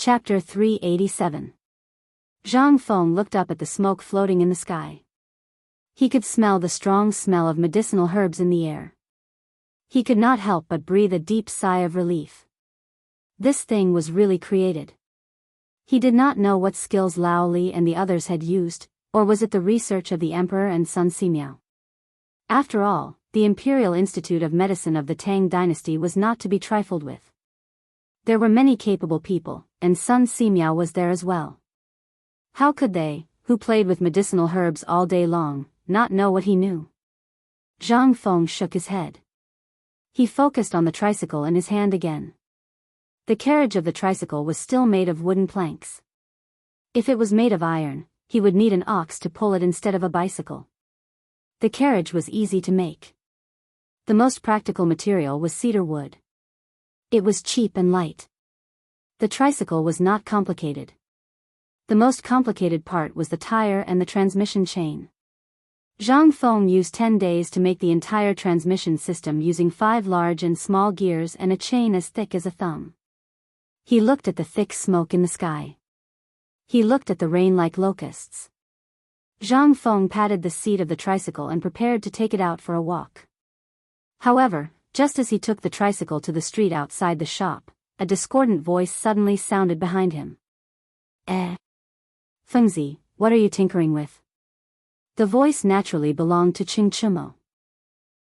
Chapter 387. Zhang Feng looked up at the smoke floating in the sky. He could smell the strong smell of medicinal herbs in the air. He could not help but breathe a deep sigh of relief. This thing was really created. He did not know what skills Lao Li and the others had used, or was it the research of the Emperor and Sun Simiao? After all, the Imperial Institute of Medicine of the Tang dynasty was not to be trifled with. There were many capable people, and Sun Simiao was there as well. How could they, who played with medicinal herbs all day long, not know what he knew? Zhang Feng shook his head. He focused on the tricycle in his hand again. The carriage of the tricycle was still made of wooden planks. If it was made of iron, he would need an ox to pull it instead of a bicycle. The carriage was easy to make. The most practical material was cedar wood. It was cheap and light. The tricycle was not complicated. The most complicated part was the tire and the transmission chain. Zhang Feng used 10 days to make the entire transmission system using 5 large and small gears and a chain as thick as a thumb. He looked at the thick smoke in the sky. He looked at the rain like locusts. Zhang Feng patted the seat of the tricycle and prepared to take it out for a walk. However, just as he took the tricycle to the street outside the shop, a discordant voice suddenly sounded behind him. Fengzi, what are you tinkering with? The voice naturally belonged to Qing Chimo.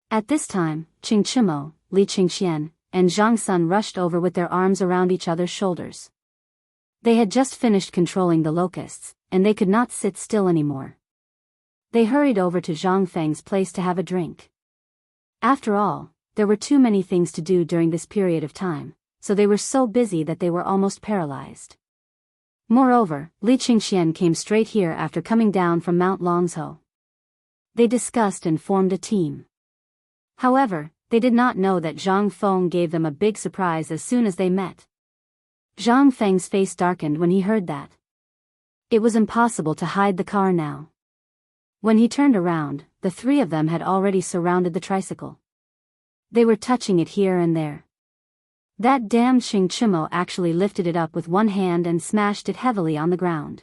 At this time, Qing Chimo, Li Qingxian, and Zhang Sun rushed over with their arms around each other's shoulders. They had just finished controlling the locusts, and they could not sit still anymore. They hurried over to Zhang Feng's place to have a drink. After all, there were too many things to do during this period of time, so they were so busy that they were almost paralyzed. Moreover, Li Qingxian came straight here after coming down from Mount Longzhou. They discussed and formed a team. However, they did not know that Zhang Feng gave them a big surprise as soon as they met. Zhang Feng's face darkened when he heard that. It was impossible to hide the car now. When he turned around, the 3 of them had already surrounded the tricycle. They were touching it here and there. That damned Qing Chimo actually lifted it up with one hand and smashed it heavily on the ground.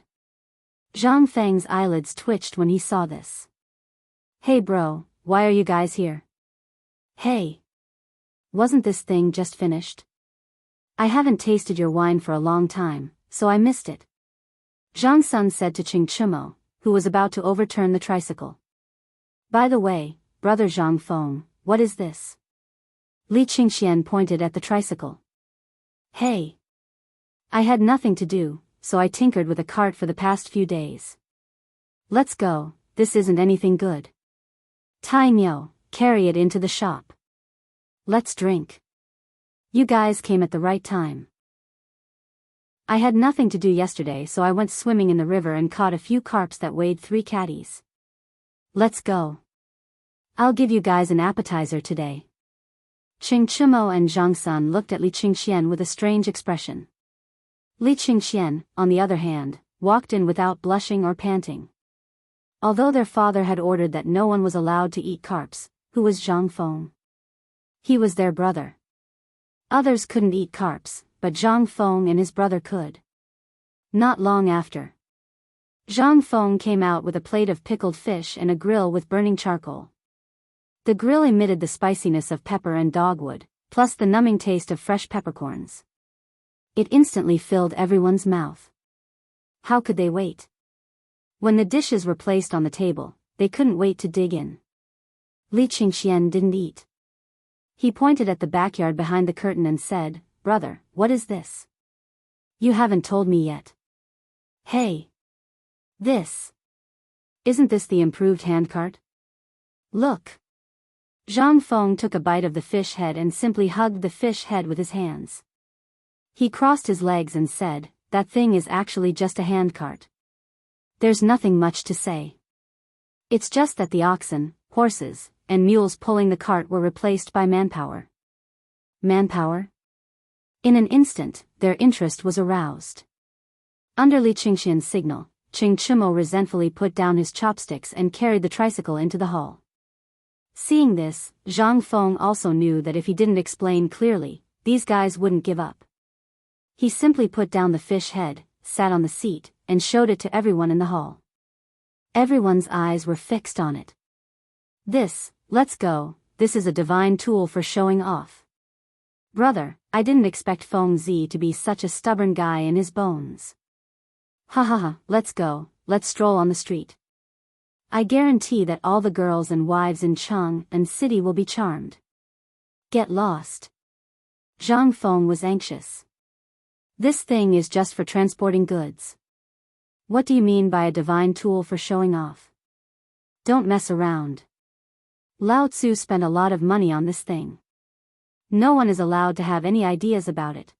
Zhang Feng's eyelids twitched when he saw this. Hey bro, why are you guys here? Hey! Wasn't this thing just finished? I haven't tasted your wine for a long time, so I missed it. Zhang Sun said to Qing Chimo, who was about to overturn the tricycle. By the way, brother Zhang Feng, what is this? Li Qingxian pointed at the tricycle. Hey! I had nothing to do, so I tinkered with a cart for the past few days. Let's go, this isn't anything good. Tai Niu, carry it into the shop. Let's drink. You guys came at the right time. I had nothing to do yesterday, so I went swimming in the river and caught a few carps that weighed 3 catties. Let's go. I'll give you guys an appetizer today. Qing Chimo and Zhang Sun looked at Li Qingxian with a strange expression. Li Qingxian, on the other hand, walked in without blushing or panting. Although their father had ordered that no one was allowed to eat carps, who was Zhang Feng? He was their brother. Others couldn't eat carps, but Zhang Feng and his brother could. Not long after, Zhang Feng came out with a plate of pickled fish and a grill with burning charcoal. The grill emitted the spiciness of pepper and dogwood, plus the numbing taste of fresh peppercorns. It instantly filled everyone's mouth. How could they wait? When the dishes were placed on the table, they couldn't wait to dig in. Li Qingxian didn't eat. He pointed at the backyard behind the curtain and said, Brother, what is this? You haven't told me yet. Hey! Isn't this the improved handcart? Look! Zhang Feng took a bite of the fish head and simply hugged the fish head with his hands. He crossed his legs and said, that thing is actually just a handcart. There's nothing much to say. It's just that the oxen, horses, and mules pulling the cart were replaced by manpower. Manpower? In an instant, their interest was aroused. Under Li Qingxian's signal, Qing Chimo resentfully put down his chopsticks and carried the tricycle into the hall. Seeing this, Zhang Feng also knew that if he didn't explain clearly, these guys wouldn't give up. He simply put down the fish head, sat on the seat, and showed it to everyone in the hall. Everyone's eyes were fixed on it. Let's go, this is a divine tool for showing off. Brother, I didn't expect Feng Zi to be such a stubborn guy in his bones. Ha ha ha, let's go, let's stroll on the street. I guarantee that all the girls and wives in Chang and City will be charmed. Get lost. Zhang Feng was anxious. This thing is just for transporting goods. What do you mean by a divine tool for showing off? Don't mess around. Lao Tzu spent a lot of money on this thing. No one is allowed to have any ideas about it.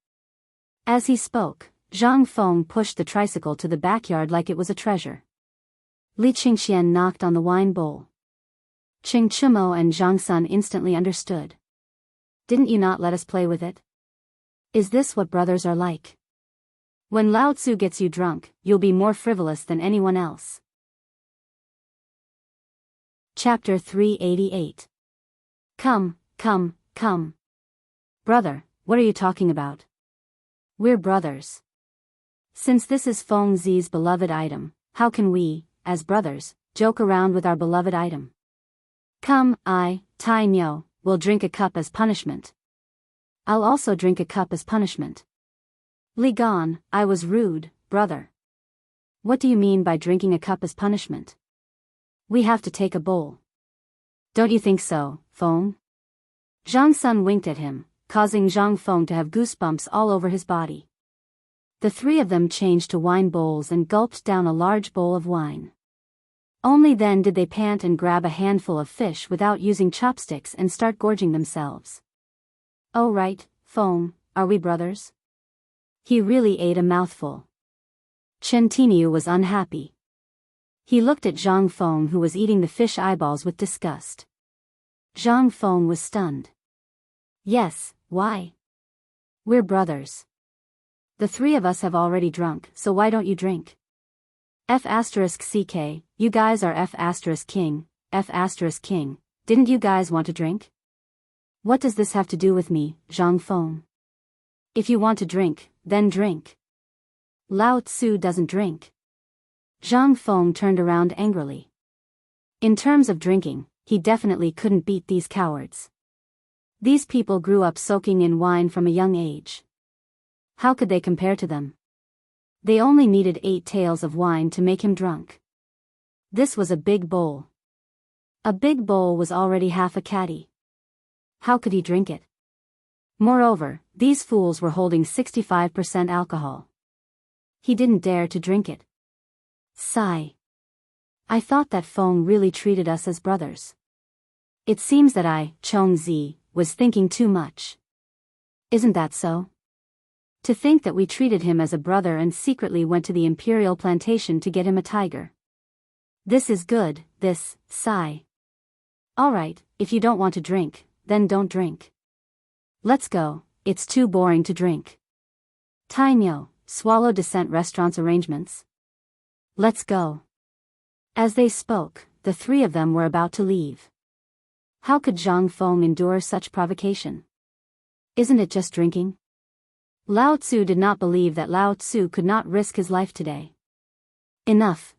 As he spoke, Zhang Feng pushed the tricycle to the backyard like it was a treasure. Li Qingxian knocked on the wine bowl. Qing Chimo and Zhang Sun instantly understood. Didn't you not let us play with it? Is this what brothers are like? When Lao Tzu gets you drunk, you'll be more frivolous than anyone else. Chapter 388. Come. Brother, what are you talking about? We're brothers. Since this is Feng Zi's beloved item, how can we, as brothers, joke around with our beloved item? Come, Tai Nyo, will drink a cup as punishment. I'll also drink a cup as punishment. Li Gan, I was rude, brother. What do you mean by drinking a cup as punishment? We have to take a bowl. Don't you think so, Feng? Zhang Sun winked at him, causing Zhang Feng to have goosebumps all over his body. The three of them changed to wine bowls and gulped down a large bowl of wine. Only then did they pant and grab a handful of fish without using chopsticks and start gorging themselves. Oh right, Feng, are we brothers? He really ate a mouthful. Chen Tiniu was unhappy. He looked at Zhang Feng, who was eating the fish eyeballs, with disgust. Zhang Feng was stunned. Yes, why? We're brothers. The three of us have already drunk, so why don't you drink? F*CK, you guys are F*King, F*King, didn't you guys want to drink? What does this have to do with me, Zhang Feng? If you want to drink, then drink. Lao Tzu doesn't drink. Zhang Feng turned around angrily. In terms of drinking, he definitely couldn't beat these cowards. These people grew up soaking in wine from a young age. How could they compare to them? They only needed 8 taels of wine to make him drunk. This was a big bowl. A big bowl was already half a caddy. How could he drink it? Moreover, these fools were holding 65% alcohol. He didn't dare to drink it. Sigh. I thought that Feng really treated us as brothers. It seems that I, Chong Zi, was thinking too much. Isn't that so? To think that we treated him as a brother and secretly went to the imperial plantation to get him a tiger. This is good, sigh. Alright, if you don't want to drink, then don't drink. Let's go, it's too boring to drink. Tainyo, swallow descent restaurant's arrangements. Let's go. As they spoke, the three of them were about to leave. How could Zhang Feng endure such provocation? Isn't it just drinking? Lao Tzu did not believe that Lao Tzu could not risk his life today. Enough.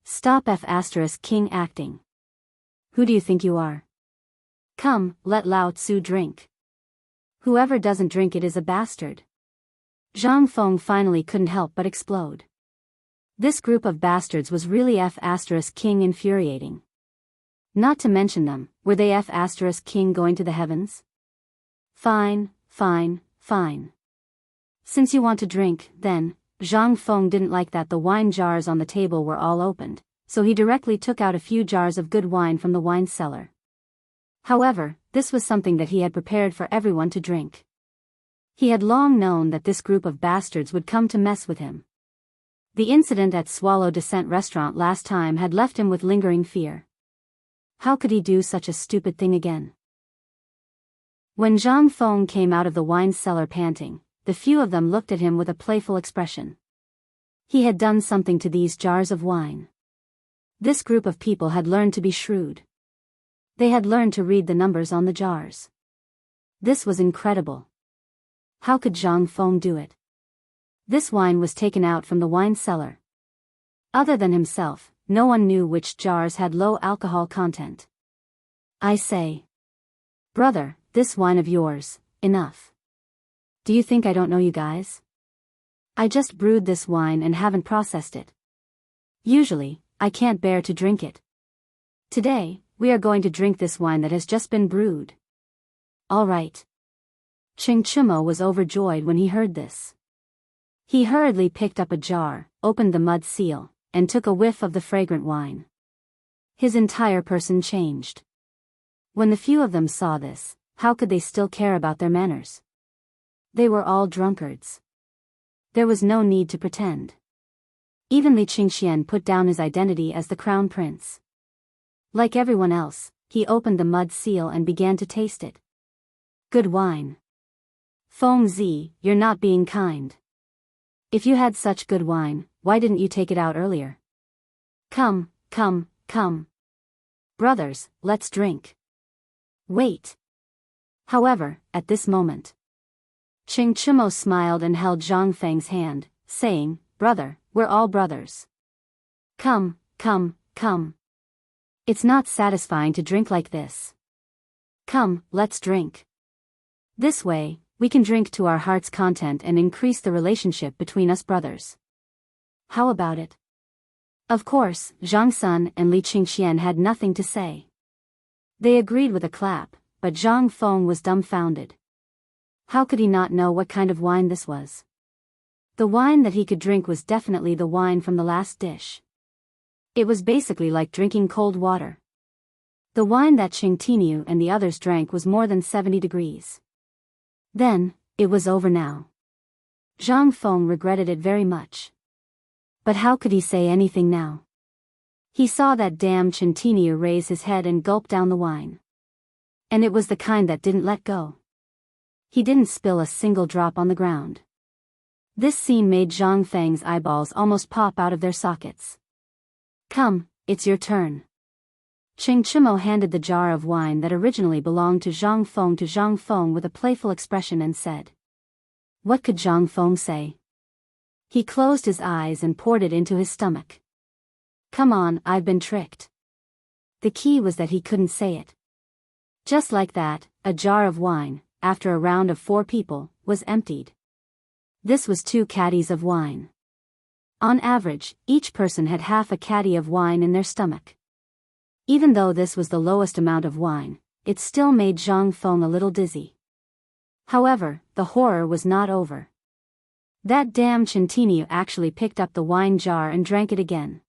Stop F*King acting. Who do you think you are? Come, let Lao Tzu drink. Whoever doesn't drink it is a bastard. Zhang Feng finally couldn't help but explode. This group of bastards was really F*King infuriating. Not to mention them, were they F*King going to the heavens? Fine. Since you want to drink, then, Zhang Feng didn't like that the wine jars on the table were all opened, so he directly took out a few jars of good wine from the wine cellar. However, this was something that he had prepared for everyone to drink. He had long known that this group of bastards would come to mess with him. The incident at Swallow Descent restaurant last time had left him with lingering fear. How could he do such a stupid thing again? When Zhang Feng came out of the wine cellar panting, the few of them looked at him with a playful expression. He had done something to these jars of wine. This group of people had learned to be shrewd. They had learned to read the numbers on the jars. This was incredible. How could Zhang Feng do it? This wine was taken out from the wine cellar. Other than himself, no one knew which jars had low alcohol content. I say, brother, this wine of yours, enough. Do you think I don't know you guys? I just brewed this wine and haven't processed it. Usually, I can't bear to drink it. Today, we are going to drink this wine that has just been brewed. All right. Ching Chimo was overjoyed when he heard this. He hurriedly picked up a jar, opened the mud seal, and took a whiff of the fragrant wine. His entire person changed. When the few of them saw this, how could they still care about their manners? They were all drunkards. There was no need to pretend. Even Li Qingxian put down his identity as the crown prince. Like everyone else, he opened the mud seal and began to taste it. Good wine. Feng Zi, you're not being kind. If you had such good wine, why didn't you take it out earlier? Come, come, come. Brothers, let's drink. Wait. However, at this moment, Ching Chimo smiled and held Zhang Feng's hand, saying, Brother, we're all brothers. Come, come, come. It's not satisfying to drink like this. Come, let's drink. This way, we can drink to our heart's content and increase the relationship between us brothers. How about it? Of course, Zhang Sun and Li Qingxian had nothing to say. They agreed with a clap, but Zhang Feng was dumbfounded. How could he not know what kind of wine this was? The wine that he could drink was definitely the wine from the last dish. It was basically like drinking cold water. The wine that Qing Tiniu and the others drank was more than 70 degrees. Then, it was over now. Zhang Feng regretted it very much. But how could he say anything now? He saw that damn Qing Tiniu raise his head and gulp down the wine. And it was the kind that didn't let go. He didn't spill a single drop on the ground. This scene made Zhang Feng's eyeballs almost pop out of their sockets. Come, it's your turn. Ching Chimo handed the jar of wine that originally belonged to Zhang Feng with a playful expression and said. What could Zhang Feng say? He closed his eyes and poured it into his stomach. Come on, I've been tricked. The key was that he couldn't say it. Just like that, a jar of wine, after a round of 4 people, was emptied. This was 2 caddies of wine. On average, each person had half a caddy of wine in their stomach. Even though this was the lowest amount of wine, it still made Zhang Feng a little dizzy. However, the horror was not over. That damn Qing Tiniu actually picked up the wine jar and drank it again.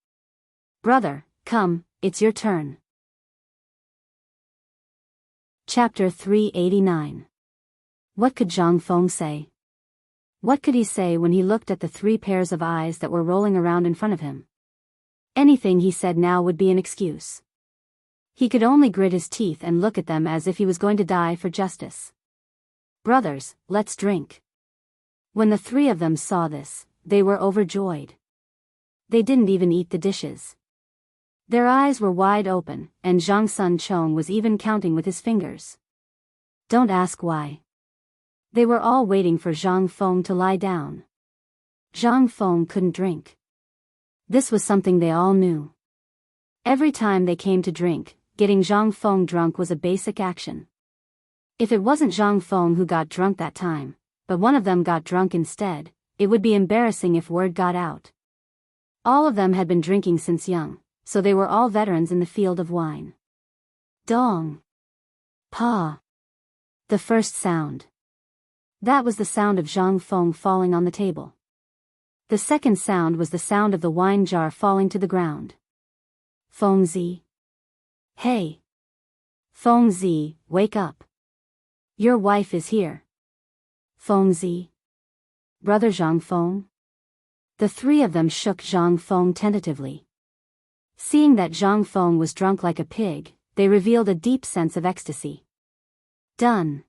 Brother, come, it's your turn. Chapter 389. What could Zhang Feng say? What could he say when he looked at the 3 pairs of eyes that were rolling around in front of him? Anything he said now would be an excuse. He could only grit his teeth and look at them as if he was going to die for justice. Brothers, let's drink. When the 3 of them saw this, they were overjoyed. They didn't even eat the dishes. Their eyes were wide open, and Zhang Sun Chong was even counting with his fingers. Don't ask why. They were all waiting for Zhang Feng to lie down. Zhang Feng couldn't drink. This was something they all knew. Every time they came to drink, getting Zhang Feng drunk was a basic action. If it wasn't Zhang Feng who got drunk that time, but one of them got drunk instead, it would be embarrassing if word got out. All of them had been drinking since young, so they were all veterans in the field of wine. Dong. Pa. The first sound. That was the sound of Zhang Feng falling on the table. The second sound was the sound of the wine jar falling to the ground. Feng Zi. Hey. Feng Zi, wake up. Your wife is here. Feng Zi. Brother Zhang Feng. The 3 of them shook Zhang Feng tentatively. Seeing that Zhang Feng was drunk like a pig, they revealed a deep sense of ecstasy. Done.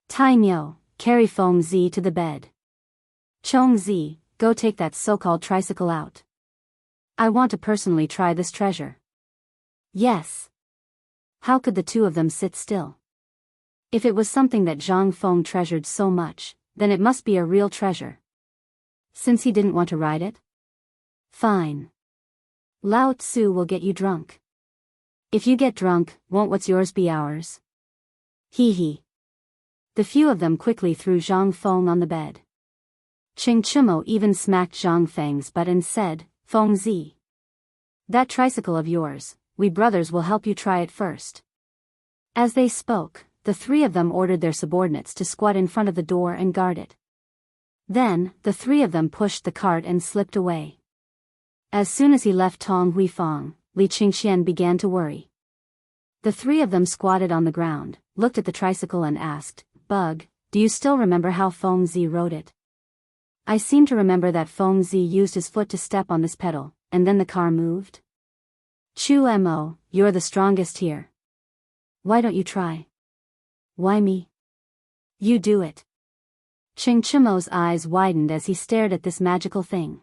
Tai Miao, carry Feng Zi to the bed. Chong Zi, go take that so-called tricycle out. I want to personally try this treasure. Yes. How could the 2 of them sit still? If it was something that Zhang Feng treasured so much, then it must be a real treasure. Since he didn't want to ride it? Fine. Lao Tzu will get you drunk. If you get drunk, won't what's yours be ours? Hee hee. The few of them quickly threw Zhang Feng on the bed. Qing Chimo even smacked Zhang Feng's butt and said, Feng Zi. That tricycle of yours, we brothers will help you try it first. As they spoke, the three of them ordered their subordinates to squat in front of the door and guard it. Then, the three of them pushed the cart and slipped away. As soon as he left Tong Huifang, Li Qingxian began to worry. The three of them squatted on the ground, looked at the tricycle and asked, Bug, do you still remember how Feng Zi rode it? I seem to remember that Feng Zi used his foot to step on this pedal, and then the car moved. Chu Mo, you're the strongest here. Why don't you try? Why me? You do it. Qing Chimo's eyes widened as he stared at this magical thing.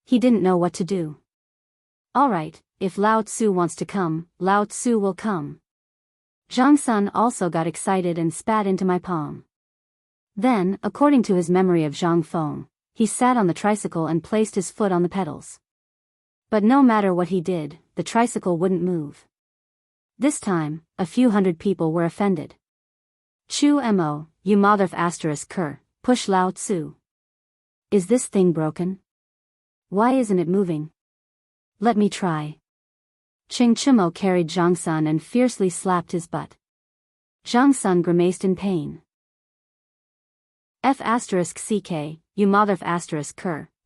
He didn't know what to do. All right, if Lao Tzu wants to come, Lao Tzu will come. Zhang Sun also got excited and spat into my palm. Then, according to his memory of Zhang Feng, he sat on the tricycle and placed his foot on the pedals. But no matter what he did, the tricycle wouldn't move. This time, a few hundred people were offended. Chu Mo, you mother****, push Lao Tzu. Is this thing broken? Why isn't it moving? Let me try. Qing Chimo carried Zhang Sun and fiercely slapped his butt. Zhang Sun grimaced in pain. F***ck, you mother****,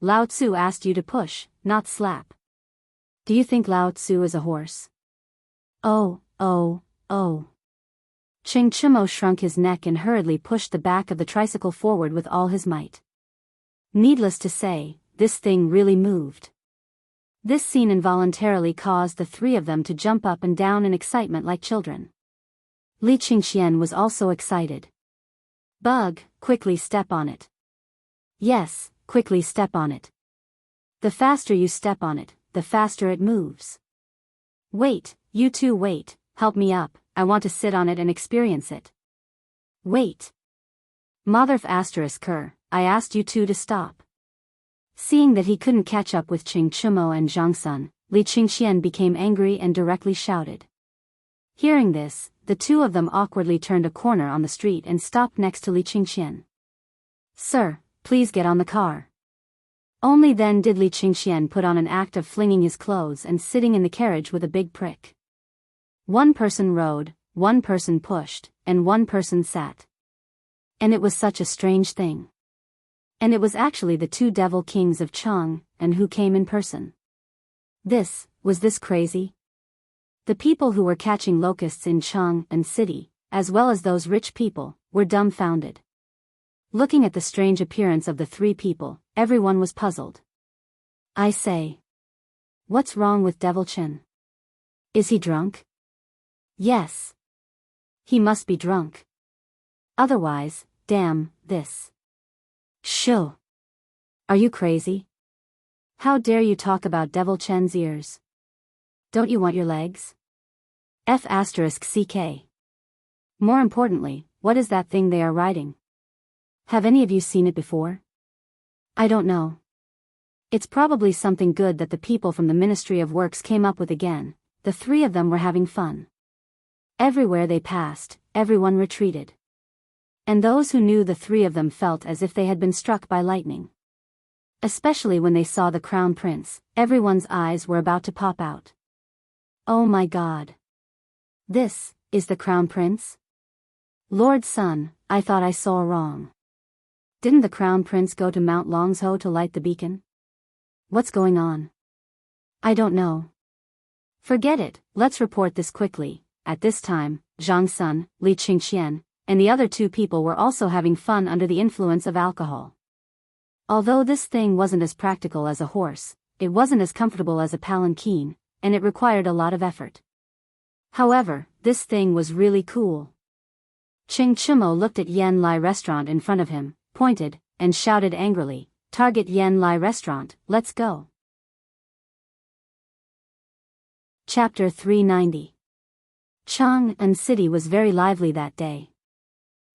Lao Tzu asked you to push, not slap. Do you think Lao Tzu is a horse? Oh. Qing Chimo shrunk his neck and hurriedly pushed the back of the tricycle forward with all his might. Needless to say, this thing really moved. This scene involuntarily caused the three of them to jump up and down in excitement like children. Li Qingxian was also excited. Bug, quickly step on it. Yes, quickly step on it. The faster you step on it, the faster it moves. Wait, you two wait, help me up, I want to sit on it and experience it. Wait. Mother****, I asked you two to stop. Seeing that he couldn't catch up with Qing Chimo and Zhang Sun, Li Qingxian became angry and directly shouted. Hearing this, the two of them awkwardly turned a corner on the street and stopped next to Li Qingxian. Sir, please get on the car. Only then did Li Qingxian put on an act of flinging his clothes and sitting in the carriage with a big prick. One person rode, one person pushed, and one person sat. And it was such a strange thing. And it was actually the two devil kings of Chang, and who came in person. Was this crazy? The people who were catching locusts in Chang and city, as well as those rich people, were dumbfounded. Looking at the strange appearance of the three people, everyone was puzzled. I say. What's wrong with Devil Chen? Is he drunk? Yes. He must be drunk. Otherwise, damn, this. Shoo. Are you crazy? How dare you talk about Devil Chen's ears? Don't you want your legs? F***ck. More importantly, what is that thing they are riding? Have any of you seen it before? I don't know. It's probably something good that the people from the Ministry of Works came up with again. The three of them were having fun. Everywhere they passed, everyone retreated. And those who knew the three of them felt as if they had been struck by lightning. Especially when they saw the Crown Prince, everyone's eyes were about to pop out. Oh my God. This is the Crown Prince? Lord Sun, I thought I saw wrong. Didn't the Crown Prince go to Mount Longzhou to light the beacon? What's going on? I don't know. Forget it, let's report this quickly. At this time, Zhang Sun, Li Qingxian, and the other two people were also having fun under the influence of alcohol. Although this thing wasn't as practical as a horse, it wasn't as comfortable as a palanquin, and it required a lot of effort. However, this thing was really cool. Qing Chimo looked at Yan Lai restaurant in front of him, pointed, and shouted angrily, "Target Yan Lai restaurant, let's go." Chapter 390. Chang and city was very lively that day.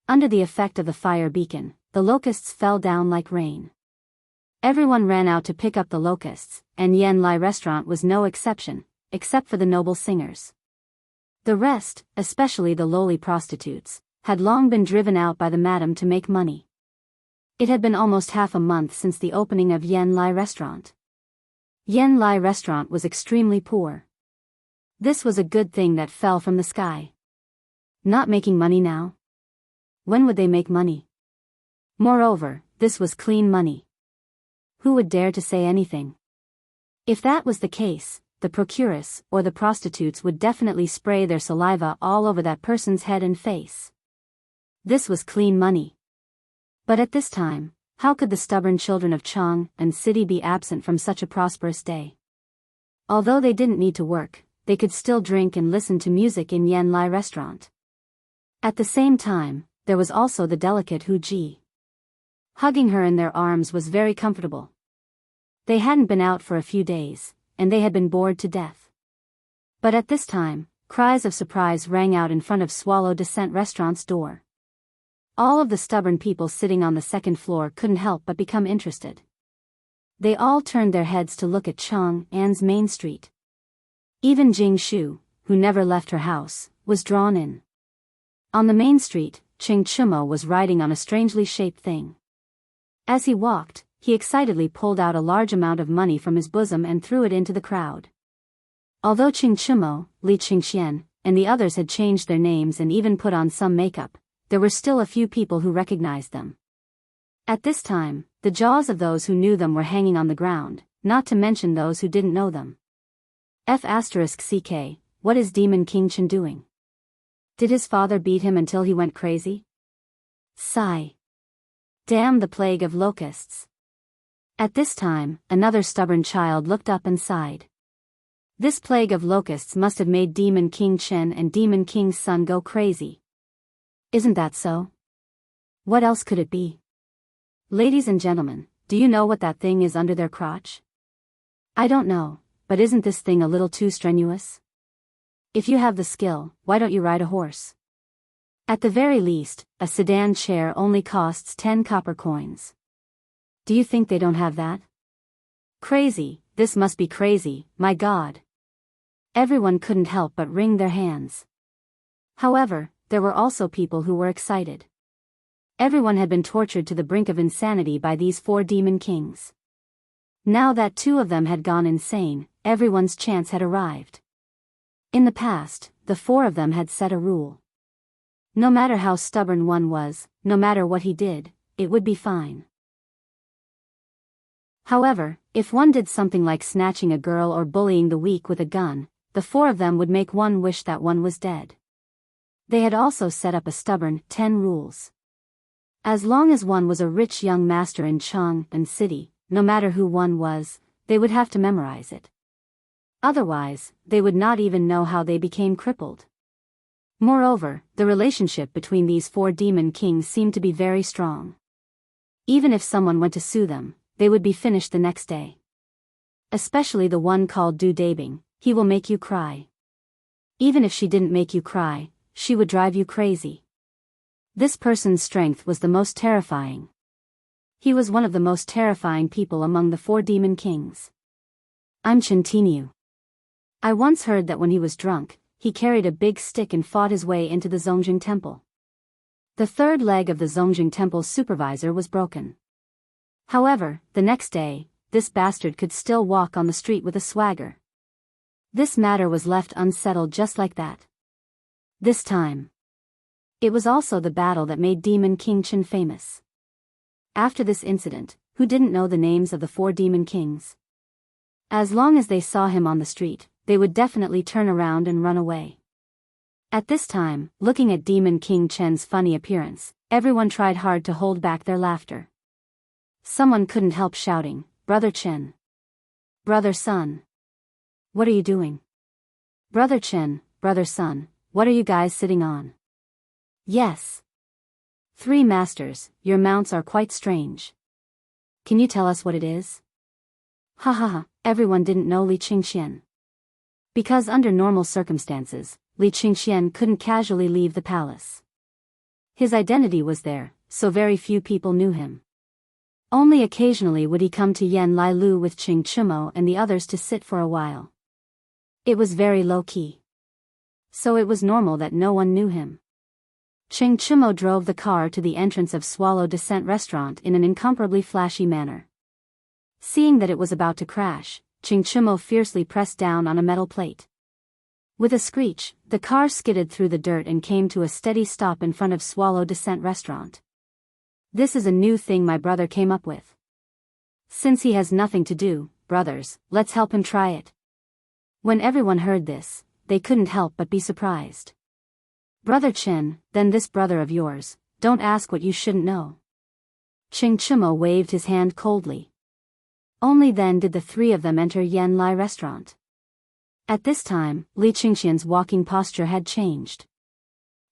Under the effect of the fire beacon, the locusts fell down like rain. Everyone ran out to pick up the locusts, and Yen Lai restaurant was no exception, except for the noble singers. The rest, especially the lowly prostitutes, had long been driven out by the madam to make money. It had been almost half a month since the opening of Yen Lai restaurant. Yen Lai restaurant was extremely poor. This was a good thing that fell from the sky. Not making money now? When would they make money? Moreover, this was clean money. Who would dare to say anything? If that was the case, the procuress or the prostitutes would definitely spray their saliva all over that person's head and face. This was clean money. But at this time, how could the stubborn children of Chang and City be absent from such a prosperous day? Although they didn't need to work, they could still drink and listen to music in Yen Lai restaurant. At the same time, there was also the delicate Hu Ji. Hugging her in their arms was very comfortable. They hadn't been out for a few days, and they had been bored to death. But at this time, cries of surprise rang out in front of Swallow Descent restaurant's door. All of the stubborn people sitting on the second floor couldn't help but become interested. They all turned their heads to look at Chang An's main street. Even Jing Shu, who never left her house, was drawn in. On the main street, Ching Chumo was riding on a strangely shaped thing. As he walked, he excitedly pulled out a large amount of money from his bosom and threw it into the crowd. Although Ching Chumo, Li Qingxian, and the others had changed their names and even put on some makeup, there were still a few people who recognized them. At this time, the jaws of those who knew them were hanging on the ground, not to mention those who didn't know them. *CK, what is Demon King Chen doing? Did his father beat him until he went crazy? Sigh. Damn the plague of locusts. At this time, another stubborn child looked up and sighed. This plague of locusts must have made Demon King Chen and Demon King's son go crazy. Isn't that so? What else could it be? Ladies and gentlemen, do you know what that thing is under their crotch? I don't know, but isn't this thing a little too strenuous? If you have the skill, why don't you ride a horse? At the very least, a sedan chair only costs 10 copper coins. Do you think they don't have that? Crazy, this must be crazy, my God. Everyone couldn't help but wring their hands. However, there were also people who were excited. Everyone had been tortured to the brink of insanity by these 4 demon kings. Now that 2 of them had gone insane, everyone's chance had arrived. In the past, the 4 of them had set a rule. No matter how stubborn one was, no matter what he did, it would be fine. However, if one did something like snatching a girl or bullying the weak with a gun, the 4 of them would make one wish that one was dead. They had also set up a stubborn 10 rules. As long as one was a rich young master in Chang and City, no matter who one was, they would have to memorize it. Otherwise, they would not even know how they became crippled. Moreover, the relationship between these 4 demon kings seemed to be very strong. Even if someone went to sue them, they would be finished the next day. Especially the one called Du Dabing, he will make you cry. Even if she didn't make you cry, she would drive you crazy. This person's strength was the most terrifying. He was one of the most terrifying people among the 4 demon kings. I'm Chen Tinyu. I once heard that when he was drunk, he carried a big stick and fought his way into the Zongjing temple. The 3rd leg of the Zongjing temple's supervisor was broken. However, the next day, this bastard could still walk on the street with a swagger. This matter was left unsettled just like that. This time. It was also the battle that made Demon King Chen famous. After this incident, who didn't know the names of the 4 demon kings? As long as they saw him on the street, they would definitely turn around and run away. At this time, looking at Demon King Chen's funny appearance, everyone tried hard to hold back their laughter. Someone couldn't help shouting, "Brother Chen! Brother Sun! What are you doing? Brother Chen, Brother Sun, what are you guys sitting on?" Yes. 3 masters, your mounts are quite strange. Can you tell us what it is? Ha ha ha, everyone didn't know Li Qingxian. Because under normal circumstances, Li Qingxian couldn't casually leave the palace. His identity was there, so very few people knew him. Only occasionally would he come to Yen Lai Lu with Ching Chimo and the others to sit for a while. It was very low-key. So it was normal that no one knew him. Ching Chimo drove the car to the entrance of Swallow Descent restaurant in an incomparably flashy manner. Seeing that it was about to crash, Ching Chimo fiercely pressed down on a metal plate. With a screech, the car skidded through the dirt and came to a steady stop in front of Swallow Descent restaurant. This is a new thing my brother came up with. Since he has nothing to do, brothers, let's help him try it. When everyone heard this, they couldn't help but be surprised. Brother Chen, then this brother of yours, don't ask what you shouldn't know. Ching Chimo waved his hand coldly. Only then did the three of them enter Yen Lai restaurant. At this time, Li Qingxian's walking posture had changed.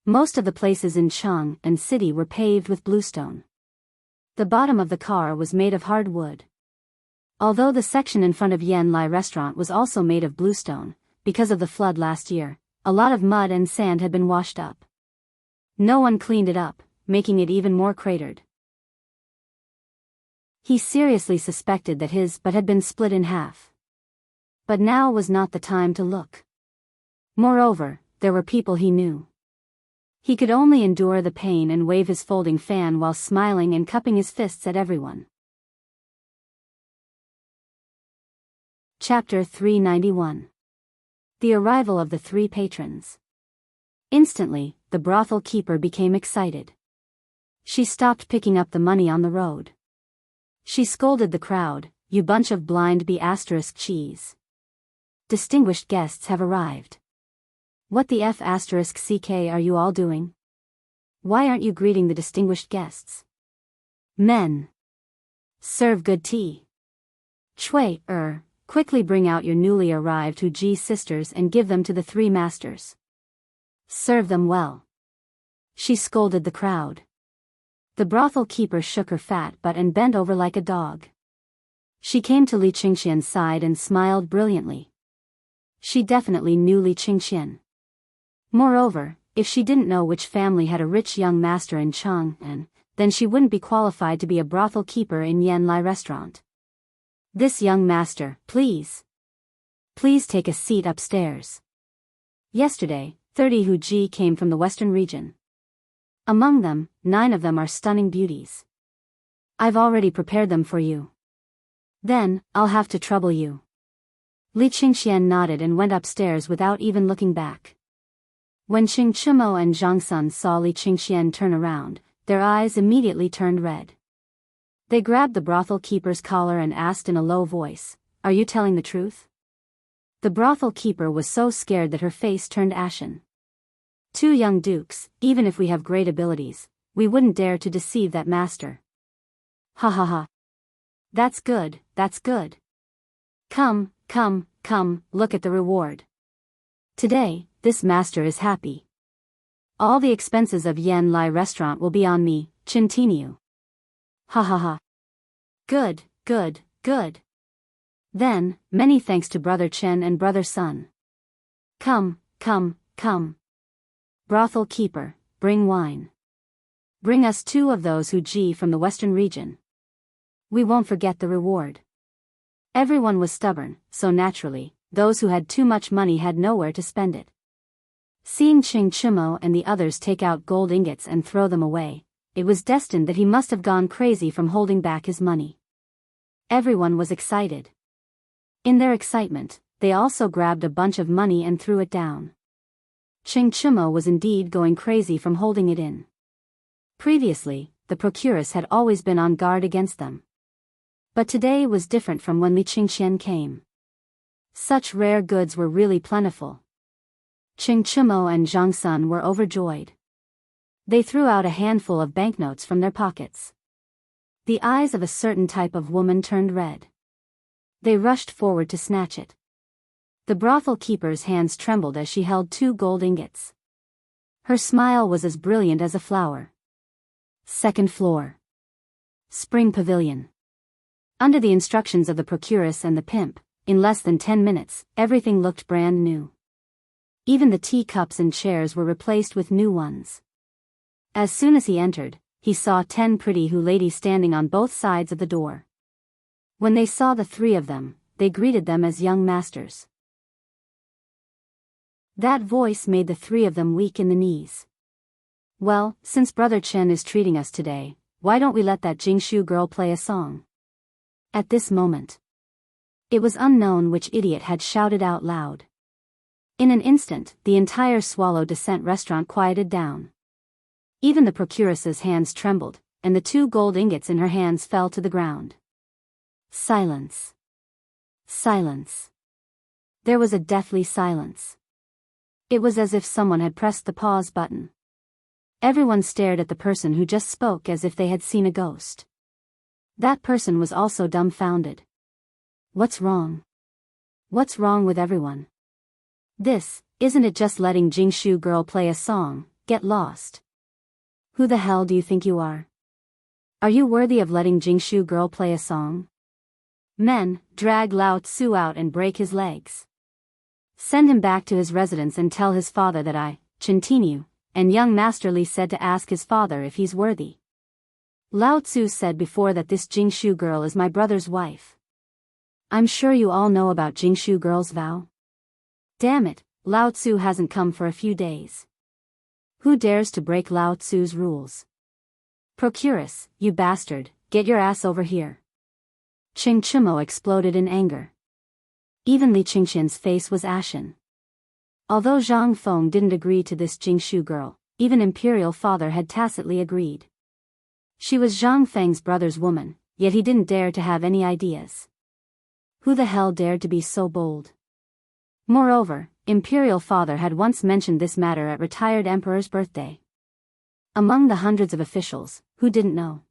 Most of the places in Cheng and city were paved with bluestone. The bottom of the car was made of hard wood. Although the section in front of Yen Lai restaurant was also made of bluestone, because of the flood last year, a lot of mud and sand had been washed up. No one cleaned it up, making it even more cratered. He seriously suspected that his butt had been split in half. But now was not the time to look. Moreover, there were people he knew. He could only endure the pain and wave his folding fan while smiling and cupping his fists at everyone. Chapter 391. The arrival of the three patrons. Instantly, the brothel keeper became excited. She stopped picking up the money on the road. She scolded the crowd, "You bunch of blind B***cheese. Distinguished guests have arrived. What the F***ck are you all doing? Why aren't you greeting the distinguished guests? Men. Serve good tea. Chui, quickly bring out your newly arrived Huji sisters and give them to the three masters. Serve them well." She scolded the crowd. The brothel keeper shook her fat butt and bent over like a dog. She came to Li Qingxian's side and smiled brilliantly. She definitely knew Li Qingxian. Moreover, if she didn't know which family had a rich young master in Chang'an, then she wouldn't be qualified to be a brothel keeper in Yen Lai restaurant. "This young master, please. Please take a seat upstairs. Yesterday, 30 Huji came from the western region. Among them, 9 of them are stunning beauties. I've already prepared them for you. Then, I'll have to trouble you." Li Qingxian nodded and went upstairs without even looking back. When Ching Chimo and Zhang Sun saw Li Qingxian turn around, their eyes immediately turned red. They grabbed the brothel keeper's collar and asked in a low voice, "Are you telling the truth?" The brothel keeper was so scared that her face turned ashen. "Two young dukes, even if we have great abilities, we wouldn't dare to deceive that master." "Ha ha ha. That's good, that's good. Come, look at the reward. Today, this master is happy. All the expenses of Yen Lai restaurant will be on me, Chintiniu. Ha ha ha. Good. Then, many thanks to Brother Chen and Brother Sun. Come. Brothel keeper, bring wine. Bring us 2 of those Huji from the western region. We won't forget the reward." Everyone was stubborn, so naturally, those who had too much money had nowhere to spend it. Seeing Ching Chimo and the others take out gold ingots and throw them away, it was destined that he must have gone crazy from holding back his money. Everyone was excited. In their excitement, they also grabbed a bunch of money and threw it down. Ching Chimo was indeed going crazy from holding it in. Previously, the procuress had always been on guard against them. But today was different from when Li Qingxian came. Such rare goods were really plentiful. Ching Chimo and Zhang Sun were overjoyed. They threw out a handful of banknotes from their pockets. The eyes of a certain type of woman turned red. They rushed forward to snatch it. The brothel keeper's hands trembled as she held 2 gold ingots. Her smile was as brilliant as a flower. Second floor. Spring Pavilion. Under the instructions of the procuress and the pimp, in less than 10 minutes, everything looked brand new. Even the teacups and chairs were replaced with new ones. As soon as he entered, he saw 10 pretty ladies standing on both sides of the door. When they saw the three of them, they greeted them as young masters. That voice made the three of them weak in the knees. Well, since Brother Chen is treating us today, why don't we let that Jingshu girl play a song? At this moment, it was unknown which idiot had shouted out loud. In an instant, the entire Swallow Descent restaurant quieted down. Even the procuress's hands trembled, and the 2 gold ingots in her hands fell to the ground. Silence. Silence. There was a deathly silence. It was as if someone had pressed the pause button. Everyone stared at the person who just spoke as if they had seen a ghost. That person was also dumbfounded. What's wrong? What's wrong with everyone? Isn't it just letting Jingshu girl play a song, get lost? Who the hell do you think you are? Are you worthy of letting Jingshu girl play a song? Men, drag Lao Tzu out and break his legs. Send him back to his residence and tell his father that I, Chintinu, and young Master Li said to ask his father if he's worthy. Lao Tzu said before that this Jingshu girl is my brother's wife. I'm sure you all know about Jingshu girl's vow. Damn it, Lao Tzu hasn't come for a few days. Who dares to break Lao Tzu's rules? Procuress, you bastard, get your ass over here. Ching Chimo exploded in anger. Even Li Qingxian's face was ashen. Although Zhang Feng didn't agree to this Jingshu girl, even Imperial Father had tacitly agreed. She was Zhang Feng's brother's woman, yet he didn't dare to have any ideas. Who the hell dared to be so bold? Moreover, Imperial Father had once mentioned this matter at retired Emperor's birthday. Among the hundreds of officials, who didn't know?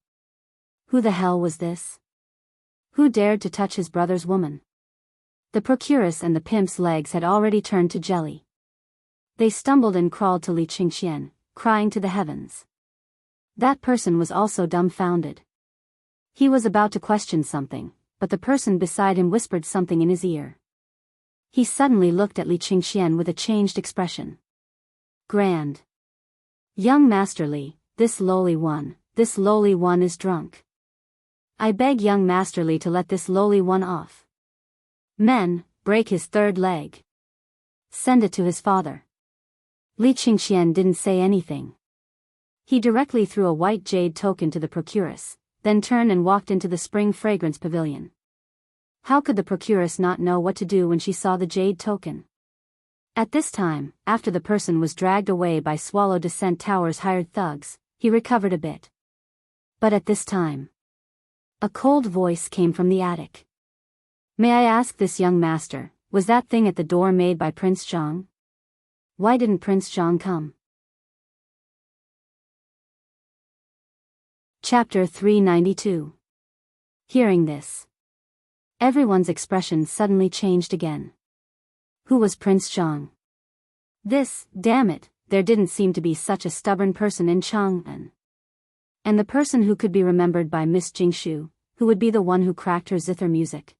Who the hell was this? Who dared to touch his brother's woman? The procuress and the pimp's legs had already turned to jelly. They stumbled and crawled to Li Qingxian, crying to the heavens. That person was also dumbfounded. He was about to question something, but the person beside him whispered something in his ear. He suddenly looked at Li Qingxian with a changed expression. Grand. Young Master Li, this lowly one is drunk. I beg young Master Li to let this lowly one off. Men, break his 3rd leg. Send it to his father. Li Qingxian didn't say anything. He directly threw a white jade token to the procuress, then turned and walked into the spring fragrance pavilion. How could the procuress not know what to do when she saw the jade token? At this time, after the person was dragged away by Swallow Descent Tower's hired thugs, he recovered a bit. But at this time, a cold voice came from the attic. May I ask this young master, was that thing at the door made by Prince Zhang? Why didn't Prince Zhang come? Chapter 392. Hearing this, everyone's expression suddenly changed again. Who was Prince Zhang? Damn it, there didn't seem to be such a stubborn person in Chang'an. And the person who could be remembered by Miss Jingshu, who would be the one who cracked her zither music.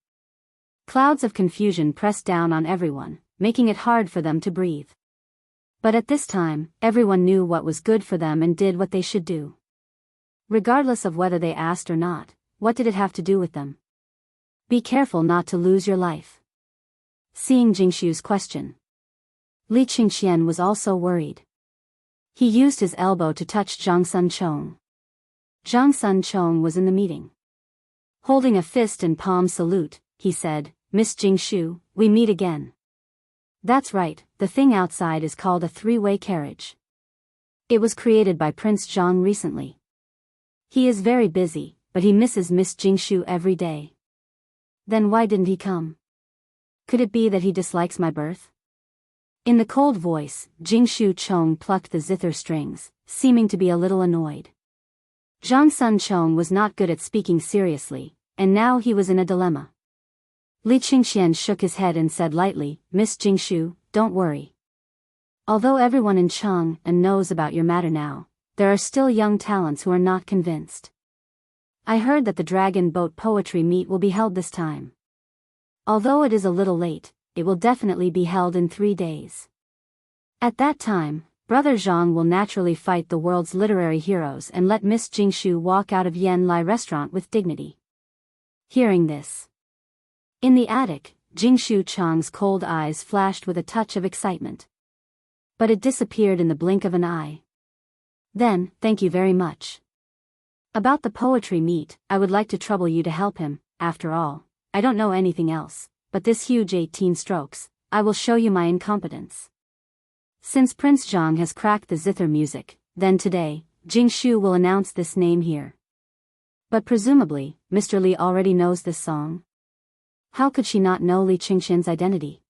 Clouds of confusion pressed down on everyone, making it hard for them to breathe. But at this time, everyone knew what was good for them and did what they should do. Regardless of whether they asked or not, what did it have to do with them? Be careful not to lose your life. Seeing Jingshu's question, Li Qingxian was also worried. He used his elbow to touch Zhang Sun Chong. Zhang Sun Chong was in the meeting. Holding a fist and palm salute, he said, Miss Jingshu, we meet again. That's right, the thing outside is called a 3-way carriage. It was created by Prince Zhang recently. He is very busy, but he misses Miss Jingshu every day. Then why didn't he come? Could it be that he dislikes my birth? In the cold voice, Jingshu Chong plucked the zither strings, seeming to be a little annoyed. Zhang Sun Chong was not good at speaking seriously, and now he was in a dilemma. Li Qingxian shook his head and said lightly, Miss Jingshu, don't worry. Although everyone in Chang'an knows about your matter now, there are still young talents who are not convinced. I heard that the Dragon Boat Poetry Meet will be held this time. Although it is a little late, it will definitely be held in 3 days. At that time, Brother Zhang will naturally fight the world's literary heroes and let Miss Jingshu walk out of Yan Lai restaurant with dignity. Hearing this. In the attic, Jingshu Chang's cold eyes flashed with a touch of excitement. But it disappeared in the blink of an eye. Then, thank you very much. About the poetry meet, I would like to trouble you to help him. After all, I don't know anything else, but this huge 18 strokes, I will show you my incompetence. Since Prince Zhang has cracked the zither music, then today, Jingshu will announce this name here. But presumably, Mr. Li already knows this song. How could she not know Li Qingxian's identity?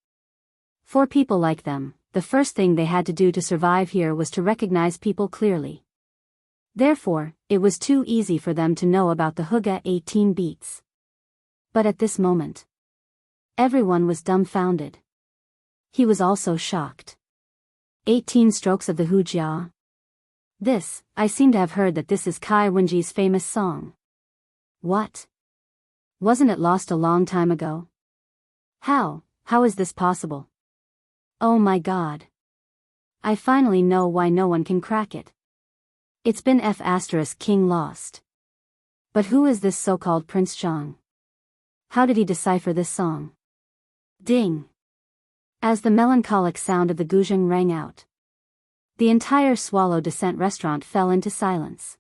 For people like them, the first thing they had to do to survive here was to recognize people clearly. Therefore, it was too easy for them to know about the Huga 18 beats. But at this moment, everyone was dumbfounded. He was also shocked. 18 strokes of the Hujia? This, I seem to have heard that this is Kai Wenji's famous song. What? Wasn't it lost a long time ago? How is this possible? Oh my God. I finally know why no one can crack it. It's been King lost. But who is this so-called Prince Zhang? How did he decipher this song? Ding! As the melancholic sound of the guzheng rang out, the entire Swallow Descent restaurant fell into silence.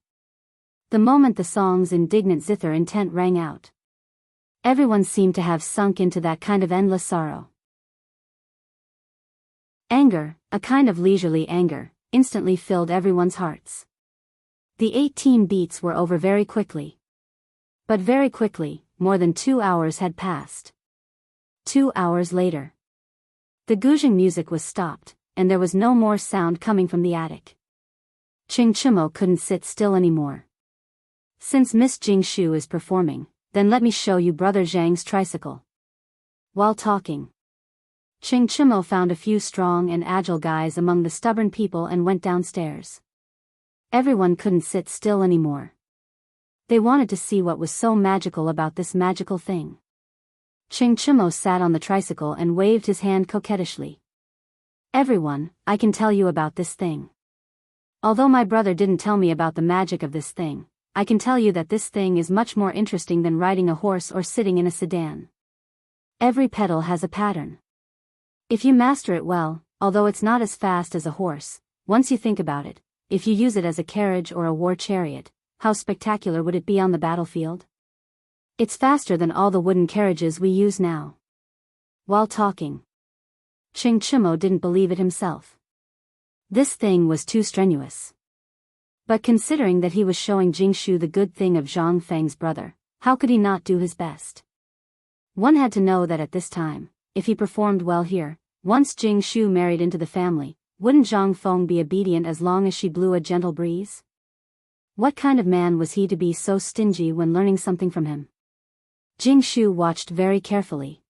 The moment the song's indignant zither intent rang out, everyone seemed to have sunk into that kind of endless sorrow. Anger, a kind of leisurely anger, instantly filled everyone's hearts. The 18 beats were over very quickly. But very quickly, more than 2 hours had passed. 2 hours later, the guzheng music was stopped, and there was no more sound coming from the attic. Ching Chimo couldn't sit still anymore. Since Miss Jingshu is performing, then let me show you Brother Zhang's tricycle. While talking, Ching Chimo found a few strong and agile guys among the stubborn people and went downstairs. Everyone couldn't sit still anymore. They wanted to see what was so magical about this magical thing. Ching Chimo sat on the tricycle and waved his hand coquettishly. Everyone, I can tell you about this thing. Although my brother didn't tell me about the magic of this thing, I can tell you that this thing is much more interesting than riding a horse or sitting in a sedan. Every pedal has a pattern. If you master it well, although it's not as fast as a horse, once you think about it, if you use it as a carriage or a war chariot, how spectacular would it be on the battlefield? It's faster than all the wooden carriages we use now. While talking, Ching Chimo didn't believe it himself. This thing was too strenuous. But considering that he was showing Jingshu the good thing of Zhang Feng's brother, how could he not do his best? One had to know that at this time, if he performed well here, once Jingshu married into the family, wouldn't Zhang Feng be obedient as long as she blew a gentle breeze? What kind of man was he to be so stingy when learning something from him? Jingshu watched very carefully.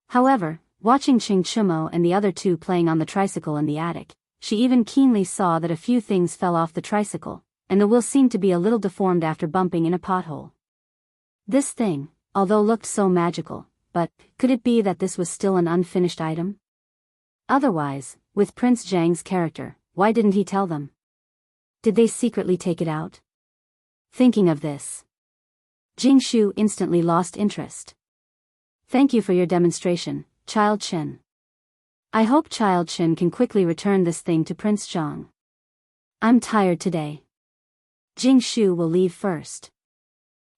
However, watching Ching Chimo and the other two playing on the tricycle in the attic, she even keenly saw that a few things fell off the tricycle, and the wheel seemed to be a little deformed after bumping in a pothole. This thing, although looked so magical, but could it be that this was still an unfinished item? Otherwise, with Prince Zhang's character, why didn't he tell them? Did they secretly take it out? Thinking of this, Jingshu instantly lost interest. Thank you for your demonstration, Child Chen. I hope Child Chen can quickly return this thing to Prince Zhang. I'm tired today. Jingshu will leave first.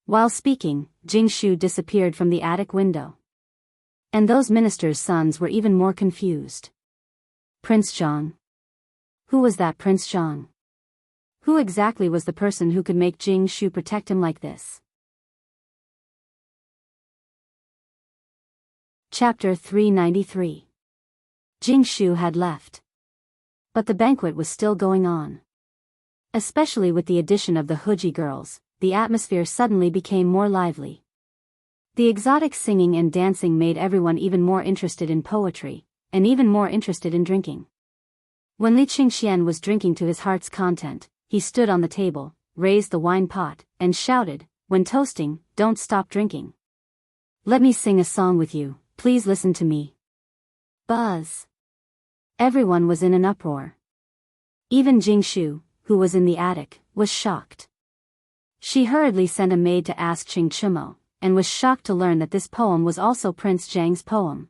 While speaking, Jingshu disappeared from the attic window. And those ministers' sons were even more confused. Prince Zhang? Who was that Prince Zhang? Who exactly was the person who could make Jingshu protect him like this? Chapter 393. Jingshu had left. But the banquet was still going on. Especially with the addition of the Huji girls, the atmosphere suddenly became more lively. The exotic singing and dancing made everyone even more interested in poetry, and even more interested in drinking. When Li Qingxian was drinking to his heart's content, he stood on the table, raised the wine pot, and shouted, when toasting, "Don't stop drinking. Let me sing a song with you, please listen to me." Buzz. Everyone was in an uproar. Even Jingshu, who was in the attic, was shocked. She hurriedly sent a maid to ask Qing Chimo, and was shocked to learn that this poem was also Prince Zhang's poem.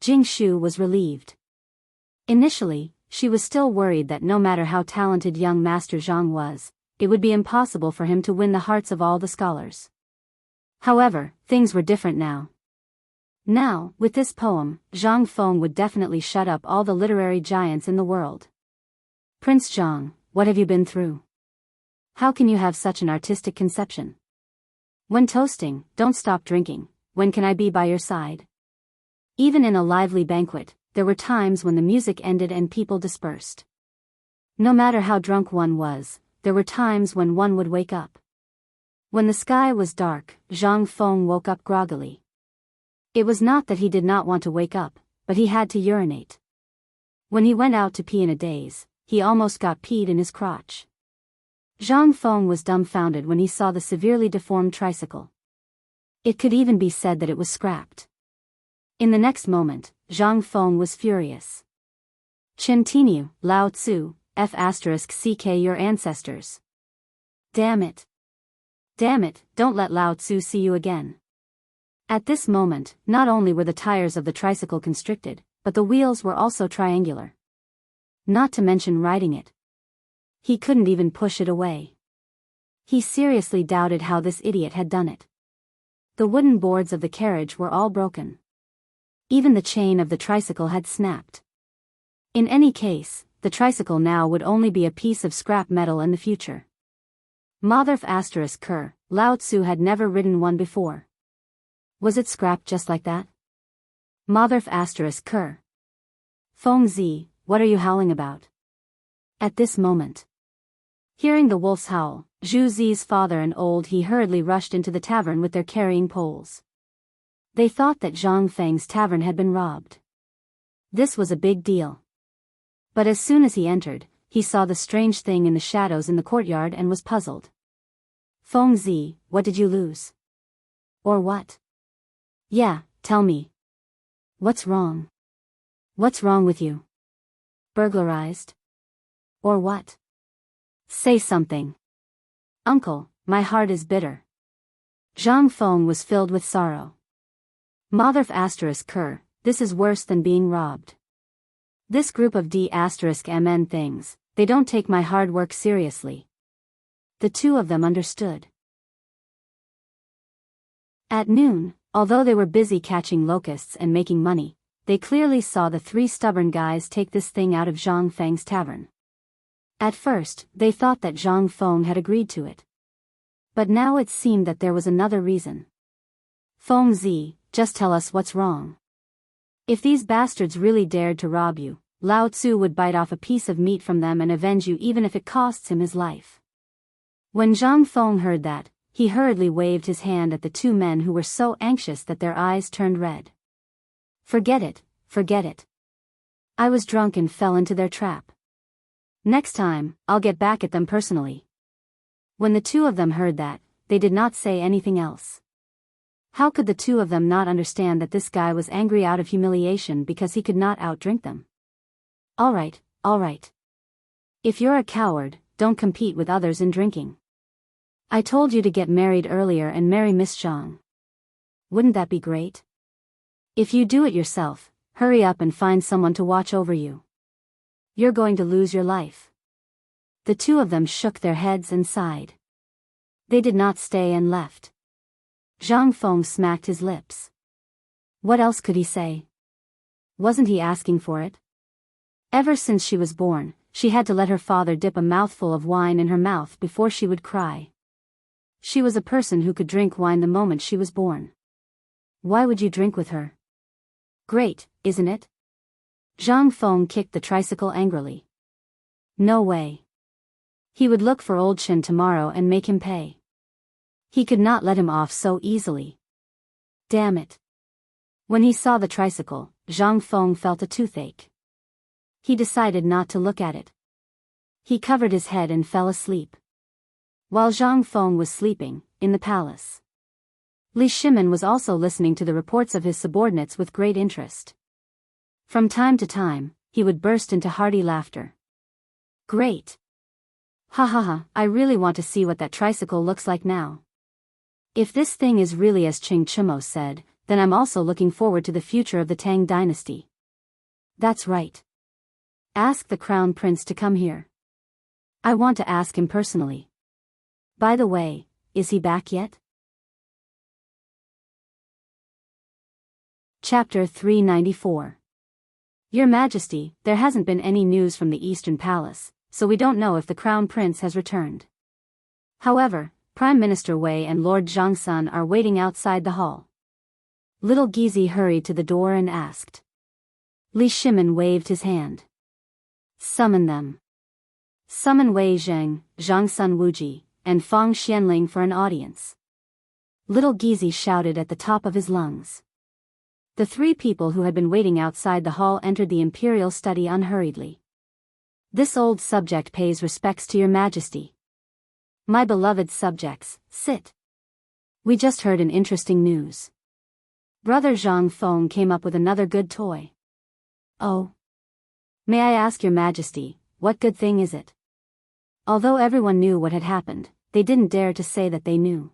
Jingshu was relieved. Initially, she was still worried that no matter how talented young Master Zhang was, it would be impossible for him to win the hearts of all the scholars. However, things were different now. Now, with this poem, Zhang Feng would definitely shut up all the literary giants in the world. Prince Zhang, what have you been through? How can you have such an artistic conception? When toasting, don't stop drinking. When can I be by your side? Even in a lively banquet, there were times when the music ended and people dispersed. No matter how drunk one was, there were times when one would wake up. When the sky was dark, Zhang Feng woke up groggily. It was not that he did not want to wake up, but he had to urinate. When he went out to pee in a daze, he almost got peed in his crotch. Zhang Feng was dumbfounded when he saw the severely deformed tricycle. It could even be said that it was scrapped. In the next moment, Zhang Feng was furious. Chen Tinu, Lao Tzu, *ck your ancestors. Damn it. Damn it, don't let Lao Tzu see you again. At this moment, not only were the tires of the tricycle constricted, but the wheels were also triangular. Not to mention riding it. He couldn't even push it away. He seriously doubted how this idiot had done it. The wooden boards of the carriage were all broken. Even the chain of the tricycle had snapped. In any case, the tricycle now would only be a piece of scrap metal in the future. Motherf ***, Lao Tzu had never ridden one before. Was it scrapped just like that? Motherf ***. Feng Zi, what are you howling about? At this moment. Hearing the wolf's howl, Zhu Zi's father and old he hurriedly rushed into the tavern with their carrying poles. They thought that Zhang Feng's tavern had been robbed. This was a big deal. But as soon as he entered, he saw the strange thing in the shadows in the courtyard and was puzzled. Feng Zi, what did you lose? Or what? Yeah, tell me. What's wrong? What's wrong with you? Burglarized? Or what? Say something. Uncle, my heart is bitter. Zhang Feng was filled with sorrow. Motherf ***, this is worse than being robbed. This group of D***mn things, they don't take my hard work seriously. The two of them understood. At noon, although they were busy catching locusts and making money, they clearly saw the three stubborn guys take this thing out of Zhang Feng's tavern. At first, they thought that Zhang Feng had agreed to it. But now it seemed that there was another reason. Feng Zi, just tell us what's wrong. If these bastards really dared to rob you, Lao Tzu would bite off a piece of meat from them and avenge you even if it costs him his life. When Zhang Feng heard that, he hurriedly waved his hand at the two men who were so anxious that their eyes turned red. Forget it, forget it. I was drunk and fell into their trap. Next time, I'll get back at them personally. When the two of them heard that, they did not say anything else. How could the two of them not understand that this guy was angry out of humiliation because he could not outdrink them? All right, all right. If you're a coward, don't compete with others in drinking. I told you to get married earlier and marry Miss Zhang. Wouldn't that be great? If you do it yourself, hurry up and find someone to watch over you. You're going to lose your life. The two of them shook their heads and sighed. They did not stay and left. Zhang Feng smacked his lips. What else could he say? Wasn't he asking for it? Ever since she was born, she had to let her father dip a mouthful of wine in her mouth before she would cry. She was a person who could drink wine the moment she was born. Why would you drink with her? Great, isn't it? Zhang Feng kicked the tricycle angrily. No way. He would look for old Chen tomorrow and make him pay. He could not let him off so easily. Damn it. When he saw the tricycle, Zhang Feng felt a toothache. He decided not to look at it. He covered his head and fell asleep. While Zhang Feng was sleeping, in the palace, Li Shimin was also listening to the reports of his subordinates with great interest. From time to time, he would burst into hearty laughter. Great. Ha ha ha, I really want to see what that tricycle looks like now. If this thing is really as Qing Chimo said, then I'm also looking forward to the future of the Tang dynasty. That's right. Ask the crown prince to come here. I want to ask him personally. By the way, is he back yet? Chapter 394. Your Majesty, there hasn't been any news from the Eastern Palace, so we don't know if the Crown Prince has returned. However, Prime Minister Wei and Lord Zhongsun are waiting outside the hall. Little Gizi hurried to the door and asked. Li Shimin waved his hand. Summon them. Summon Wei Zheng, Zhongsun Wuji, and Fang Xianling for an audience. Little Gizi shouted at the top of his lungs. The three people who had been waiting outside the hall entered the imperial study unhurriedly. This old subject pays respects to your Majesty. My beloved subjects, sit. We just heard an interesting news. Brother Zhang Feng came up with another good toy. Oh. May I ask your Majesty, what good thing is it? Although everyone knew what had happened, they didn't dare to say that they knew.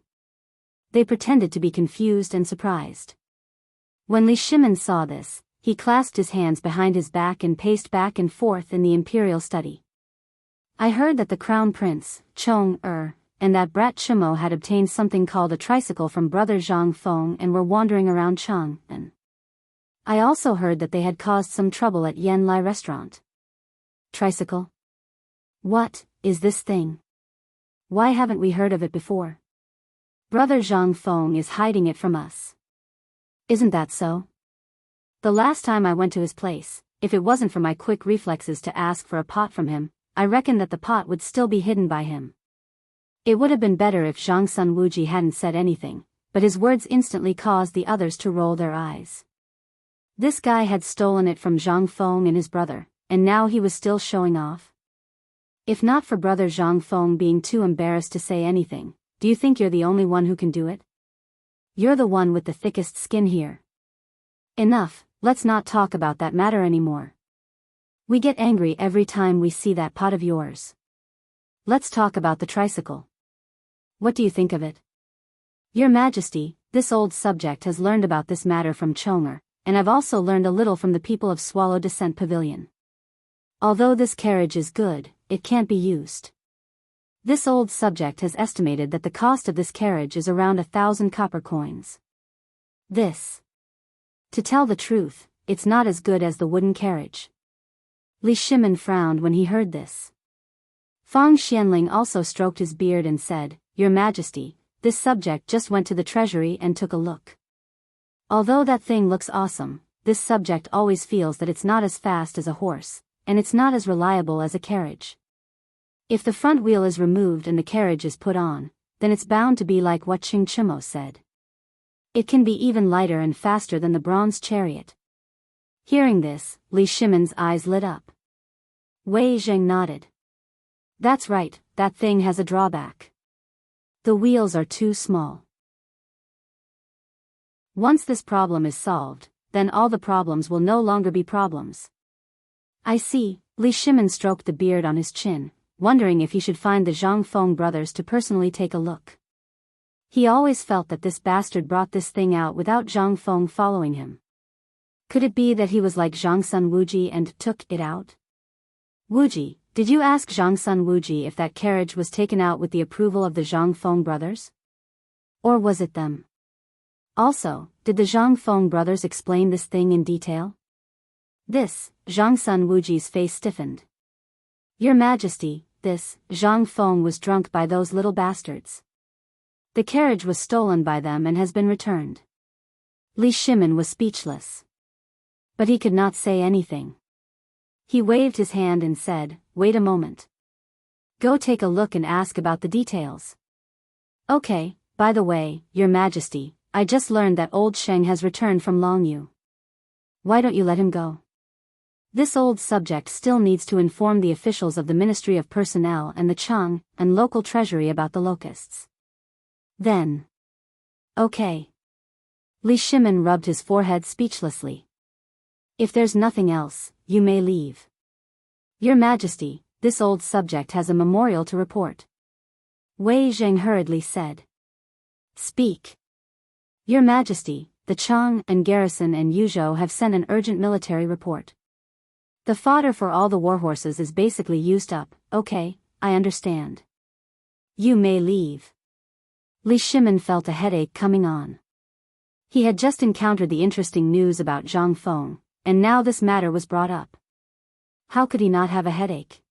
They pretended to be confused and surprised. When Li Shimin saw this, he clasped his hands behind his back and paced back and forth in the imperial study. I heard that the Crown Prince, Chong and that brat Chimo had obtained something called a tricycle from Brother Zhang Feng and were wandering around Chang'an. I also heard that they had caused some trouble at Yen Lai restaurant. Tricycle? What is this thing? Why haven't we heard of it before? Brother Zhang Feng is hiding it from us. Isn't that so? The last time I went to his place, if it wasn't for my quick reflexes to ask for a pot from him, I reckon that the pot would still be hidden by him. It would have been better if Zhongsun Wuji hadn't said anything, but his words instantly caused the others to roll their eyes. This guy had stolen it from Zhang Feng and his brother, and now he was still showing off. If not for Brother Zhang Feng being too embarrassed to say anything, do you think you're the only one who can do it? You're the one with the thickest skin here. Enough, let's not talk about that matter anymore. We get angry every time we see that pot of yours. Let's talk about the tricycle. What do you think of it? Your Majesty, this old subject has learned about this matter from Chonger, and I've also learned a little from the people of Swallow Descent Pavilion. Although this carriage is good, it can't be used. This old subject has estimated that the cost of this carriage is around 1,000 copper coins. This. To tell the truth, it's not as good as the wooden carriage. Li Shimin frowned when he heard this. Fang Xianling also stroked his beard and said, Your Majesty, this subject just went to the treasury and took a look. Although that thing looks awesome, this subject always feels that it's not as fast as a horse, and it's not as reliable as a carriage. If the front wheel is removed and the carriage is put on, then it's bound to be like what Qing Chimo said. It can be even lighter and faster than the bronze chariot. Hearing this, Li Shimin's eyes lit up. Wei Zheng nodded. That's right, that thing has a drawback. The wheels are too small. Once this problem is solved, then all the problems will no longer be problems. I see, Li Shimin stroked the beard on his chin, wondering if he should find the Zhang Feng brothers to personally take a look. He always felt that this bastard brought this thing out without Zhang Feng following him. Could it be that he was like Zhongsun Wuji and took it out? Wuji, did you ask Zhongsun Wuji if that carriage was taken out with the approval of the Zhang Feng brothers? Or was it them? Also, did the Zhang Feng brothers explain this thing in detail? This, Zhongsun Wuji's face stiffened. Your Majesty, this, Zhang Feng was drunk by those little bastards. The carriage was stolen by them and has been returned. Li Shimin was speechless. But he could not say anything. He waved his hand and said, Wait a moment. Go take a look and ask about the details. Okay, by the way, Your Majesty, I just learned that old Sheng has returned from Longyu. Why don't you let him go? This old subject still needs to inform the officials of the Ministry of Personnel and the Chang and local treasury about the locusts. Then. Okay. Li Shimin rubbed his forehead speechlessly. If there's nothing else, you may leave. Your Majesty, this old subject has a memorial to report. Wei Zheng hurriedly said. Speak. Your Majesty, the Chang'an garrison and Yuzhou have sent an urgent military report. The fodder for all the warhorses is basically used up. Okay, I understand. You may leave. Li Shimin felt a headache coming on. He had just encountered the interesting news about Zhang Feng, and now this matter was brought up. How could he not have a headache?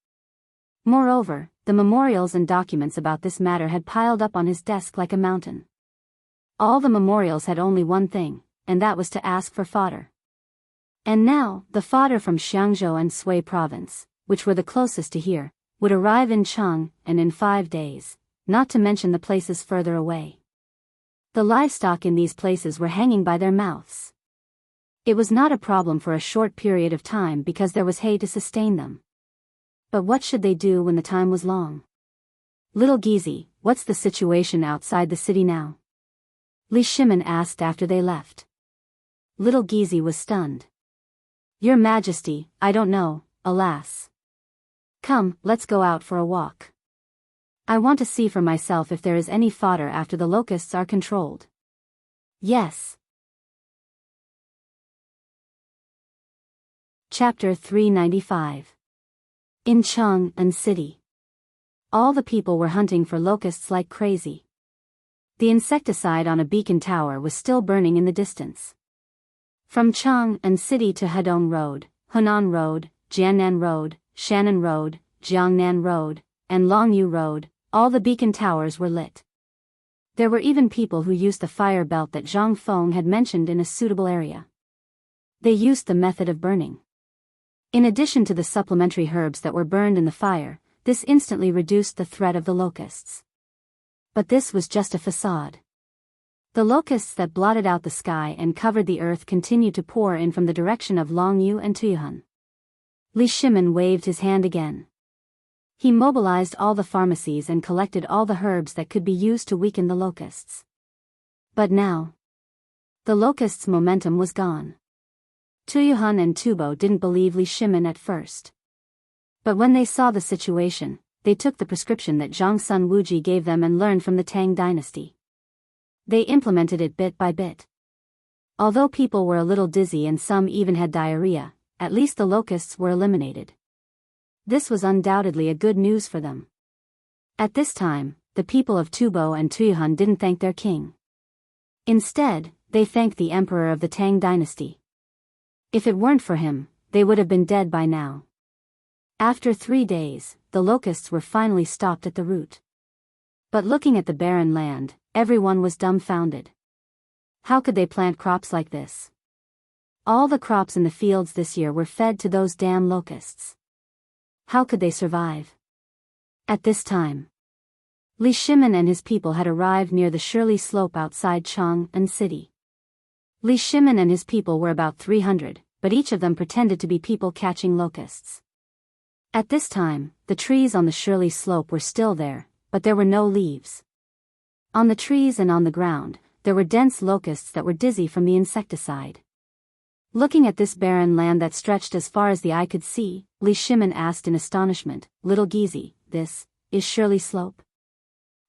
Moreover, the memorials and documents about this matter had piled up on his desk like a mountain. All the memorials had only one thing, and that was to ask for fodder. And now, the fodder from Xiangzhou and Sui province, which were the closest to here, would arrive in Chang'an in 5 days, not to mention the places further away. The livestock in these places were hanging by their mouths. It was not a problem for a short period of time because there was hay to sustain them. But what should they do when the time was long? Little Gizi, what's the situation outside the city now? Li Shimin asked after they left. Little Gizi was stunned. Your Majesty, I don't know, alas. Come, let's go out for a walk. I want to see for myself if there is any fodder after the locusts are controlled. Yes. Chapter 395. In Chang'an City. All the people were hunting for locusts like crazy. The insecticide on a beacon tower was still burning in the distance. From Chang'an City to Hedong Road, Hunan Road, Jiannan Road, Shannon Road, Jiangnan Road, and Longyu Road, all the beacon towers were lit. There were even people who used the fire belt that Zhang Feng had mentioned in a suitable area. They used the method of burning. In addition to the supplementary herbs that were burned in the fire, this instantly reduced the threat of the locusts. But this was just a facade. The locusts that blotted out the sky and covered the earth continued to pour in from the direction of Longyu and Tuyuhan. Li Shimin waved his hand again. He mobilized all the pharmacies and collected all the herbs that could be used to weaken the locusts. But now, the locusts' momentum was gone. Tuyuhan and Tubo didn't believe Li Shimin at first. But when they saw the situation, they took the prescription that Zhang Sun Wuji gave them and learned from the Tang dynasty. They implemented it bit by bit. Although people were a little dizzy and some even had diarrhea, at least the locusts were eliminated. This was undoubtedly a good news for them. At this time, the people of Tubo and Tuyuhan didn't thank their king. Instead, they thanked the emperor of the Tang dynasty. If it weren't for him, they would have been dead by now. After 3 days, the locusts were finally stopped at the root. But looking at the barren land, everyone was dumbfounded. How could they plant crops like this? All the crops in the fields this year were fed to those damn locusts. How could they survive? At this time, Li Shimin and his people had arrived near the Shirley Slope outside Chang'an City. Li Shimin and his people were about 300, but each of them pretended to be people catching locusts. At this time, the trees on the Shirley Slope were still there, but there were no leaves. On the trees and on the ground, there were dense locusts that were dizzy from the insecticide. Looking at this barren land that stretched as far as the eye could see, Li Shimin asked in astonishment, Little Gizi, this is Shirley Slope?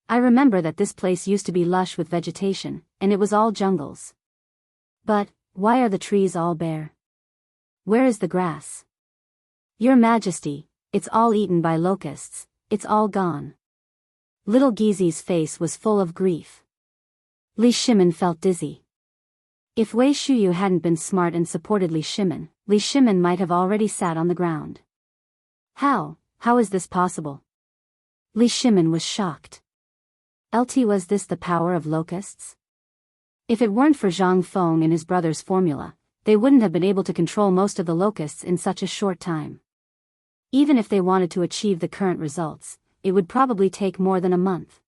I remember that this place used to be lush with vegetation, and it was all jungles. But, why are the trees all bare? Where is the grass? Your Majesty, it's all eaten by locusts, it's all gone. Little Gizi's face was full of grief. Li Shimin felt dizzy. If Wei Shuyu hadn't been smart and supported Li Shimin might have already sat on the ground. How is this possible? Li Shimin was shocked. Was this the power of locusts? If it weren't for Zhang Feng and his brother's formula, they wouldn't have been able to control most of the locusts in such a short time. Even if they wanted to achieve the current results, it would probably take more than a month.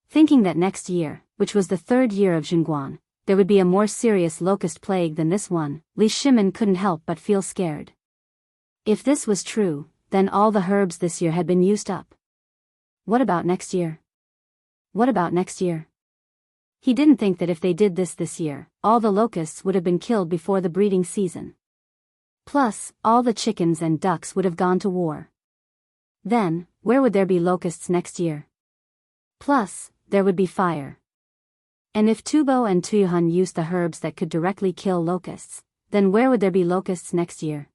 Thinking that next year, which was the 3rd year of Jingguan, there would be a more serious locust plague than this one, Li Shimin couldn't help but feel scared. If this was true, then all the herbs this year had been used up. What about next year? What about next year? He didn't think that if they did this year, all the locusts would have been killed before the breeding season. Plus, all the chickens and ducks would have gone to war. Then, where would there be locusts next year? Plus, there would be fire. And if Tubo and Tuyuhun used the herbs that could directly kill locusts, then where would there be locusts next year?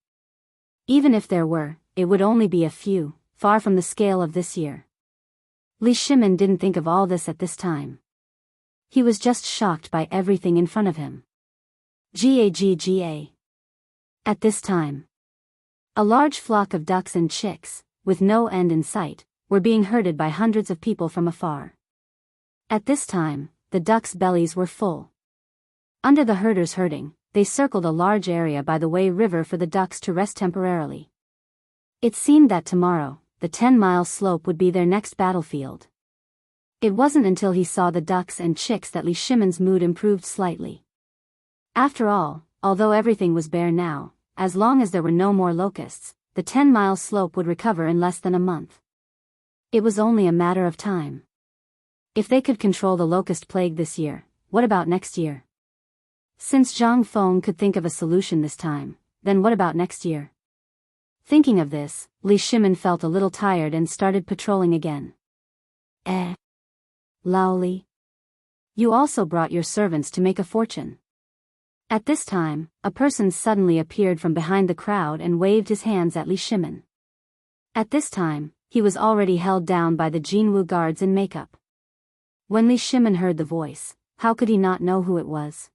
Even if there were, it would only be a few, far from the scale of this year. Li Shimin didn't think of all this at this time. He was just shocked by everything in front of him. Gagga. At this time, a large flock of ducks and chicks, with no end in sight, were being herded by hundreds of people from afar. At this time, the ducks' bellies were full. Under the herders herding, they circled a large area by the Wei River for the ducks to rest temporarily. It seemed that tomorrow, the 10-mile slope would be their next battlefield. It wasn't until he saw the ducks and chicks that Li Shimin's mood improved slightly. After all, although everything was bare now, as long as there were no more locusts, the 10-mile slope would recover in less than a month. It was only a matter of time. If they could control the locust plague this year, what about next year? Since Zhang Feng could think of a solution this time, then what about next year? Thinking of this, Li Shimin felt a little tired and started patrolling again. Lao Li. You also brought your servants to make a fortune. At this time, a person suddenly appeared from behind the crowd and waved his hands at Li Shimin. At this time, he was already held down by the Jinwu guards in makeup. When Li Shimin heard the voice, how could he not know who it was?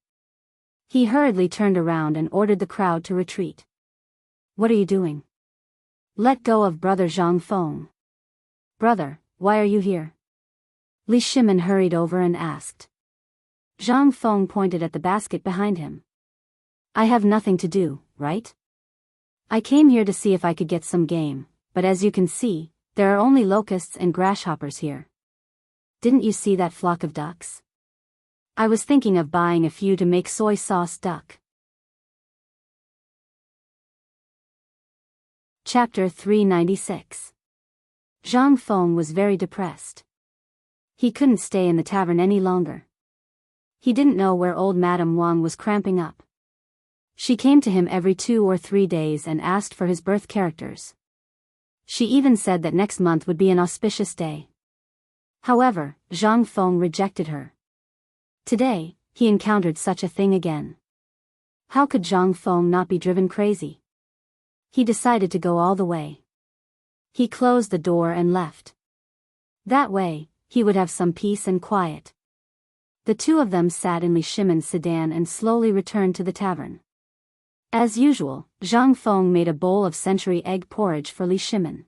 He hurriedly turned around and ordered the crowd to retreat. What are you doing? Let go of Brother Zhang Feng. Brother, why are you here? Li Shimin hurried over and asked. Zhang Feng pointed at the basket behind him. I have nothing to do, right? I came here to see if I could get some game, but as you can see, there are only locusts and grasshoppers here. Didn't you see that flock of ducks? I was thinking of buying a few to make soy sauce duck. Chapter 396. Zhang Feng was very depressed. He couldn't stay in the tavern any longer. He didn't know where old Madame Wang was cramping up. She came to him every 2 or 3 days and asked for his birth characters. She even said that next month would be an auspicious day. However, Zhang Feng rejected her. Today, he encountered such a thing again. How could Zhang Feng not be driven crazy? He decided to go all the way. He closed the door and left. That way, he would have some peace and quiet. The two of them sat in Li Shimin's sedan and slowly returned to the tavern. As usual, Zhang Feng made a bowl of century egg porridge for Li Shimin.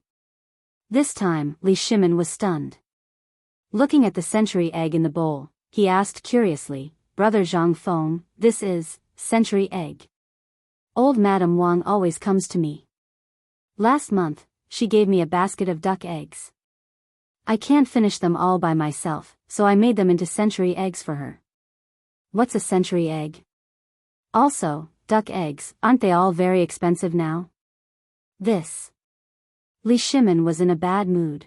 This time, Li Shimin was stunned. Looking at the century egg in the bowl, he asked curiously, Brother Zhang Feng, this is century egg. Old Madame Wang always comes to me. Last month, she gave me a basket of duck eggs. I can't finish them all by myself, so I made them into century eggs for her. What's a century egg? Also, duck eggs, aren't they all very expensive now? This. Li Shimin was in a bad mood.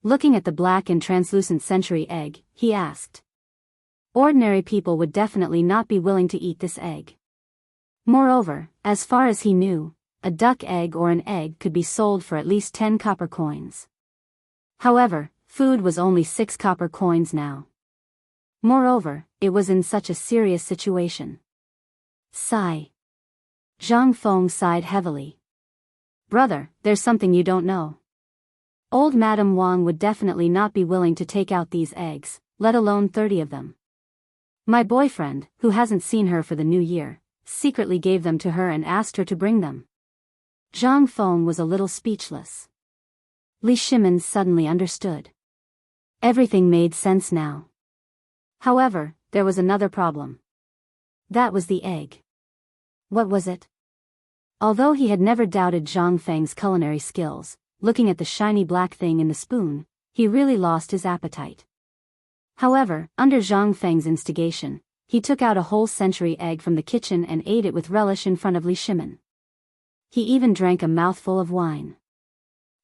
Looking at the black and translucent century egg, he asked. Ordinary people would definitely not be willing to eat this egg. Moreover, as far as he knew, a duck egg or an egg could be sold for at least 10 copper coins. However, food was only 6 copper coins now. Moreover, it was in such a serious situation. Sigh. Zhang Feng sighed heavily. Brother, there's something you don't know. Old Madame Wang would definitely not be willing to take out these eggs, let alone 30 of them. My boyfriend, who hasn't seen her for the new year, secretly gave them to her and asked her to bring them. Zhang Feng was a little speechless. Li Shimin suddenly understood. Everything made sense now. However, there was another problem. That was the egg. What was it? Although he had never doubted Zhang Feng's culinary skills, looking at the shiny black thing in the spoon, he really lost his appetite. However, under Zhang Feng's instigation, he took out a whole century egg from the kitchen and ate it with relish in front of Li Shimin. He even drank a mouthful of wine.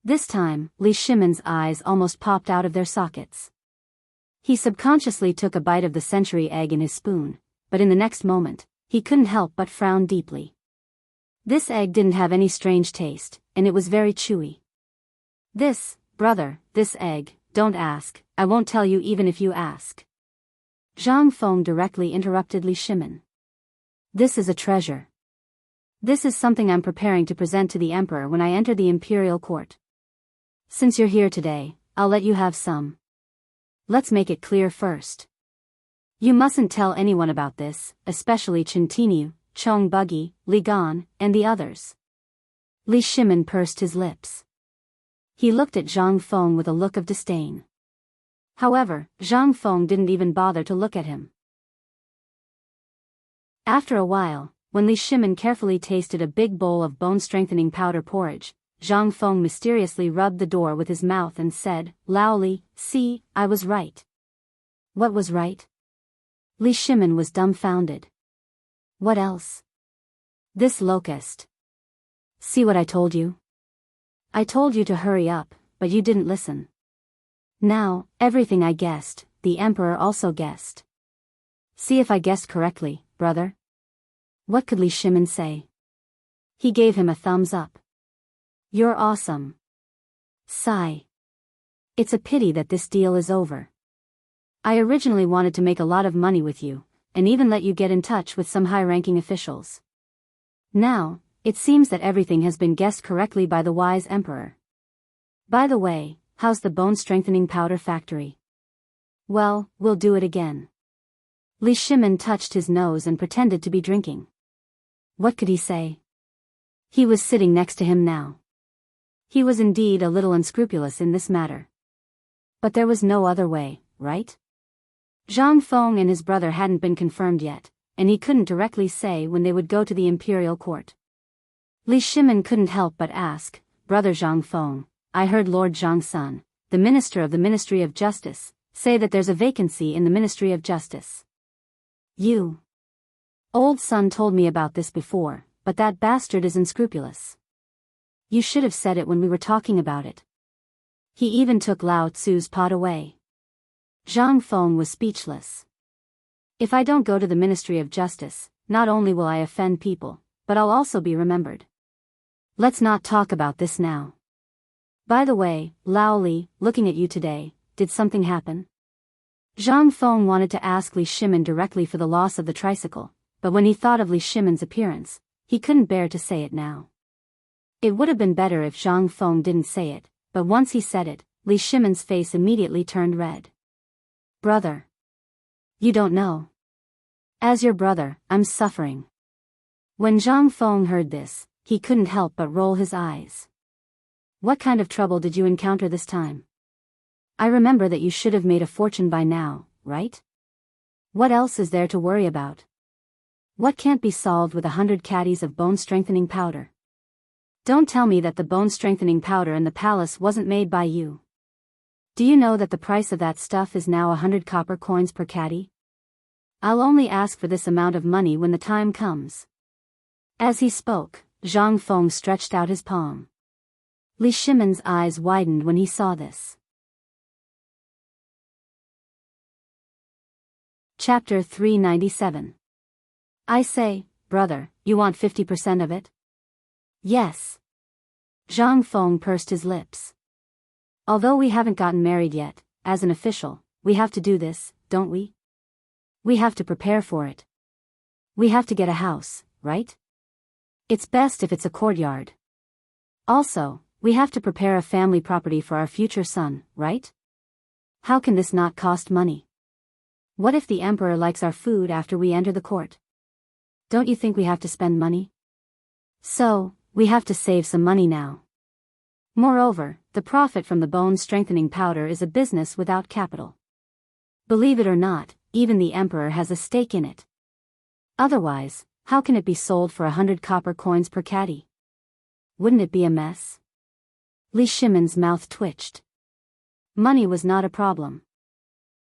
This time, Li Shimin's eyes almost popped out of their sockets. He subconsciously took a bite of the century egg in his spoon, but in the next moment, he couldn't help but frown deeply. This egg didn't have any strange taste, and it was very chewy. Brother, this egg, don't ask, I won't tell you even if you ask. Zhang Feng directly interrupted Li Shimin. This is a treasure. This is something I'm preparing to present to the emperor when I enter the imperial court. Since you're here today, I'll let you have some. Let's make it clear first. You mustn't tell anyone about this, especially Chen Tinyu, Chong Buggy, Li Gan, and the others. Li Shimin pursed his lips. He looked at Zhang Feng with a look of disdain. However, Zhang Feng didn't even bother to look at him. After a while, when Li Shimin carefully tasted a big bowl of bone-strengthening powder porridge, Zhang Feng mysteriously rubbed the door with his mouth and said, "Laoli, see, I was right." What was right? Li Shimin was dumbfounded. What else? This locust. See what I told you? I told you to hurry up, but you didn't listen. Now, everything I guessed, the emperor also guessed. See if I guessed correctly, brother. What could Li Shimin say? He gave him a thumbs up. You're awesome. Sigh. It's a pity that this deal is over. I originally wanted to make a lot of money with you, and even let you get in touch with some high-ranking officials. Now, it seems that everything has been guessed correctly by the wise emperor. By the way, how's the bone-strengthening powder factory? Well, we'll do it again. Li Shimin touched his nose and pretended to be drinking. What could he say? He was sitting next to him now. He was indeed a little unscrupulous in this matter. But there was no other way, right? Zhang Feng and his brother hadn't been confirmed yet, and he couldn't directly say when they would go to the imperial court. Li Shimin couldn't help but ask, "Brother Zhang Feng, I heard Lord Zhang Sun, the minister of the Ministry of Justice, say that there's a vacancy in the Ministry of Justice." You. Old Sun told me about this before, but that bastard is unscrupulous. You should have said it when we were talking about it. He even took Lao Tzu's pot away. Zhang Feng was speechless. If I don't go to the Ministry of Justice, not only will I offend people, but I'll also be remembered. Let's not talk about this now. By the way, Lao Li, looking at you today, did something happen? Zhang Feng wanted to ask Li Shimin directly for the loss of the tricycle, but when he thought of Li Shimin's appearance, he couldn't bear to say it now. It would have been better if Zhang Feng didn't say it, but once he said it, Li Shimin's face immediately turned red. Brother. You don't know. As your brother, I'm suffering. When Zhang Feng heard this, he couldn't help but roll his eyes. What kind of trouble did you encounter this time? I remember that you should have made a fortune by now, right? What else is there to worry about? What can't be solved with 100 caddies of bone-strengthening powder? Don't tell me that the bone-strengthening powder in the palace wasn't made by you. Do you know that the price of that stuff is now 100 copper coins per caddy? I'll only ask for this amount of money when the time comes. As he spoke, Zhang Feng stretched out his palm. Li Shimin's eyes widened when he saw this. Chapter 397. I say, brother, you want 50% of it? Yes. Zhang Feng pursed his lips. Although we haven't gotten married yet, as an official, we have to do this, don't we? We have to prepare for it. We have to get a house, right? It's best if it's a courtyard. Also, we have to prepare a family property for our future son, right? How can this not cost money? What if the emperor likes our food after we enter the court? Don't you think we have to spend money? So, we have to save some money now. Moreover, the profit from the bone-strengthening powder is a business without capital. Believe it or not, even the emperor has a stake in it. Otherwise, how can it be sold for 100 copper coins per caddy? Wouldn't it be a mess? Li Shimin's mouth twitched. Money was not a problem.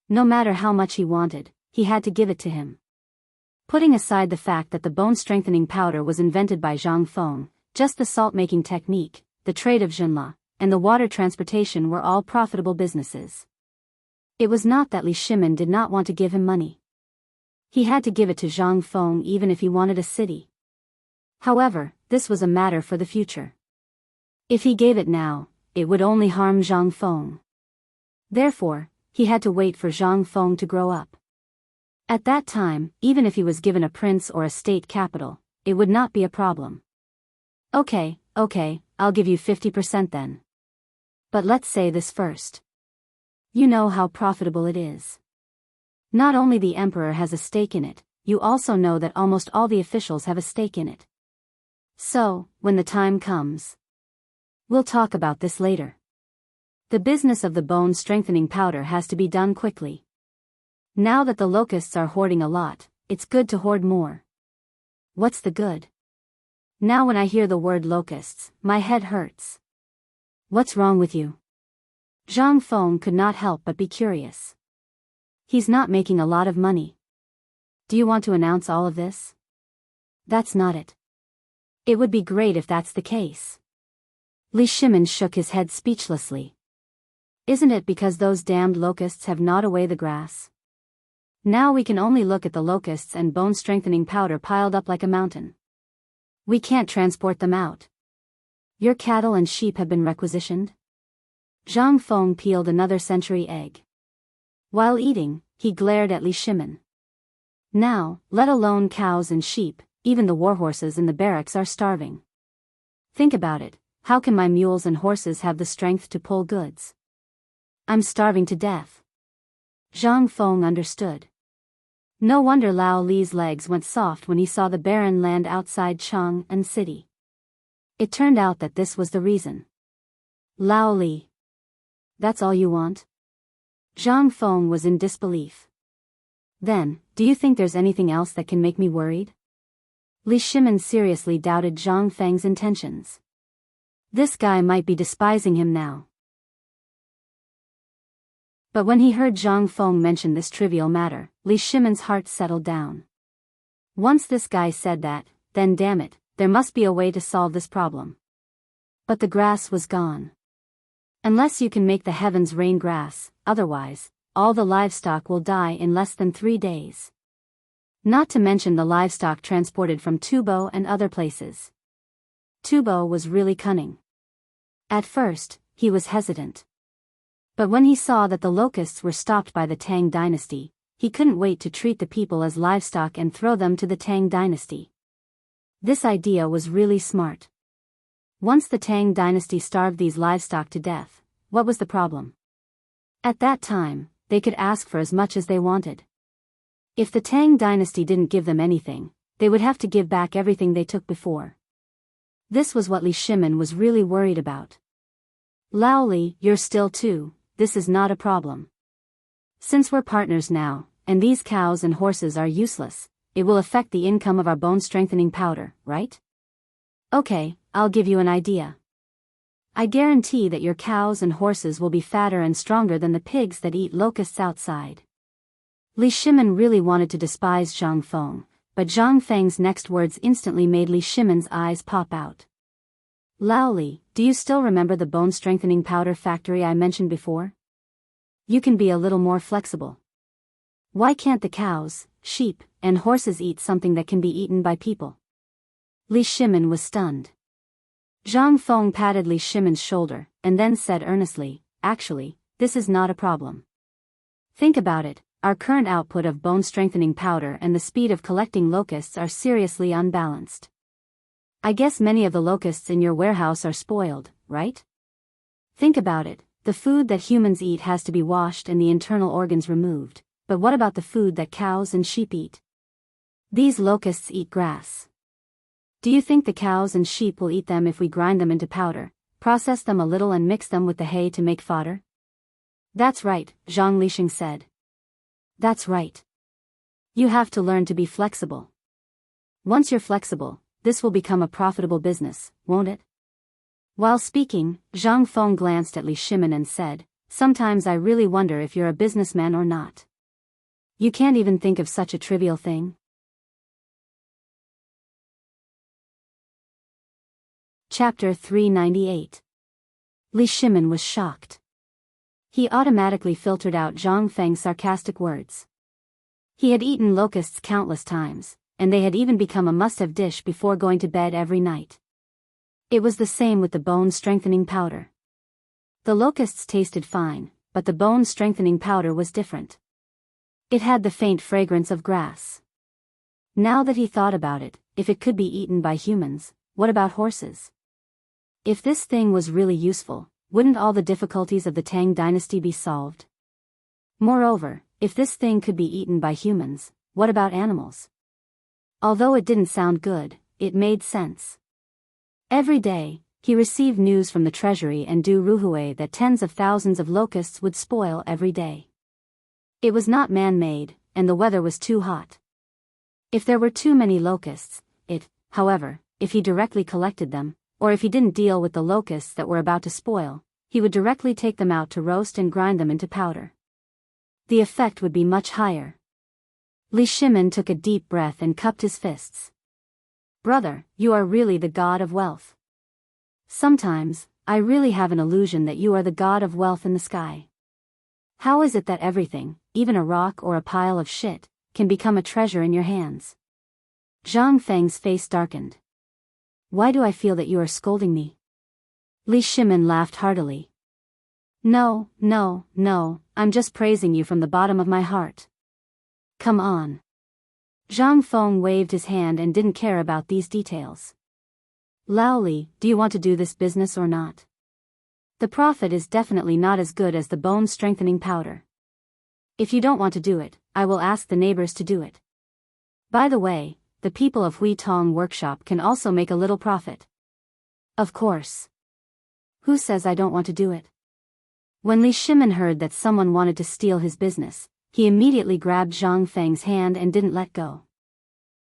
No matter how much he wanted, he had to give it to him. Putting aside the fact that the bone-strengthening powder was invented by Zhang Feng, just the salt-making technique, the trade of Jinla, and the water transportation were all profitable businesses. It was not that Li Shimin did not want to give him money. He had to give it to Zhang Feng even if he wanted a city. However, this was a matter for the future. If he gave it now, it would only harm Zhang Feng. Therefore, he had to wait for Zhang Feng to grow up. At that time, even if he was given a prince or a state capital, it would not be a problem. Okay, I'll give you 50% then. But let's say this first. You know how profitable it is. Not only the emperor has a stake in it, you also know that almost all the officials have a stake in it. So, when the time comes, we'll talk about this later. The business of the bone-strengthening powder has to be done quickly. Now that the locusts are hoarding a lot, it's good to hoard more. What's the good? Now when I hear the word locusts, my head hurts. What's wrong with you? Zhang Feng could not help but be curious. He's not making a lot of money. Do you want to announce all of this? That's not it. It would be great if that's the case. Li Shimin shook his head speechlessly. Isn't it because those damned locusts have gnawed away the grass? Now we can only look at the locusts and bone-strengthening powder piled up like a mountain. We can't transport them out. Your cattle and sheep have been requisitioned? Zhang Feng peeled another century egg. While eating, he glared at Li Shimin. Now, let alone cows and sheep, even the warhorses in the barracks are starving. Think about it, how can my mules and horses have the strength to pull goods? I'm starving to death. Zhang Feng understood. No wonder Lao Li's legs went soft when he saw the barren land outside Chang'an city. It turned out that this was the reason. Lao Li. That's all you want? Zhang Feng was in disbelief. Then, do you think there's anything else that can make me worried? Li Shimin seriously doubted Zhang Feng's intentions. This guy might be despising him now. But when he heard Zhang Feng mention this trivial matter, Li Shimin's heart settled down. Once this guy said that, then damn it, there must be a way to solve this problem. But the grass was gone. Unless you can make the heavens rain grass, otherwise, all the livestock will die in less than 3 days. Not to mention the livestock transported from Tubo and other places. Tubo was really cunning. At first, he was hesitant. But when he saw that the locusts were stopped by the Tang dynasty, he couldn't wait to treat the people as livestock and throw them to the Tang dynasty. This idea was really smart. Once the Tang dynasty starved these livestock to death, what was the problem? At that time, they could ask for as much as they wanted. If the Tang dynasty didn't give them anything, they would have to give back everything they took before. This was what Li Shimin was really worried about. Lao Li, you're still too. This is not a problem. Since we're partners now, and these cows and horses are useless, it will affect the income of our bone-strengthening powder, right? Okay, I'll give you an idea. I guarantee that your cows and horses will be fatter and stronger than the pigs that eat locusts outside. Li Shimin really wanted to despise Zhang Feng, but Zhang Feng's next words instantly made Li Shimin's eyes pop out. Lao Li, do you still remember the bone-strengthening powder factory I mentioned before? You can be a little more flexible. Why can't the cows, sheep, and horses eat something that can be eaten by people? Li Shimin was stunned. Zhang Feng patted Li Shimin's shoulder, and then said earnestly, actually, this is not a problem. Think about it, our current output of bone-strengthening powder and the speed of collecting locusts are seriously unbalanced. I guess many of the locusts in your warehouse are spoiled, right? Think about it, the food that humans eat has to be washed and the internal organs removed, but what about the food that cows and sheep eat? These locusts eat grass. Do you think the cows and sheep will eat them if we grind them into powder, process them a little and mix them with the hay to make fodder? That's right, Zhang Lixing said. That's right. You have to learn to be flexible. Once you're flexible, this will become a profitable business, won't it? While speaking, Zhang Feng glanced at Li Shimin and said, sometimes I really wonder if you're a businessman or not. You can't even think of such a trivial thing. Chapter 398. Li Shimin was shocked. He automatically filtered out Zhang Feng's sarcastic words. He had eaten locusts countless times, and they had even become a must-have dish before going to bed every night. It was the same with the bone-strengthening powder. The locusts tasted fine, but the bone-strengthening powder was different. It had the faint fragrance of grass. Now that he thought about it, if it could be eaten by humans, what about horses? If this thing was really useful, wouldn't all the difficulties of the Tang dynasty be solved? Moreover, if this thing could be eaten by humans, what about animals? Although it didn't sound good, it made sense. Every day, he received news from the treasury and Du Ruhui that tens of thousands of locusts would spoil every day. It was not man-made, and the weather was too hot. If there were too many locusts, however, if he directly collected them, or if he didn't deal with the locusts that were about to spoil, he would directly take them out to roast and grind them into powder. The effect would be much higher. Li Shimin took a deep breath and cupped his fists. Brother, you are really the god of wealth. Sometimes, I really have an illusion that you are the god of wealth in the sky. How is it that everything, even a rock or a pile of shit, can become a treasure in your hands? Zhang Feng's face darkened. Why do I feel that you are scolding me? Li Shimin laughed heartily. No, I'm just praising you from the bottom of my heart. Come on. Zhang Feng waved his hand and didn't care about these details. Lao Li, do you want to do this business or not? The profit is definitely not as good as the bone-strengthening powder. If you don't want to do it, I will ask the neighbors to do it. By the way, the people of Hui Tong Workshop can also make a little profit. Of course. Who says I don't want to do it? When Li Shimin heard that someone wanted to steal his business, he immediately grabbed Zhang Feng's hand and didn't let go.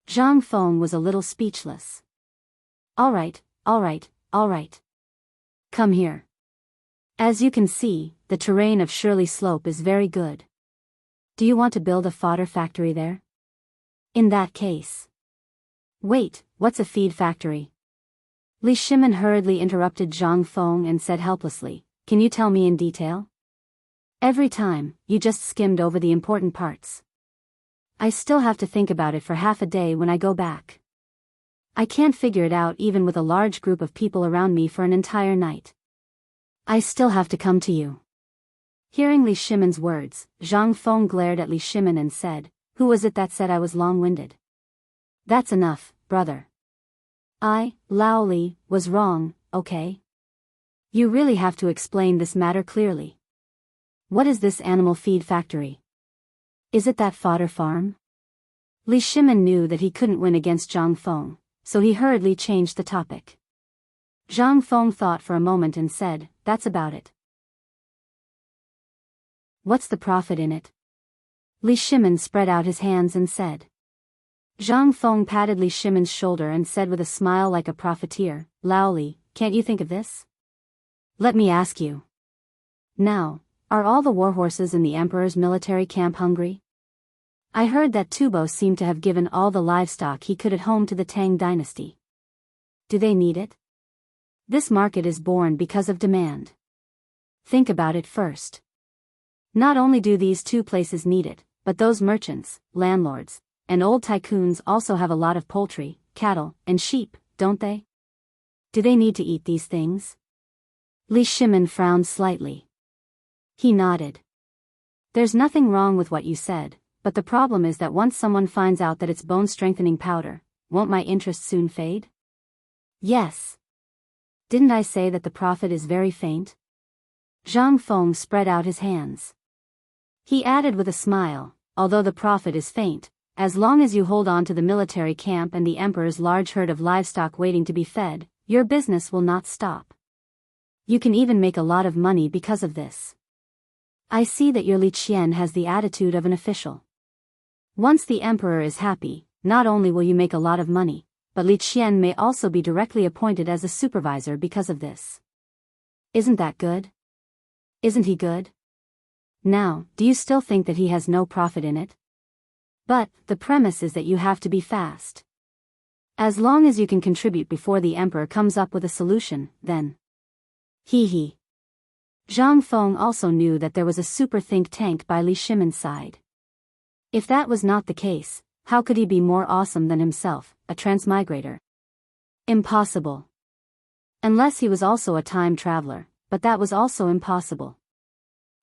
Zhang Feng was a little speechless. All right. Come here. As you can see, the terrain of Shirley Slope is very good. Do you want to build a fodder factory there? In that case. Wait, what's a feed factory? Li Shimin hurriedly interrupted Zhang Feng and said helplessly, can you tell me in detail? Every time, you just skimmed over the important parts. I still have to think about it for half a day when I go back. I can't figure it out even with a large group of people around me for an entire night. I still have to come to you. Hearing Li Shimin's words, Zhang Feng glared at Li Shimin and said, who was it that said I was long-winded? That's enough, brother. Lao Li, was wrong, okay? You really have to explain this matter clearly. What is this animal feed factory? Is it that fodder farm? Li Shimin knew that he couldn't win against Zhang Feng, so he hurriedly changed the topic. Zhang Feng thought for a moment and said, that's about it. What's the profit in it? Li Shimin spread out his hands and said. Zhang Feng patted Li Shimin's shoulder and said with a smile like a profiteer, Lao Li, can't you think of this? Let me ask you. Now, are all the warhorses in the Emperor's military camp hungry? I heard that Tubo seemed to have given all the livestock he could at home to the Tang dynasty. Do they need it? This market is born because of demand. Think about it first. Not only do these two places need it, but those merchants, landlords, and old tycoons also have a lot of poultry, cattle, and sheep, don't they? Do they need to eat these things? Li Shimin frowned slightly. He nodded. There's nothing wrong with what you said, but the problem is that once someone finds out that it's bone-strengthening powder, won't my interest soon fade? Yes. Didn't I say that the profit is very faint? Zhang Feng spread out his hands. He added with a smile, although the profit is faint, as long as you hold on to the military camp and the Emperor's large herd of livestock waiting to be fed, your business will not stop. You can even make a lot of money because of this. I see that your Li Qian has the attitude of an official. Once the Emperor is happy, not only will you make a lot of money, but Li Qian may also be directly appointed as a supervisor because of this. Isn't that good? Isn't he good? Now, do you still think that he has no profit in it? But, the premise is that you have to be fast. As long as you can contribute before the Emperor comes up with a solution, then. Hee. Zhang Feng also knew that there was a super think tank by Li Shimin's side. If that was not the case, how could he be more awesome than himself, a transmigrator? Impossible. Unless he was also a time traveler, but that was also impossible.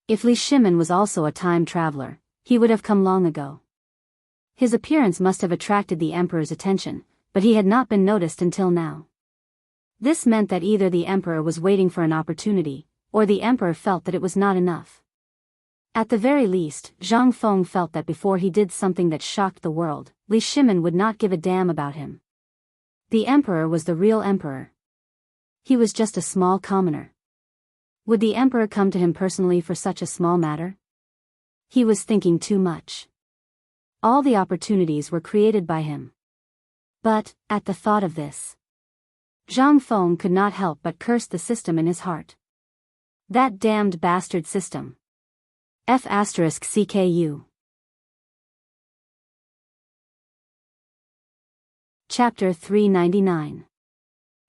If Li Shimin was also a time traveler, he would have come long ago. His appearance must have attracted the emperor's attention, but he had not been noticed until now. This meant that either the emperor was waiting for an opportunity, or the emperor felt that it was not enough. At the very least, Zhang Feng felt that before he did something that shocked the world, Li Shimin would not give a damn about him. The emperor was the real emperor. He was just a small commoner. Would the emperor come to him personally for such a small matter? He was thinking too much. All the opportunities were created by him. But, at the thought of this, Zhang Feng could not help but curse the system in his heart. That damned bastard system. F***CKU. Chapter 399.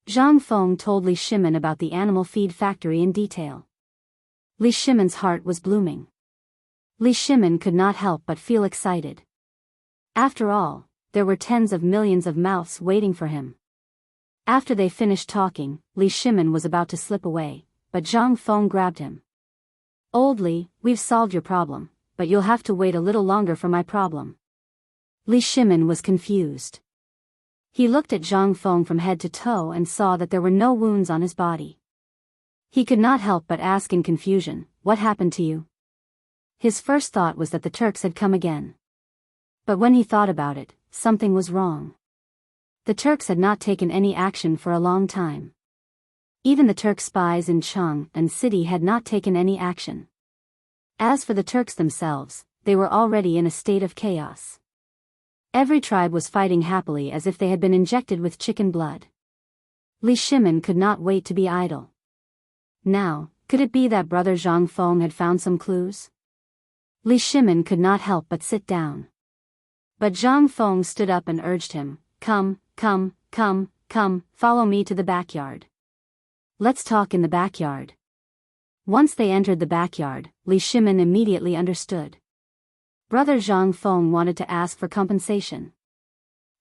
Zhang Feng told Li Shimin about the animal feed factory in detail. Li Shimin's heart was blooming. Li Shimin could not help but feel excited. After all, there were tens of millions of mouths waiting for him. After they finished talking, Li Shimin was about to slip away, but Zhang Feng grabbed him. "Old Li, we've solved your problem, but you'll have to wait a little longer for my problem." Li Shimin was confused. He looked at Zhang Feng from head to toe and saw that there were no wounds on his body. He could not help but ask in confusion, "What happened to you?" His first thought was that the Turks had come again. But when he thought about it, something was wrong. The Turks had not taken any action for a long time. Even the Turk spies in Cheng and city had not taken any action. As for the Turks themselves, they were already in a state of chaos. Every tribe was fighting happily as if they had been injected with chicken blood. Li Shimin could not wait to be idle. Now, could it be that brother Zhang Feng had found some clues? Li Shimin could not help but sit down. But Zhang Feng stood up and urged him, Come, follow me to the backyard. Let's talk in the backyard." Once they entered the backyard, Li Shimin immediately understood. Brother Zhang Feng wanted to ask for compensation.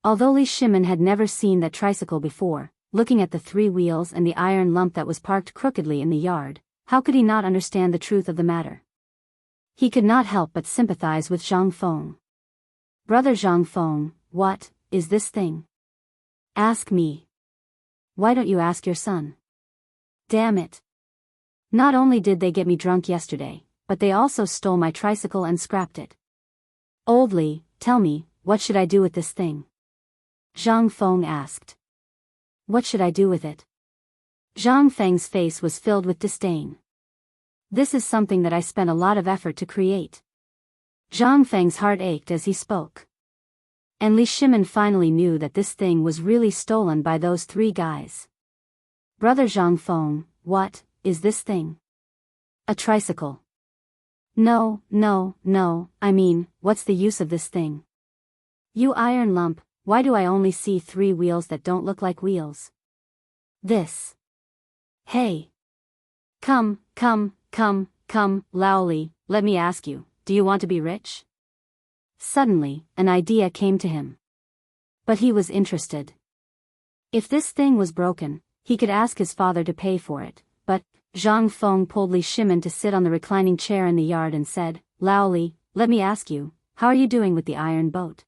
Although Li Shimin had never seen that tricycle before, looking at the 3 wheels and the iron lump that was parked crookedly in the yard, how could he not understand the truth of the matter? He could not help but sympathize with Zhang Feng. "Brother Zhang Feng, what is this thing?" "Ask me. Why don't you ask your son?" "Damn it. Not only did they get me drunk yesterday, but they also stole my tricycle and scrapped it. Old Li, tell me, what should I do with this thing?" Zhang Feng asked. "What should I do with it?" Zhang Feng's face was filled with disdain. "This is something that I spent a lot of effort to create." Zhang Feng's heart ached as he spoke. And Li Shimin finally knew that this thing was really stolen by those 3 guys. "Brother Zhang Feng, what is this thing?" "A tricycle." No, I mean, what's the use of this thing?" "You iron lump, why do I only see 3 wheels that don't look like wheels?" "This." "Hey. Come, Lao Li, let me ask you, do you want to be rich?" Suddenly, an idea came to him. But he was interested. If this thing was broken, he could ask his father to pay for it, but Zhang Feng pulled Li Shimin to sit on the reclining chair in the yard and said, "Lao Li, let me ask you, how are you doing with the iron boat?"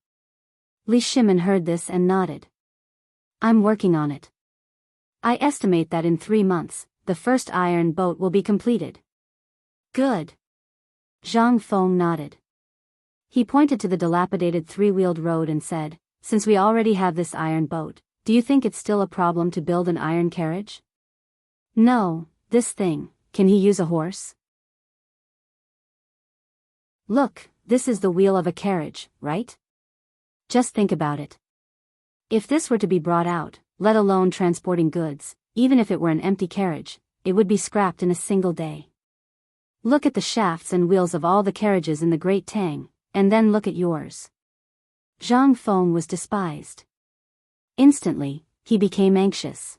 Li Shimin heard this and nodded. "I'm working on it. I estimate that in 3 months, the first iron boat will be completed." "Good." Zhang Feng nodded. He pointed to the dilapidated 3-wheeled road and said, "Since we already have this iron boat, do you think it's still a problem to build an iron carriage?" "No, this thing, can he use a horse?" "Look, this is the wheel of a carriage, right? Just think about it. If this were to be brought out, let alone transporting goods, even if it were an empty carriage, it would be scrapped in a single day. Look at the shafts and wheels of all the carriages in the Great Tang, and then look at yours." Zhang Feng was despised. Instantly, he became anxious.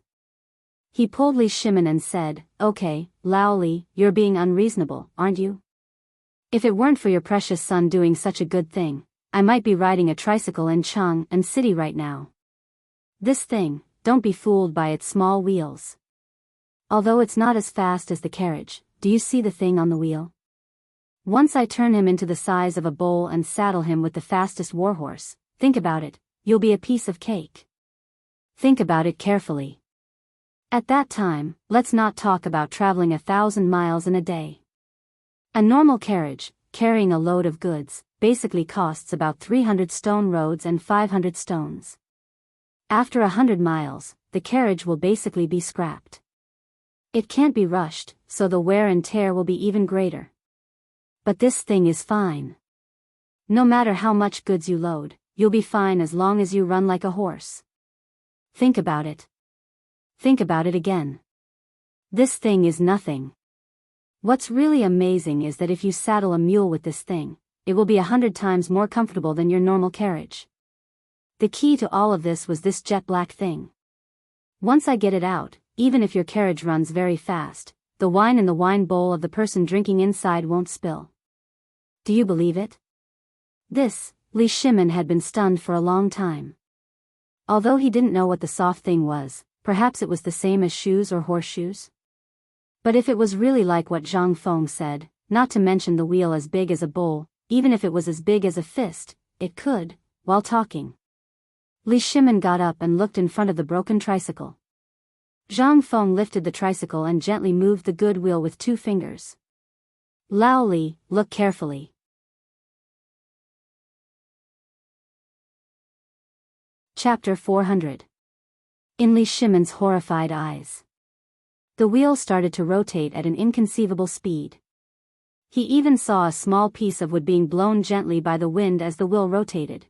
He pulled Li Shimin and said, "Okay, Lao Li, you're being unreasonable, aren't you? If it weren't for your precious son doing such a good thing, I might be riding a tricycle in Cheng and city right now. This thing, don't be fooled by its small wheels. Although it's not as fast as the carriage, do you see the thing on the wheel? Once I turn him into the size of a bowl and saddle him with the fastest warhorse, think about it, you'll be a piece of cake. Think about it carefully. At that time, let's not talk about traveling 1,000 miles in a day. A normal carriage, carrying a load of goods, basically costs about 300 stone roads and 500 stones. After 100 miles, the carriage will basically be scrapped. It can't be rushed, so the wear and tear will be even greater. But this thing is fine. No matter how much goods you load, you'll be fine as long as you run like a horse. Think about it. Think about it again. This thing is nothing. What's really amazing is that if you saddle a mule with this thing, it will be 100 times more comfortable than your normal carriage. The key to all of this was this jet black thing. Once I get it out, even if your carriage runs very fast, the wine in the wine bowl of the person drinking inside won't spill. Do you believe it? Li Shimin had been stunned for a long time. Although he didn't know what the soft thing was, perhaps it was the same as shoes or horseshoes? But if it was really like what Zhang Feng said, not to mention the wheel as big as a bowl, even if it was as big as a fist, it could, while talking. Li Shimin got up and looked in front of the broken tricycle. Zhang Feng lifted the tricycle and gently moved the good wheel with 2 fingers. Lao Li, look carefully. Chapter 400. In Li Shimin's horrified eyes. The wheel started to rotate at an inconceivable speed. He even saw a small piece of wood being blown gently by the wind as the wheel rotated.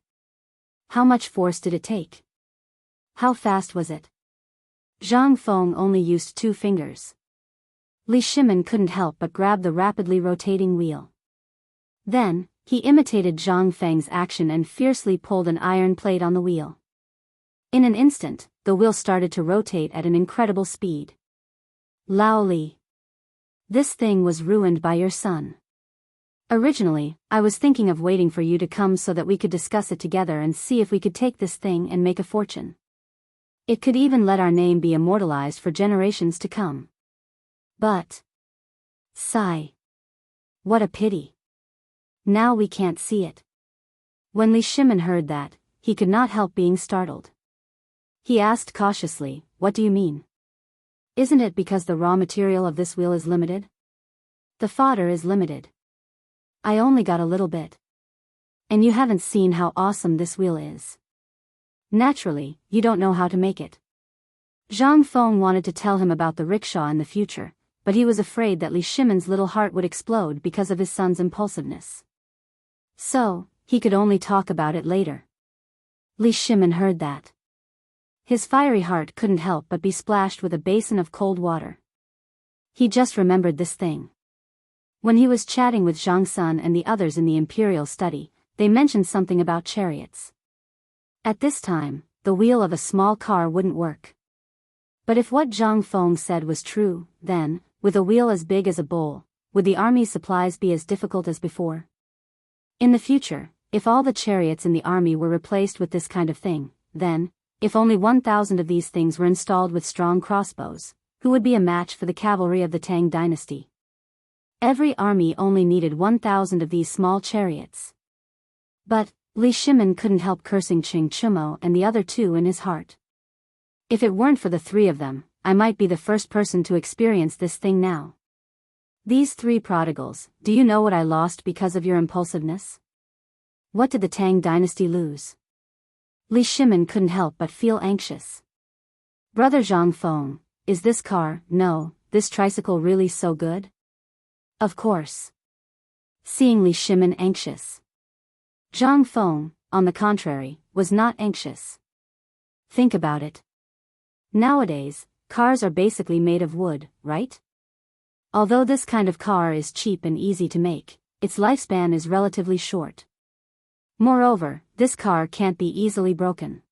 How much force did it take? How fast was it? Zhang Feng only used 2 fingers. Li Shimin couldn't help but grab the rapidly rotating wheel. Then, he imitated Zhang Feng's action and fiercely pulled an iron plate on the wheel. In an instant, the wheel started to rotate at an incredible speed. Lao Li. This thing was ruined by your son. Originally, I was thinking of waiting for you to come so that we could discuss it together and see if we could take this thing and make a fortune. It could even let our name be immortalized for generations to come. But... sigh. What a pity. Now we can't see it. When Li Shimin heard that, he could not help being startled. He asked cautiously, "What do you mean? Isn't it because the raw material of this wheel is limited? The fodder is limited. I only got a little bit. And you haven't seen how awesome this wheel is. Naturally, you don't know how to make it." Zhang Feng wanted to tell him about the rickshaw in the future, but he was afraid that Li Shimin's little heart would explode because of his son's impulsiveness. So, he could only talk about it later. Li Shimin heard that. His fiery heart couldn't help but be splashed with a basin of cold water. He just remembered this thing. When he was chatting with Zhang Sun and the others in the imperial study, they mentioned something about chariots. At this time, the wheel of a small car wouldn't work. But if what Zhang Feng said was true, then, with a wheel as big as a bowl, would the army's supplies be as difficult as before? In the future, if all the chariots in the army were replaced with this kind of thing, then, if only 1,000 of these things were installed with strong crossbows, who would be a match for the cavalry of the Tang dynasty? Every army only needed 1,000 of these small chariots. But, Li Shimin couldn't help cursing Qing Chumo and the other 2 in his heart. If it weren't for the 3 of them, I might be the first person to experience this thing now. These 3 prodigals, do you know what I lost because of your impulsiveness? What did the Tang dynasty lose? Li Shimin couldn't help but feel anxious. Brother Zhang Feng, is this this tricycle really so good? Of course. Seeing Li Shimin anxious. Zhang Feng, on the contrary, was not anxious. Think about it. Nowadays, cars are basically made of wood, right? Although this kind of car is cheap and easy to make, its lifespan is relatively short. Moreover, this car can't be easily broken.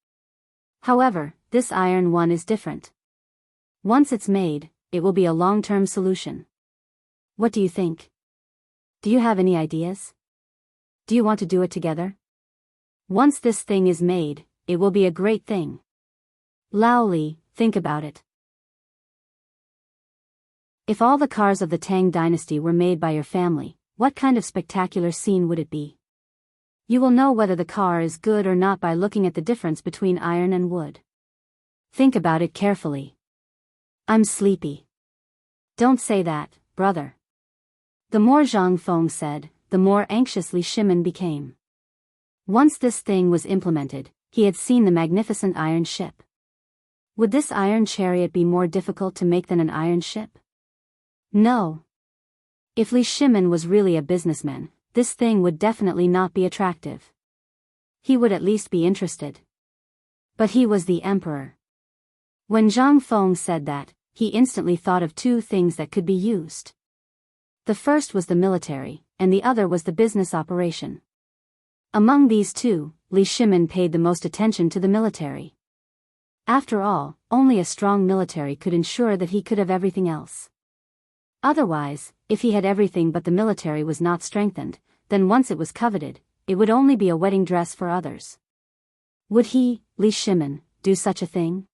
However, this iron one is different. Once it's made, it will be a long-term solution. What do you think? Do you have any ideas? Do you want to do it together? Once this thing is made, it will be a great thing. Lao Li, think about it. If all the cars of the Tang dynasty were made by your family, what kind of spectacular scene would it be? You will know whether the car is good or not by looking at the difference between iron and wood. Think about it carefully. I'm sleepy. Don't say that, brother. The more Zhang Feng said, the more anxious Li Shimin became. Once this thing was implemented, he had seen the magnificent iron ship. Would this iron chariot be more difficult to make than an iron ship? No. If Li Shimin was really a businessman, this thing would definitely not be attractive. He would at least be interested. But he was the emperor. When Zhang Feng said that, he instantly thought of two things that could be used. The first was the military, and the other was the business operation. Among these two, Li Shimin paid the most attention to the military. After all, only a strong military could ensure that he could have everything else. Otherwise, if he had everything but the military was not strengthened, then once it was coveted, it would only be a wedding dress for others. Would he, Li Shimin, do such a thing?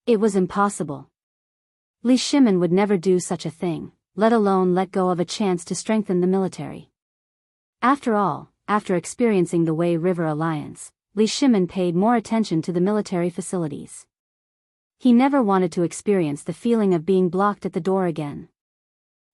It was impossible. Li Shimin would never do such a thing, let alone let go of a chance to strengthen the military. After all, after experiencing the Wei River Alliance, Li Shimin paid more attention to the military facilities. He never wanted to experience the feeling of being blocked at the door again.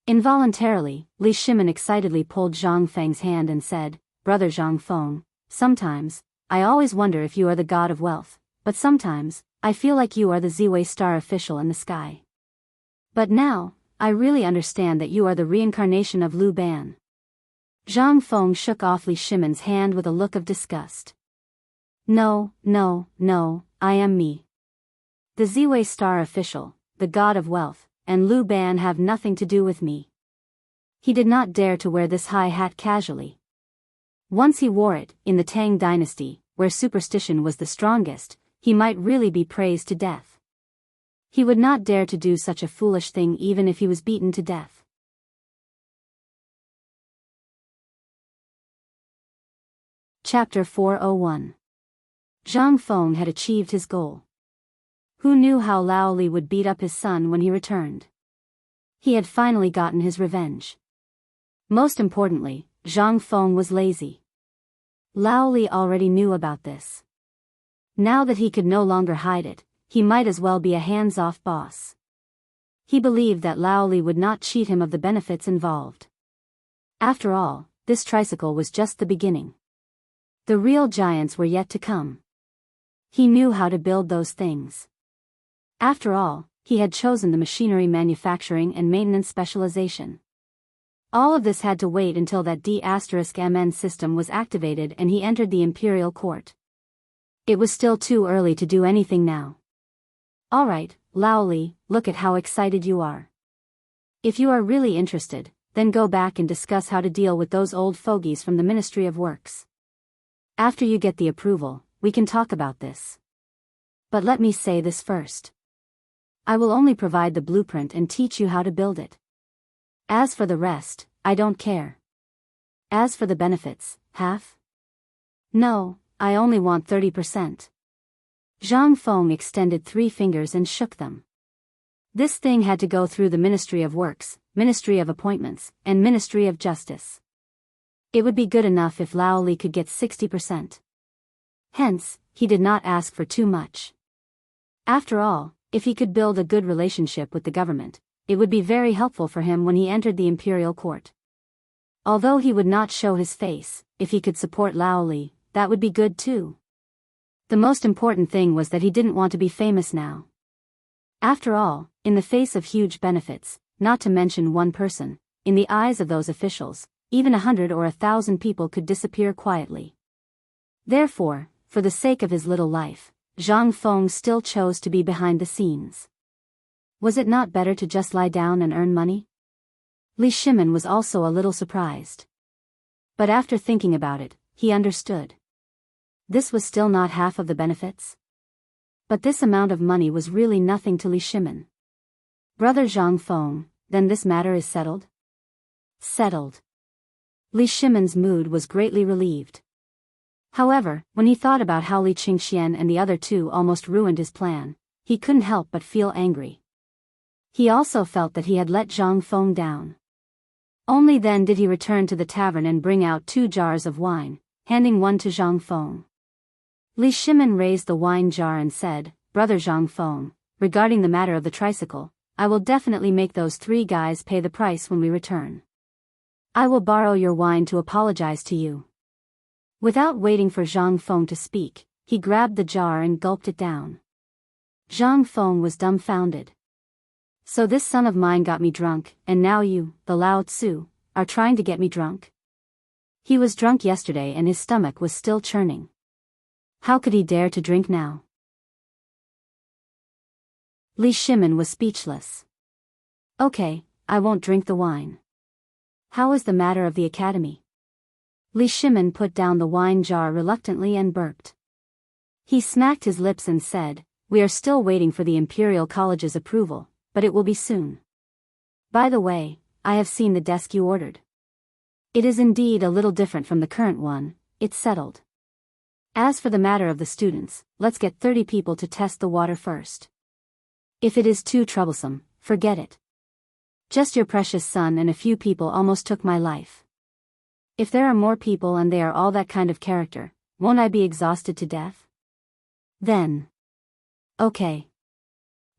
Involuntarily, Li Shimin excitedly pulled Zhang Feng's hand and said, "Brother Zhang Feng, sometimes, I always wonder if you are the god of wealth, but sometimes, I feel like you are the Ziwei star official in the sky. But now, I really understand that you are the reincarnation of Lu Ban." Zhang Feng shook off Li Shimin's hand with a look of disgust. No, I am me. The Ziwei star official, the god of wealth, and Lu Ban have nothing to do with me. He did not dare to wear this high hat casually. Once he wore it, in the Tang dynasty, where superstition was the strongest, he might really be praised to death. He would not dare to do such a foolish thing even if he was beaten to death. Chapter 401. Zhang Feng had achieved his goal. Who knew how Lao Li would beat up his son when he returned? He had finally gotten his revenge. Most importantly, Zhang Feng was lazy. Lao Li already knew about this. Now that he could no longer hide it, he might as well be a hands-off boss. He believed that Lao Li would not cheat him of the benefits involved. After all, this tricycle was just the beginning. The real giants were yet to come. He knew how to build those things. After all, he had chosen the machinery manufacturing and maintenance specialization. All of this had to wait until that D*MN system was activated and he entered the imperial court. It was still too early to do anything now. Alright, Lao Li, look at how excited you are. If you are really interested, then go back and discuss how to deal with those old fogies from the Ministry of Works. After you get the approval, we can talk about this. But let me say this first. I will only provide the blueprint and teach you how to build it. As for the rest, I don't care. As for the benefits, half? No, I only want 30%. Zhang Feng extended 3 fingers and shook them. This thing had to go through the Ministry of Works, Ministry of Appointments, and Ministry of Justice. It would be good enough if Lao Li could get 60%. Hence, he did not ask for too much. After all, if he could build a good relationship with the government, it would be very helpful for him when he entered the imperial court. Although he would not show his face, if he could support Lao Li, that would be good too. The most important thing was that he didn't want to be famous now. After all, in the face of huge benefits, not to mention one person, in the eyes of those officials, even 100 or 1,000 people could disappear quietly. Therefore, for the sake of his little life, Zhang Feng still chose to be behind the scenes. Was it not better to just lie down and earn money? Li Shimin was also a little surprised. But after thinking about it, he understood. This was still not half of the benefits. But this amount of money was really nothing to Li Shimin. Brother Zhang Feng, then this matter is settled? Settled. Li Shimin's mood was greatly relieved. However, when he thought about how Li Qingxian and the other two almost ruined his plan, he couldn't help but feel angry. He also felt that he had let Zhang Feng down. Only then did he return to the tavern and bring out 2 jars of wine, handing one to Zhang Feng. Li Shimin raised the wine jar and said, "Brother Zhang Feng, regarding the matter of the tricycle, I will definitely make those 3 guys pay the price when we return. I will borrow your wine to apologize to you." Without waiting for Zhang Feng to speak, he grabbed the jar and gulped it down. Zhang Feng was dumbfounded. "So this son of mine got me drunk, and now you, the Lao Tzu, are trying to get me drunk?" He was drunk yesterday and his stomach was still churning. How could he dare to drink now? Li Shimin was speechless. "Okay, I won't drink the wine. How is the matter of the academy?" Li Shimin put down the wine jar reluctantly and burped. He smacked his lips and said, "We are still waiting for the Imperial College's approval, but it will be soon. By the way, I have seen the desk you ordered. It is indeed a little different from the current one, it's settled. As for the matter of the students, let's get 30 people to test the water first. If it is too troublesome, forget it. Just your precious son and a few people almost took my life. If there are more people and they are all that kind of character, won't I be exhausted to death? Then. Okay.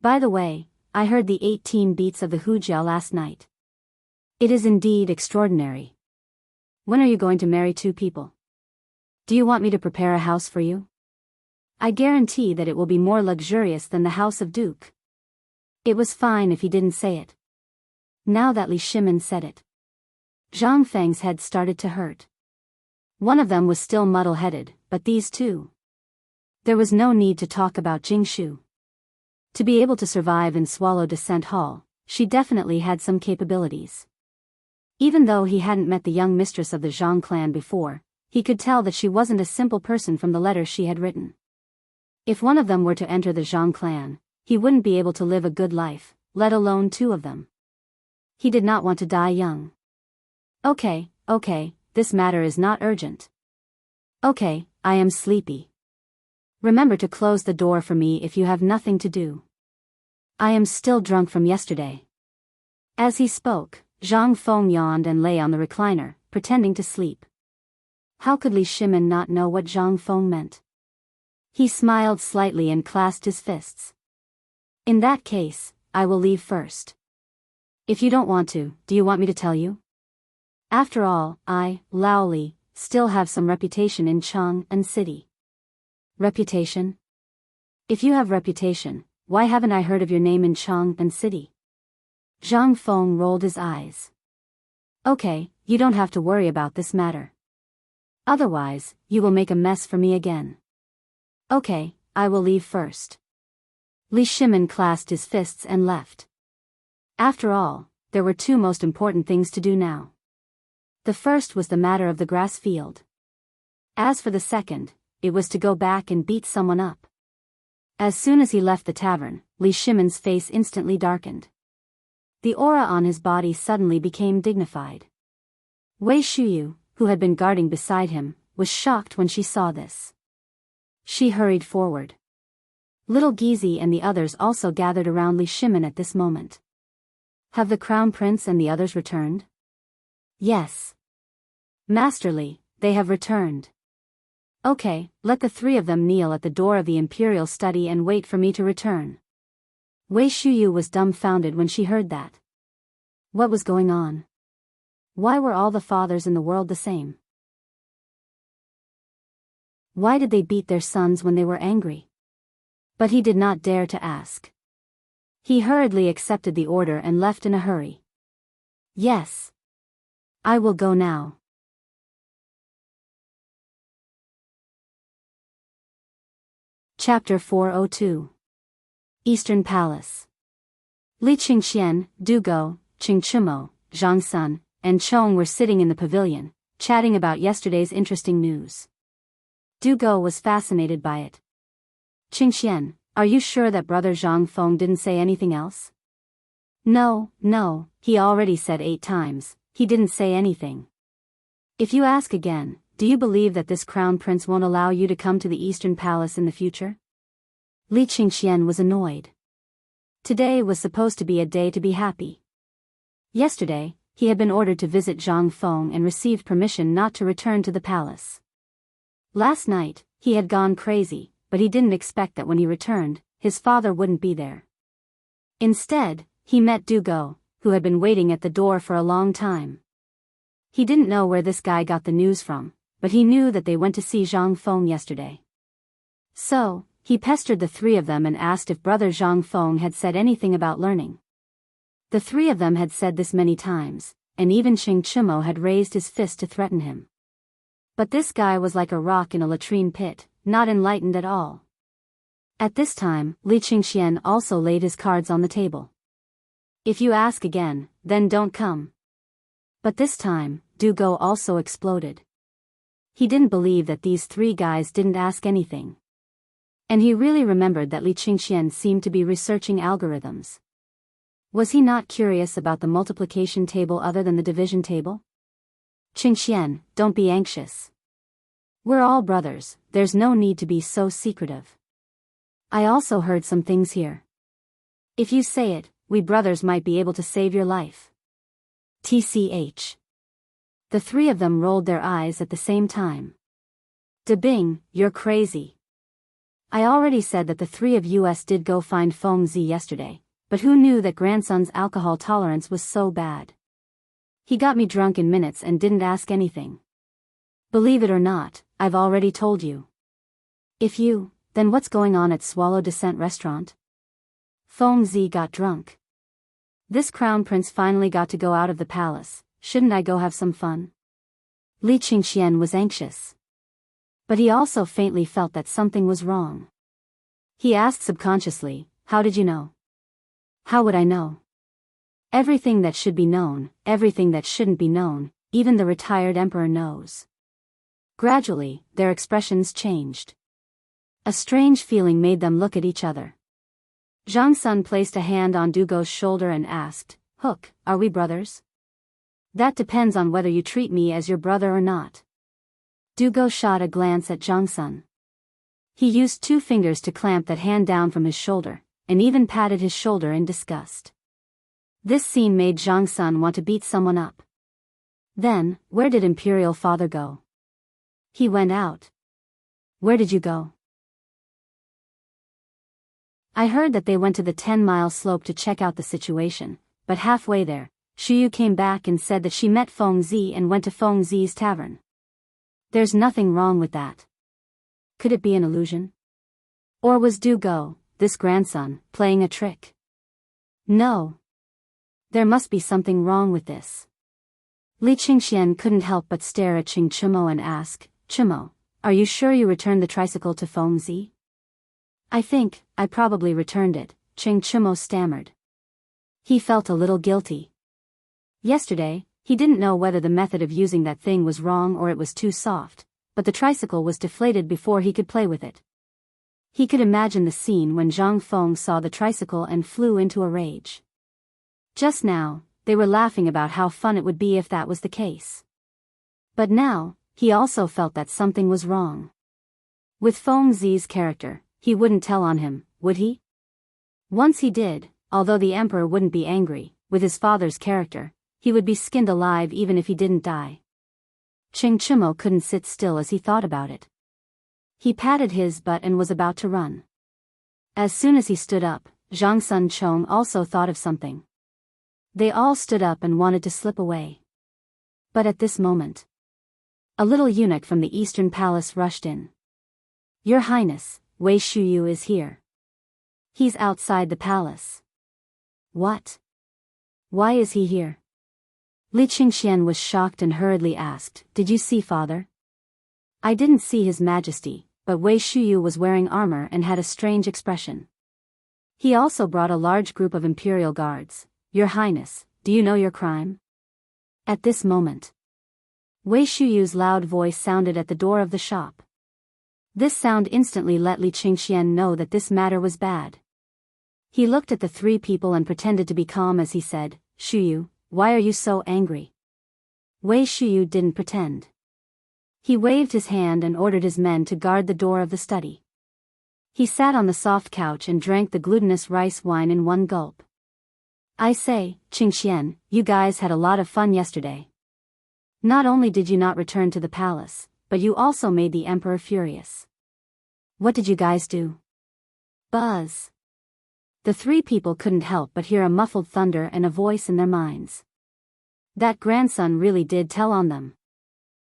By the way, I heard the 18 beats of the hujiao last night. It is indeed extraordinary. When are you going to marry 2 people? Do you want me to prepare a house for you? I guarantee that it will be more luxurious than the house of Duke." It was fine if he didn't say it. Now that Li Shimin said it, Zhang Feng's head started to hurt. One of them was still muddle-headed, but these 2. There was no need to talk about Jingshu. To be able to survive in Swallow Descent Hall, she definitely had some capabilities. Even though he hadn't met the young mistress of the Zhang clan before, he could tell that she wasn't a simple person from the letters she had written. If one of them were to enter the Zhang clan, he wouldn't be able to live a good life, let alone 2 of them. He did not want to die young. Okay, this matter is not urgent. Okay, I am sleepy. Remember to close the door for me if you have nothing to do. I am still drunk from yesterday." As he spoke, Zhang Feng yawned and lay on the recliner, pretending to sleep. How could Li Shimin not know what Zhang Feng meant? He smiled slightly and clasped his fists. "In that case, I will leave first. If you don't want to, do you want me to tell you? After all, I, Lao Li, still have some reputation in Chang'an City." "Reputation? If you have reputation, why haven't I heard of your name in Chang'an City?" Zhang Feng rolled his eyes. "Okay, you don't have to worry about this matter. Otherwise, you will make a mess for me again. Okay, I will leave first." Li Shimin clasped his fists and left. After all, there were 2 most important things to do now. The first was the matter of the grass field. As for the second, it was to go back and beat someone up. As soon as he left the tavern, Li Shimin's face instantly darkened. The aura on his body suddenly became dignified. Wei Shuyu, who had been guarding beside him, was shocked when she saw this. She hurried forward. Little Gizi and the others also gathered around Li Shimin at this moment. "Have the Crown Prince and the others returned?" "Yes. Master Li, they have returned." "Okay, let the 3 of them kneel at the door of the Imperial Study and wait for me to return." Wei Shuyu was dumbfounded when she heard that. What was going on? Why were all the fathers in the world the same? Why did they beat their sons when they were angry? But he did not dare to ask. He hurriedly accepted the order and left in a hurry. "Yes. I will go now." Chapter 402. Eastern Palace. Li Qingxian, Du Go, Qingchimo, Zhang Sun, and Chong were sitting in the pavilion, chatting about yesterday's interesting news. Du Go was fascinated by it. "Qingxian, are you sure that brother Zhang Feng didn't say anything else?" No, he already said 8 times, he didn't say anything. If you ask again, do you believe that this crown prince won't allow you to come to the Eastern Palace in the future? Li Qingxian was annoyed. Today was supposed to be a day to be happy. Yesterday, he had been ordered to visit Zhang Feng and received permission not to return to the palace. Last night, he had gone crazy, but he didn't expect that when he returned, his father wouldn't be there. Instead, he met Du Go, who had been waiting at the door for a long time. He didn't know where this guy got the news from, but he knew that they went to see Zhang Feng yesterday. So, he pestered the three of them and asked if brother Zhang Feng had said anything about learning. The three of them had said this many times, and even Qing Chimo had raised his fist to threaten him. But this guy was like a rock in a latrine pit, not enlightened at all. At this time, Li Qingxian also laid his cards on the table. If you ask again, then don't come. But this time, Du Go also exploded. He didn't believe that these three guys didn't ask anything. And he really remembered that Li Qingxian seemed to be researching algorithms. Was he not curious about the multiplication table other than the division table? Qingxian, don't be anxious. We're all brothers, there's no need to be so secretive. I also heard some things here. If you say it, we brothers might be able to save your life. TCH. The three of them rolled their eyes at the same time. De Bing, you're crazy. I already said that the three of us did go find Feng Zi yesterday, but who knew that grandson's alcohol tolerance was so bad? He got me drunk in minutes and didn't ask anything. Believe it or not, I've already told you. Then what's going on at Swallow Descent restaurant? Feng Zi got drunk. This crown prince finally got to go out of the palace, shouldn't I go have some fun? Li Qingxian was anxious. But he also faintly felt that something was wrong. He asked subconsciously, how did you know? How would I know? Everything that should be known, everything that shouldn't be known, even the retired emperor knows. Gradually, their expressions changed. A strange feeling made them look at each other. Zhang Sun placed a hand on Du Go's shoulder and asked, Hook, are we brothers? That depends on whether you treat me as your brother or not. Du Go shot a glance at Zhang Sun. He used 2 fingers to clamp that hand down from his shoulder, and even patted his shoulder in disgust. This scene made Zhang Sun want to beat someone up. Then, where did Imperial Father go? He went out. Where did you go? I heard that they went to the 10-mile slope to check out the situation, but halfway there, Shuyu came back and said that she met Feng Zi and went to Feng Zi's tavern. There's nothing wrong with that. Could it be an illusion? Or was Du Go, this grandson, playing a trick? No. There must be something wrong with this. Li Qingxian couldn't help but stare at Qing Chimo and ask, Chimo, are you sure you returned the tricycle to Feng Zi? I probably returned it, Qing Chimo stammered. He felt a little guilty. Yesterday, he didn't know whether the method of using that thing was wrong or it was too soft, but the tricycle was deflated before he could play with it. He could imagine the scene when Zhang Feng saw the tricycle and flew into a rage. Just now, they were laughing about how fun it would be if that was the case. But now, he also felt that something was wrong. With Feng Zi's character, he wouldn't tell on him, would he? Once he did, although the emperor wouldn't be angry, with his father's character, he would be skinned alive even if he didn't die. Qing Chimo couldn't sit still as he thought about it. He patted his butt and was about to run. As soon as he stood up, Zhang Sun Chong also thought of something. They all stood up and wanted to slip away. But at this moment, a little eunuch from the eastern palace rushed in. Your Highness, Wei Shuyu is here. He's outside the palace. What? Why is he here? Li Qingxian was shocked and hurriedly asked, Did you see father? I didn't see his majesty, but Wei Shuyu was wearing armor and had a strange expression. He also brought a large group of imperial guards. Your Highness, do you know your crime? At this moment, Wei Shuyu's loud voice sounded at the door of the shop. This sound instantly let Li Qingxian know that this matter was bad. He looked at the 3 people and pretended to be calm as he said, Shuyu, why are you so angry? Wei Shuyu didn't pretend. He waved his hand and ordered his men to guard the door of the study. He sat on the soft couch and drank the glutinous rice wine in one gulp. I say, Qingxian, you guys had a lot of fun yesterday. Not only did you not return to the palace, but you also made the emperor furious. What did you guys do? Buzz. The three people couldn't help but hear a muffled thunder and a voice in their minds. That grandson really did tell on them.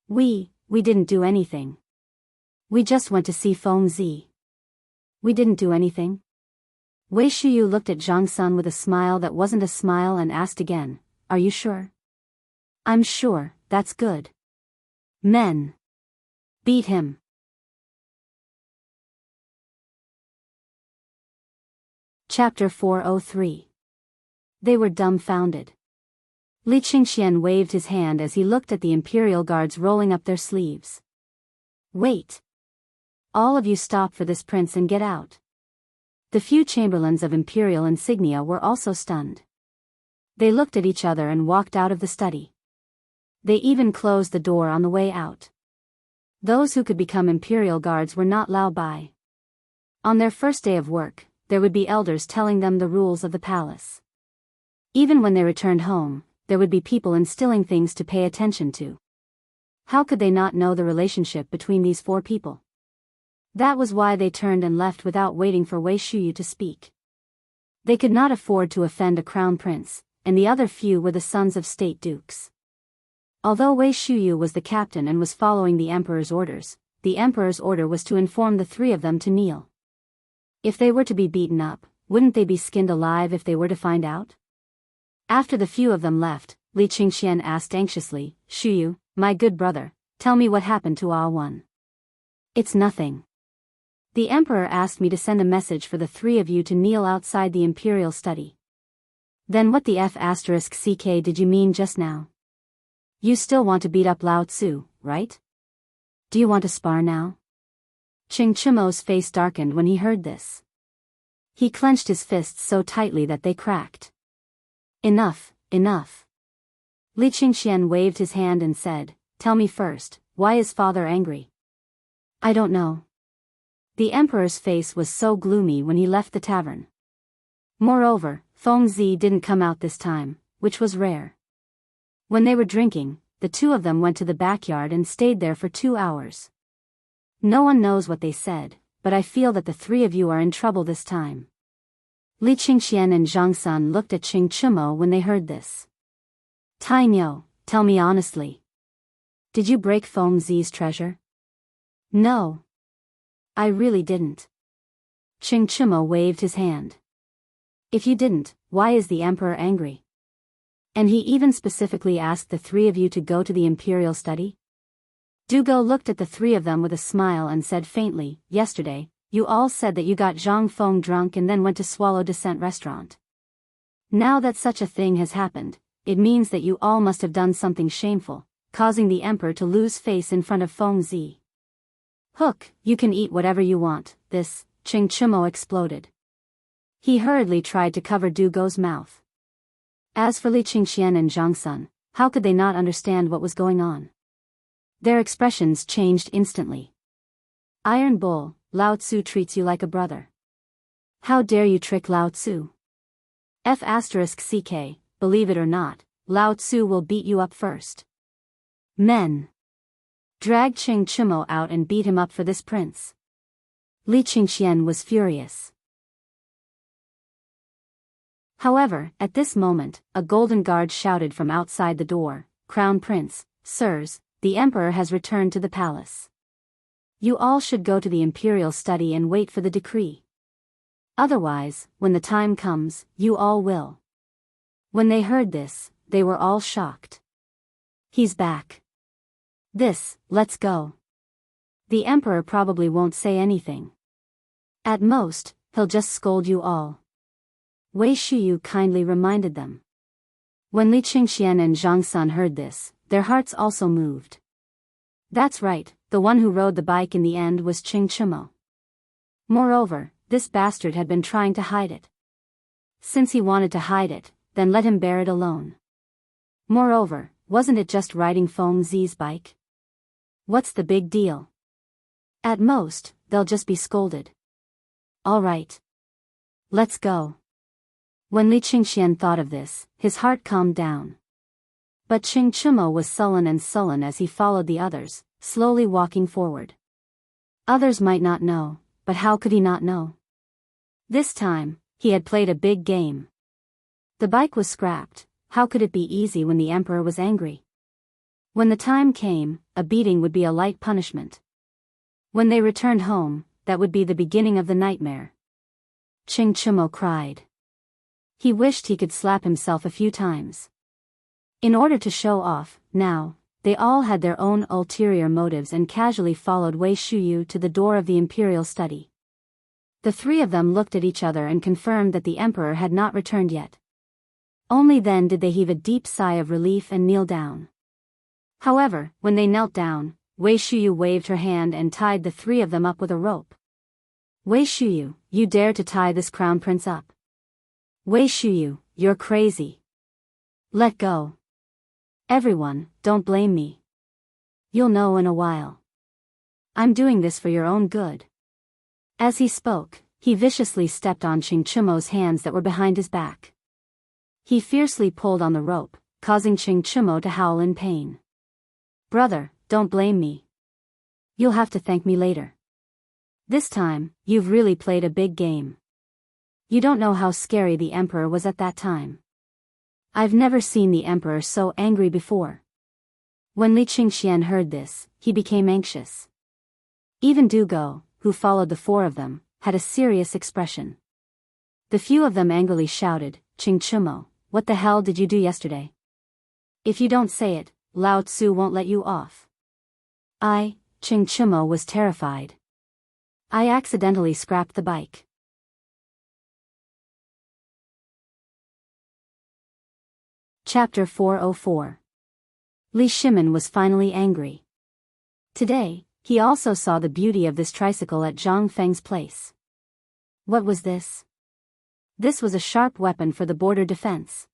We didn't do anything. We just went to see Feng Zi. We didn't do anything? Wei Shuyu looked at Zhang Sun with a smile that wasn't a smile and asked again, are you sure? I'm sure, that's good. Men. Beat him. Chapter 403. They were dumbfounded. Li Qingxian waved his hand as he looked at the imperial guards rolling up their sleeves. Wait. All of you stop for this prince and get out. The few chamberlains of imperial insignia were also stunned. They looked at each other and walked out of the study. They even closed the door on the way out. Those who could become imperial guards were not Lao Bai. On their first day of work, there would be elders telling them the rules of the palace. Even when they returned home, there would be people instilling things to pay attention to. How could they not know the relationship between these four people? That was why they turned and left without waiting for Wei Shuyu to speak. They could not afford to offend a crown prince, and the other few were the sons of state dukes. Although Wei Shuyu was the captain and was following the emperor's orders, the emperor's order was to inform the three of them to kneel. If they were to be beaten up, wouldn't they be skinned alive if they were to find out? After the few of them left, Li Qingxian asked anxiously, Shuyu, my good brother, tell me what happened to Ah One. It's nothing. The emperor asked me to send a message for the three of you to kneel outside the imperial study. Then what the **ck did you mean just now? You still want to beat up Lao Tzu, right? Do you want to spar now? Qing Chimo's face darkened when he heard this. He clenched his fists so tightly that they cracked. Enough, enough. Li Qingxian waved his hand and said, tell me first, why is father angry? I don't know. The emperor's face was so gloomy when he left the tavern. Moreover, Feng Zi didn't come out this time, which was rare. When they were drinking, the two of them went to the backyard and stayed there for 2 hours. No one knows what they said, but I feel that the three of you are in trouble this time. Li Qingxian and Zhang Sun looked at Qing Chimo when they heard this. Tainyo, tell me honestly. Did you break Feng Zi's treasure? No. I really didn't. Qing Chimo waved his hand. If you didn't, why is the emperor angry? And he even specifically asked the three of you to go to the imperial study? Dugo looked at the three of them with a smile and said faintly, yesterday, you all said that you got Zhang Feng drunk and then went to Swallow Descent restaurant. Now that such a thing has happened, it means that you all must have done something shameful, causing the emperor to lose face in front of Feng Zi. Hook, you can eat whatever you want, this, Qing Chimo exploded. He hurriedly tried to cover Dugo's mouth. As for Li Qingxian and Zhang Sun, how could they not understand what was going on? Their expressions changed instantly. Iron Bull, Lao Tzu treats you like a brother. How dare you trick Lao Tzu? **ck, believe it or not, Lao Tzu will beat you up first. Men. Drag Qing Chimo out and beat him up for this prince. Li Qingxian was furious. However, at this moment, a golden guard shouted from outside the door, Crown Prince, sirs, the emperor has returned to the palace. You all should go to the imperial study and wait for the decree. Otherwise, when the time comes, you all will. When they heard this, they were all shocked. He's back. Let's go. The emperor probably won't say anything. At most, he'll just scold you all. Wei Shuyu kindly reminded them. When Li Qingxian and Zhang Sun heard this, their hearts also moved. That's right, the one who rode the bike in the end was Qing Chimo. Moreover, this bastard had been trying to hide it. Since he wanted to hide it, then let him bear it alone. Moreover, wasn't it just riding Feng Zi's bike? What's the big deal? At most, they'll just be scolded. All right. Let's go. When Li Qingxian thought of this, his heart calmed down. But Qing Chimo was sullen as he followed the others, slowly walking forward. Others might not know, but how could he not know? This time, he had played a big game. The bike was scrapped. How could it be easy when the emperor was angry? When the time came, a beating would be a light punishment. When they returned home, that would be the beginning of the nightmare. Qing Chimo cried. He wished he could slap himself a few times. In order to show off, now, they all had their own ulterior motives and casually followed Wei Shuyu to the door of the imperial study. The three of them looked at each other and confirmed that the emperor had not returned yet. Only then did they heave a deep sigh of relief and kneel down. However, when they knelt down, Wei Shuyu waved her hand and tied the three of them up with a rope. Wei Shuyu, you dare to tie this crown prince up? Wei Shuyu, you're crazy. Let go. Everyone, don't blame me. You'll know in a while. I'm doing this for your own good. As he spoke, he viciously stepped on Qing Chimo's hands that were behind his back. He fiercely pulled on the rope, causing Qing Chimo to howl in pain. Brother, don't blame me. You'll have to thank me later. This time, you've really played a big game. You don't know how scary the emperor was at that time. I've never seen the emperor so angry before. When Li Qingxian heard this, he became anxious. Even Du Go, who followed the four of them, had a serious expression. The few of them angrily shouted, Qing Chimo, what the hell did you do yesterday? If you don't say it, Lao Tzu won't let you off. Qing Chimo was terrified. I accidentally scrapped the bike. Chapter 404. Li Shimin was finally angry. Today, he also saw the beauty of this tricycle at Zhang Feng's place. What was this? This was a sharp weapon for the border defense.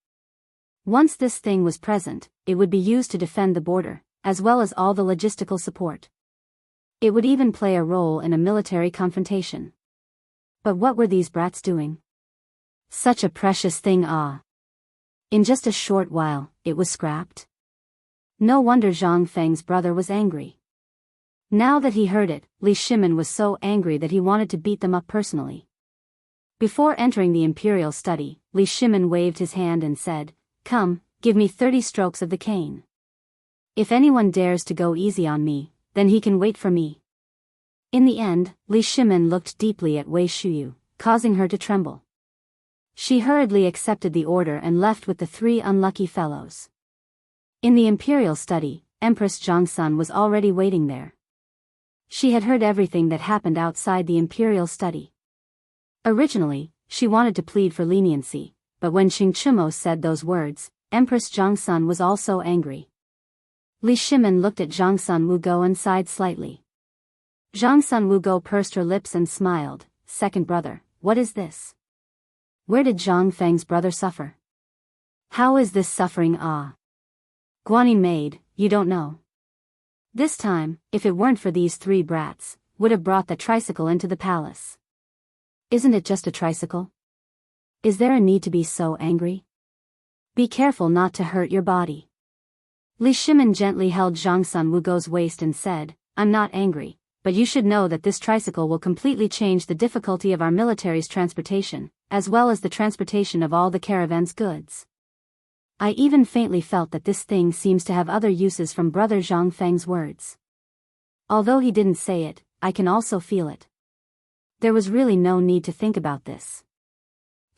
Once this thing was present, it would be used to defend the border, as well as all the logistical support. It would even play a role in a military confrontation. But what were these brats doing? Such a precious thing, In just a short while, it was scrapped. No wonder Zhang Feng's brother was angry. Now that he heard it, Li Shimin was so angry that he wanted to beat them up personally. Before entering the imperial study, Li Shimin waved his hand and said, Come, give me 30 strokes of the cane. If anyone dares to go easy on me, then he can wait for me. In the end, Li Shimin looked deeply at Wei Shuyu, causing her to tremble. She hurriedly accepted the order and left with the three unlucky fellows. In the imperial study, Empress Zhongsun was already waiting there. She had heard everything that happened outside the imperial study. Originally, she wanted to plead for leniency, but when Qing Chimo said those words, Empress Zhongsun was also angry. Li Shimin looked at Zhongsun Wugo and sighed slightly. Zhongsun Wugo pursed her lips and smiled. Second brother, what is this? Where did Zhang Feng's brother suffer? How is this suffering? Guanyin maid, you don't know. This time, if it weren't for these three brats, would have brought the tricycle into the palace. Isn't it just a tricycle? Is there a need to be so angry? Be careful not to hurt your body. Li Shimin gently held Zhongsun Wugo's waist and said, I'm not angry, but you should know that this tricycle will completely change the difficulty of our military's transportation, as well as the transportation of all the caravan's goods. I even faintly felt that this thing seems to have other uses from Brother Zhang Feng's words. Although he didn't say it, I can also feel it. There was really no need to think about this.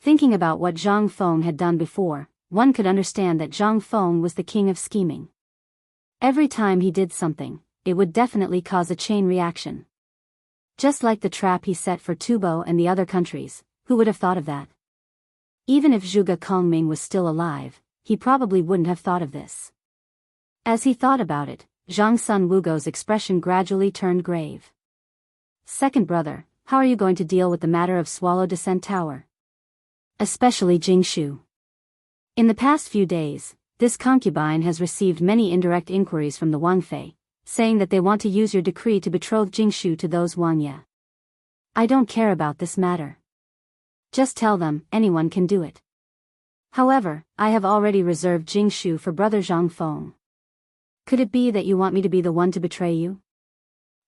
Thinking about what Zhang Feng had done before, one could understand that Zhang Feng was the king of scheming. Every time he did something, it would definitely cause a chain reaction. Just like the trap he set for Tubo and the other countries, who would have thought of that? Even if Zhuge Kongming was still alive, he probably wouldn't have thought of this. As he thought about it, Zhongsun Wugo's expression gradually turned grave. Second brother, how are you going to deal with the matter of Swallow Descent Tower? Especially Jingshu. In the past few days, this concubine has received many indirect inquiries from the Wangfei, saying that they want to use your decree to betroth Jingshu to those Wangye. I don't care about this matter. Just tell them, anyone can do it. However, I have already reserved Jingshu for brother Zhang Feng. Could it be that you want me to be the one to betray you?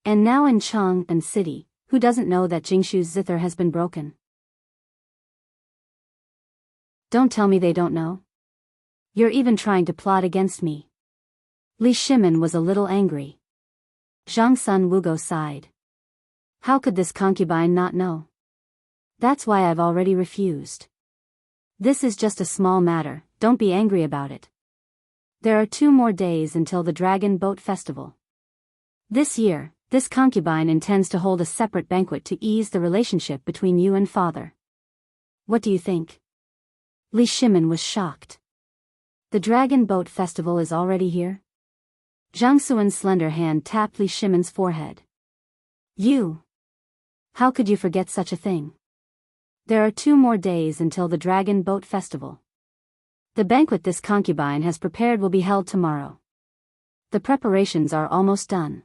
And now in Chang'an City, who doesn't know that Jingshu's zither has been broken? Don't tell me they don't know. You're even trying to plot against me. Li Shimin was a little angry. Zhang Sun Wugo sighed. How could this concubine not know? That's why I've already refused. This is just a small matter, don't be angry about it. There are 2 more days until the Dragon Boat Festival. This year, this concubine intends to hold a separate banquet to ease the relationship between you and father. What do you think? Li Shimin was shocked. The Dragon Boat Festival is already here? Zhang Suan's slender hand tapped Li Shimin's forehead. You! How could you forget such a thing? There are 2 more days until the Dragon Boat Festival. The banquet this concubine has prepared will be held tomorrow. The preparations are almost done.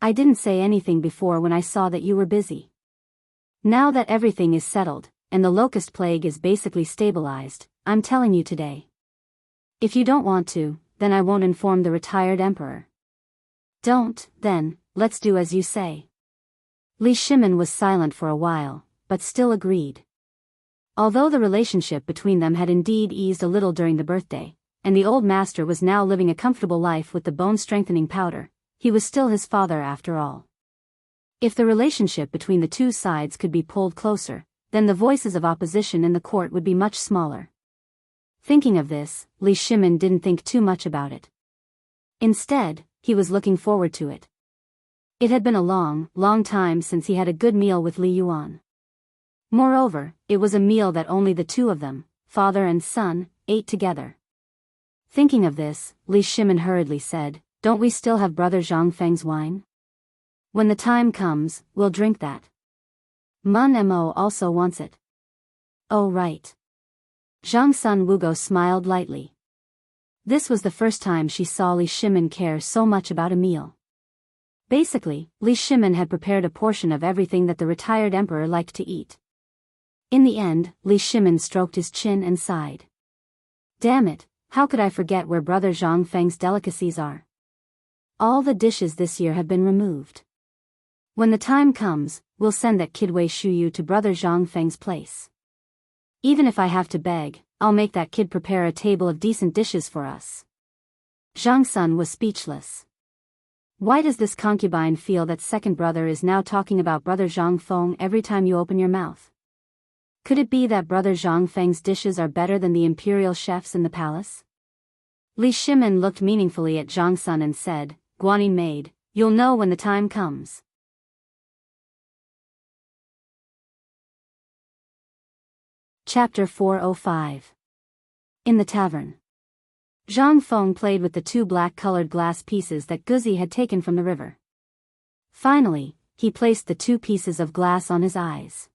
I didn't say anything before when I saw that you were busy. Now that everything is settled, and the locust plague is basically stabilized, I'm telling you today. If you don't want to, then I won't inform the retired emperor. Don't, then, let's do as you say. Li Shimin was silent for a while, but still agreed. Although the relationship between them had indeed eased a little during the birthday, and the old master was now living a comfortable life with the bone-strengthening powder, he was still his father after all. If the relationship between the 2 sides could be pulled closer, then the voices of opposition in the court would be much smaller. Thinking of this, Li Shimin didn't think too much about it. Instead, he was looking forward to it. It had been a long, long time since he had a good meal with Li Yuan. Moreover, it was a meal that only the 2 of them, father and son, ate together. Thinking of this, Li Shimin hurriedly said, "Don't we still have brother Zhang Feng's wine? When the time comes, we'll drink that. Mun Mo also wants it." "Oh right." Zhang Sun Wugo smiled lightly. This was the first time she saw Li Shimin care so much about a meal. Basically, Li Shimin had prepared a portion of everything that the retired emperor liked to eat. In the end, Li Shimin stroked his chin and sighed. Damn it, how could I forget where brother Zhang Feng's delicacies are? All the dishes this year have been removed. When the time comes, we'll send that kid Wei Shuyu to brother Zhang Feng's place. Even if I have to beg, I'll make that kid prepare a table of decent dishes for us. Zhang Sun was speechless. Why does this concubine feel that second brother is now talking about brother Zhang Feng every time you open your mouth? Could it be that brother Zhang Feng's dishes are better than the imperial chefs in the palace? Li Shimin looked meaningfully at Zhang Sun and said, "Guanyin maid, you'll know when the time comes." Chapter 405. In the tavern. Zhang Feng played with the 2 black-colored glass pieces that Guzi had taken from the river. Finally, he placed the 2 pieces of glass on his eyes.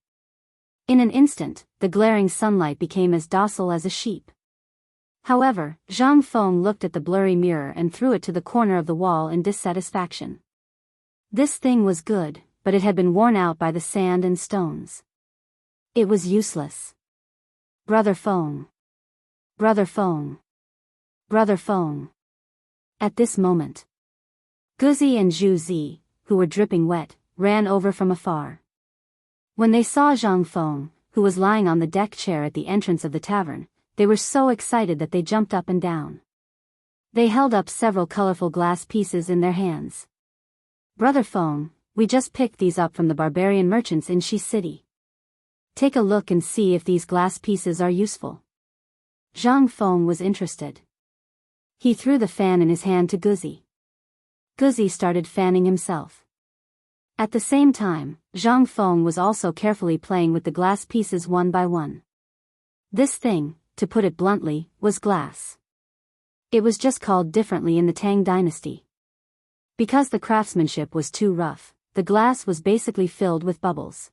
In an instant, the glaring sunlight became as docile as a sheep. However, Zhang Feng looked at the blurry mirror and threw it to the corner of the wall in dissatisfaction. This thing was good, but it had been worn out by the sand and stones. It was useless. Brother Feng. Brother Feng. Brother Feng. At this moment, Guzi and Zhu Zi, who were dripping wet, ran over from afar. When they saw Zhang Feng, who was lying on the deck chair at the entrance of the tavern, they were so excited that they jumped up and down. They held up several colorful glass pieces in their hands. "Brother Feng, we just picked these up from the barbarian merchants in Shi City. Take a look and see if these glass pieces are useful." Zhang Feng was interested. He threw the fan in his hand to Guzi. Guzi started fanning himself. At the same time, Zhang Feng was also carefully playing with the glass pieces one by one. This thing, to put it bluntly, was glass. It was just called differently in the Tang dynasty. Because the craftsmanship was too rough, the glass was basically filled with bubbles.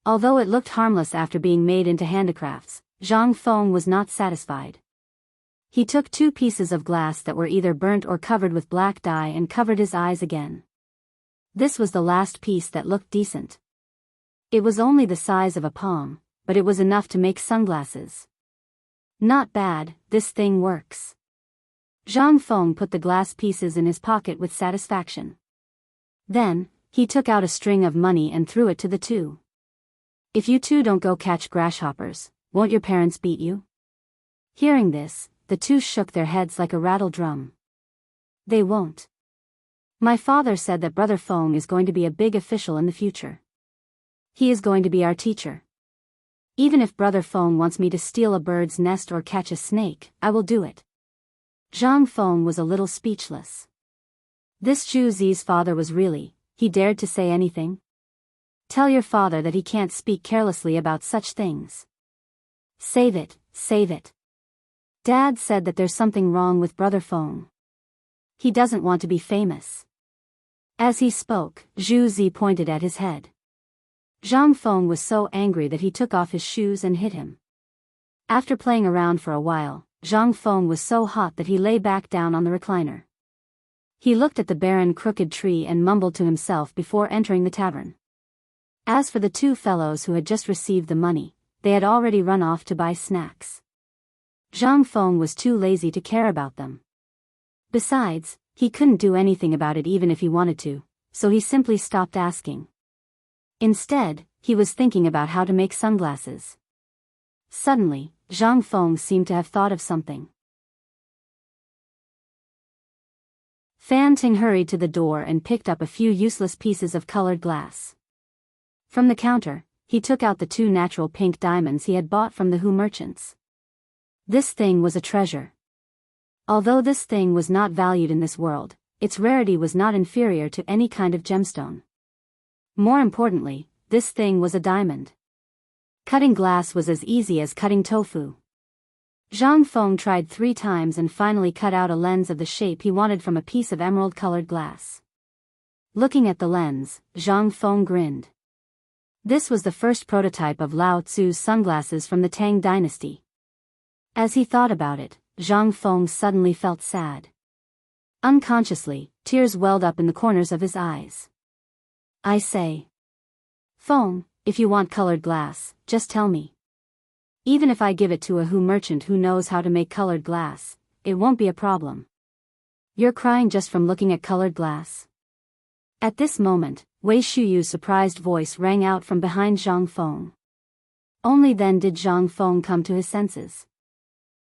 Although it looked harmless after being made into handicrafts, Zhang Feng was not satisfied. He took 2 pieces of glass that were either burnt or covered with black dye and covered his eyes again. This was the last piece that looked decent. It was only the size of a palm, but it was enough to make sunglasses. Not bad, this thing works. Zhang Feng put the glass pieces in his pocket with satisfaction. Then, he took out a string of money and threw it to the two. If you two don't go catch grasshoppers, won't your parents beat you? Hearing this, the two shook their heads like a rattle drum. They won't. My father said that Brother Feng is going to be a big official in the future. He is going to be our teacher. Even if Brother Feng wants me to steal a bird's nest or catch a snake, I will do it. Zhang Feng was a little speechless. This Zhu Zi's father was really, he dared to say anything? Tell your father that he can't speak carelessly about such things. Save it, save it. Dad said that there's something wrong with Brother Feng. He doesn't want to be famous. As he spoke, Zhu Zi pointed at his head. Zhang Feng was so angry that he took off his shoes and hit him. After playing around for a while, Zhang Feng was so hot that he lay back down on the recliner. He looked at the barren crooked tree and mumbled to himself before entering the tavern. As for the two fellows who had just received the money, they had already run off to buy snacks. Zhang Feng was too lazy to care about them. Besides, he couldn't do anything about it even if he wanted to, so he simply stopped asking. Instead, he was thinking about how to make sunglasses. Suddenly, Zhang Feng seemed to have thought of something. Fan Ting hurried to the door and picked up a few useless pieces of colored glass. From the counter, he took out the 2 natural pink diamonds he had bought from the Hu merchants. This thing was a treasure. Although this thing was not valued in this world, its rarity was not inferior to any kind of gemstone. More importantly, this thing was a diamond. Cutting glass was as easy as cutting tofu. Zhang Feng tried 3 times and finally cut out a lens of the shape he wanted from a piece of emerald-colored glass. Looking at the lens, Zhang Feng grinned. This was the first prototype of Lao Tzu's sunglasses from the Tang dynasty. As he thought about it, Zhang Feng suddenly felt sad. Unconsciously, tears welled up in the corners of his eyes. I say, Feng, if you want colored glass, just tell me. Even if I give it to a Hu merchant who knows how to make colored glass, it won't be a problem. You're crying just from looking at colored glass? At this moment, Wei Shuyu's surprised voice rang out from behind Zhang Feng. Only then did Zhang Feng come to his senses.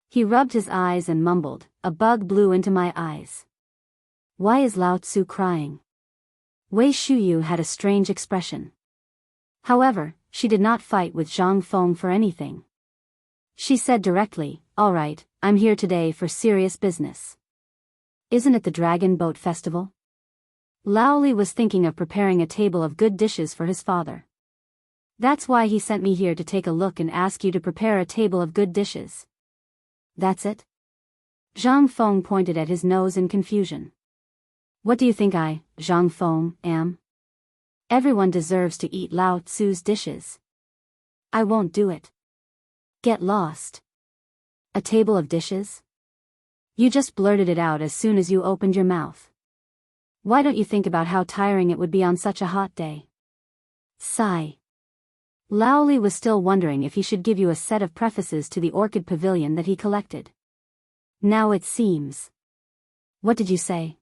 He rubbed his eyes and mumbled, a bug blew into my eyes. Why is Lao Tzu crying? Wei Shuyu had a strange expression. However, she did not fight with Zhang Feng for anything. She said directly, all right, I'm here today for serious business. Isn't it the Dragon Boat Festival? Lao Li was thinking of preparing a table of good dishes for his father. That's why he sent me here to take a look and ask you to prepare a table of good dishes. That's it? Zhang Feng pointed at his nose in confusion. What do you think I, Zhang Feng, am? Everyone deserves to eat Lao Tzu's dishes. I won't do it. Get lost. A table of dishes? You just blurted it out as soon as you opened your mouth. Why don't you think about how tiring it would be on such a hot day? Sigh. Lao Li was still wondering if he should give you a set of prefaces to the orchid pavilion that he collected. Now it seems. What did you say?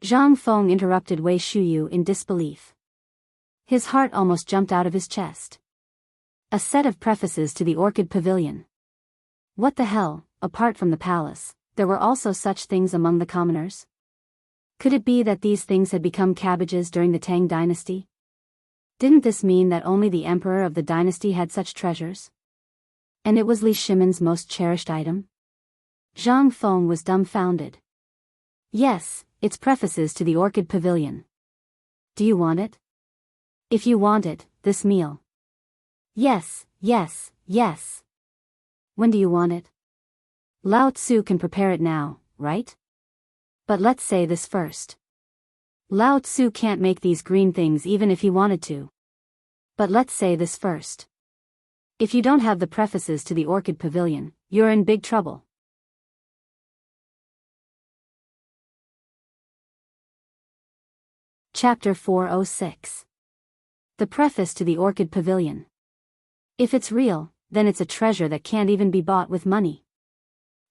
Zhang Feng interrupted Wei Shuyu in disbelief. His heart almost jumped out of his chest. A set of prefaces to the orchid pavilion. What the hell, apart from the palace, there were also such things among the commoners? Could it be that these things had become cabbages during the Tang dynasty? Didn't this mean that only the emperor of the dynasty had such treasures? And it was Li Shimon's most cherished item? Zhang Feng was dumbfounded. Yes, it's prefaces to the orchid pavilion. Do you want it? If you want it, this meal. Yes, yes, yes. When do you want it? Lao Tzu can prepare it now, right? But let's say this first. Lao Tzu can't make these green things even if he wanted to. But let's say this first. If you don't have the prefaces to the orchid pavilion, you're in big trouble. Chapter 406. The preface to the Orchid Pavilion. If it's real, then it's a treasure that can't even be bought with money.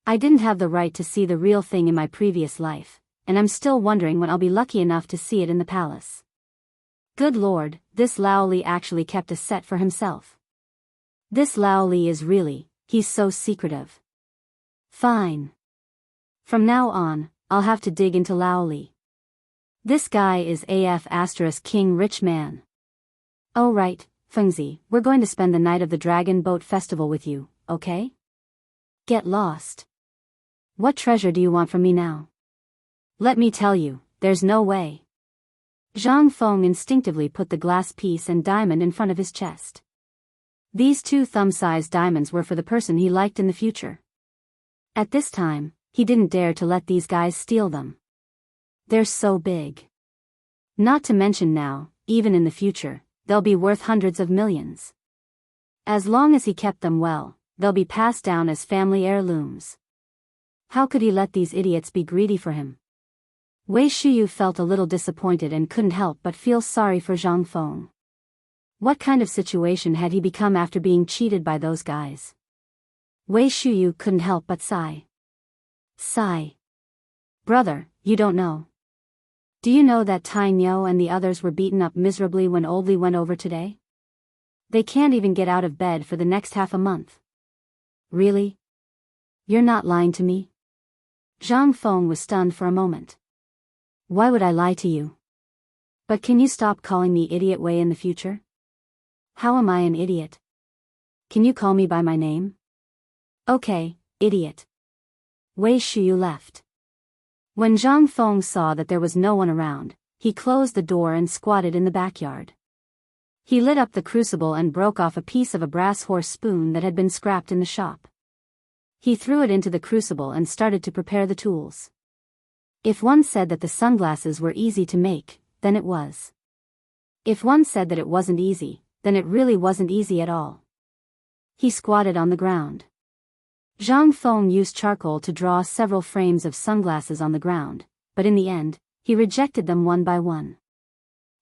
I didn't have the right to see the real thing in my previous life, and I'm still wondering when I'll be lucky enough to see it in the palace. Good Lord, this Lao Li actually kept a set for himself. This Lao Li is really, he's so secretive. Fine. From now on, I'll have to dig into Lao Li. This guy is *King rich man. Oh right, Fengzi, we're going to spend the night of the Dragon Boat Festival with you, okay? Get lost. What treasure do you want from me now? Let me tell you, there's no way. Zhang Feng instinctively put the glass piece and diamond in front of his chest. These 2 thumb-sized diamonds were for the person he liked in the future. At this time, he didn't dare to let these guys steal them. They're so big. Not to mention now, even in the future, they'll be worth hundreds of millions. As long as he kept them well, they'll be passed down as family heirlooms. How could he let these idiots be greedy for him? Wei Shuyu felt a little disappointed and couldn't help but feel sorry for Zhang Feng. What kind of situation had he become after being cheated by those guys? Wei Shuyu couldn't help but sigh. Sigh. Brother, you don't know. Do you know that Tai Niu and the others were beaten up miserably when Old Li went over today? They can't even get out of bed for the next half a month. Really? You're not lying to me? Zhang Feng was stunned for a moment. Why would I lie to you? But can you stop calling me idiot Wei in the future? How am I an idiot? Can you call me by my name? Okay, idiot. Wei Shuyu left. When Zhang Feng saw that there was no one around, he closed the door and squatted in the backyard. He lit up the crucible and broke off a piece of a brass horse spoon that had been scrapped in the shop. He threw it into the crucible and started to prepare the tools. If one said that the sunglasses were easy to make, then it was. If one said that it wasn't easy, then it really wasn't easy at all. He squatted on the ground. Zhang Feng used charcoal to draw several frames of sunglasses on the ground, but in the end, he rejected them one by one.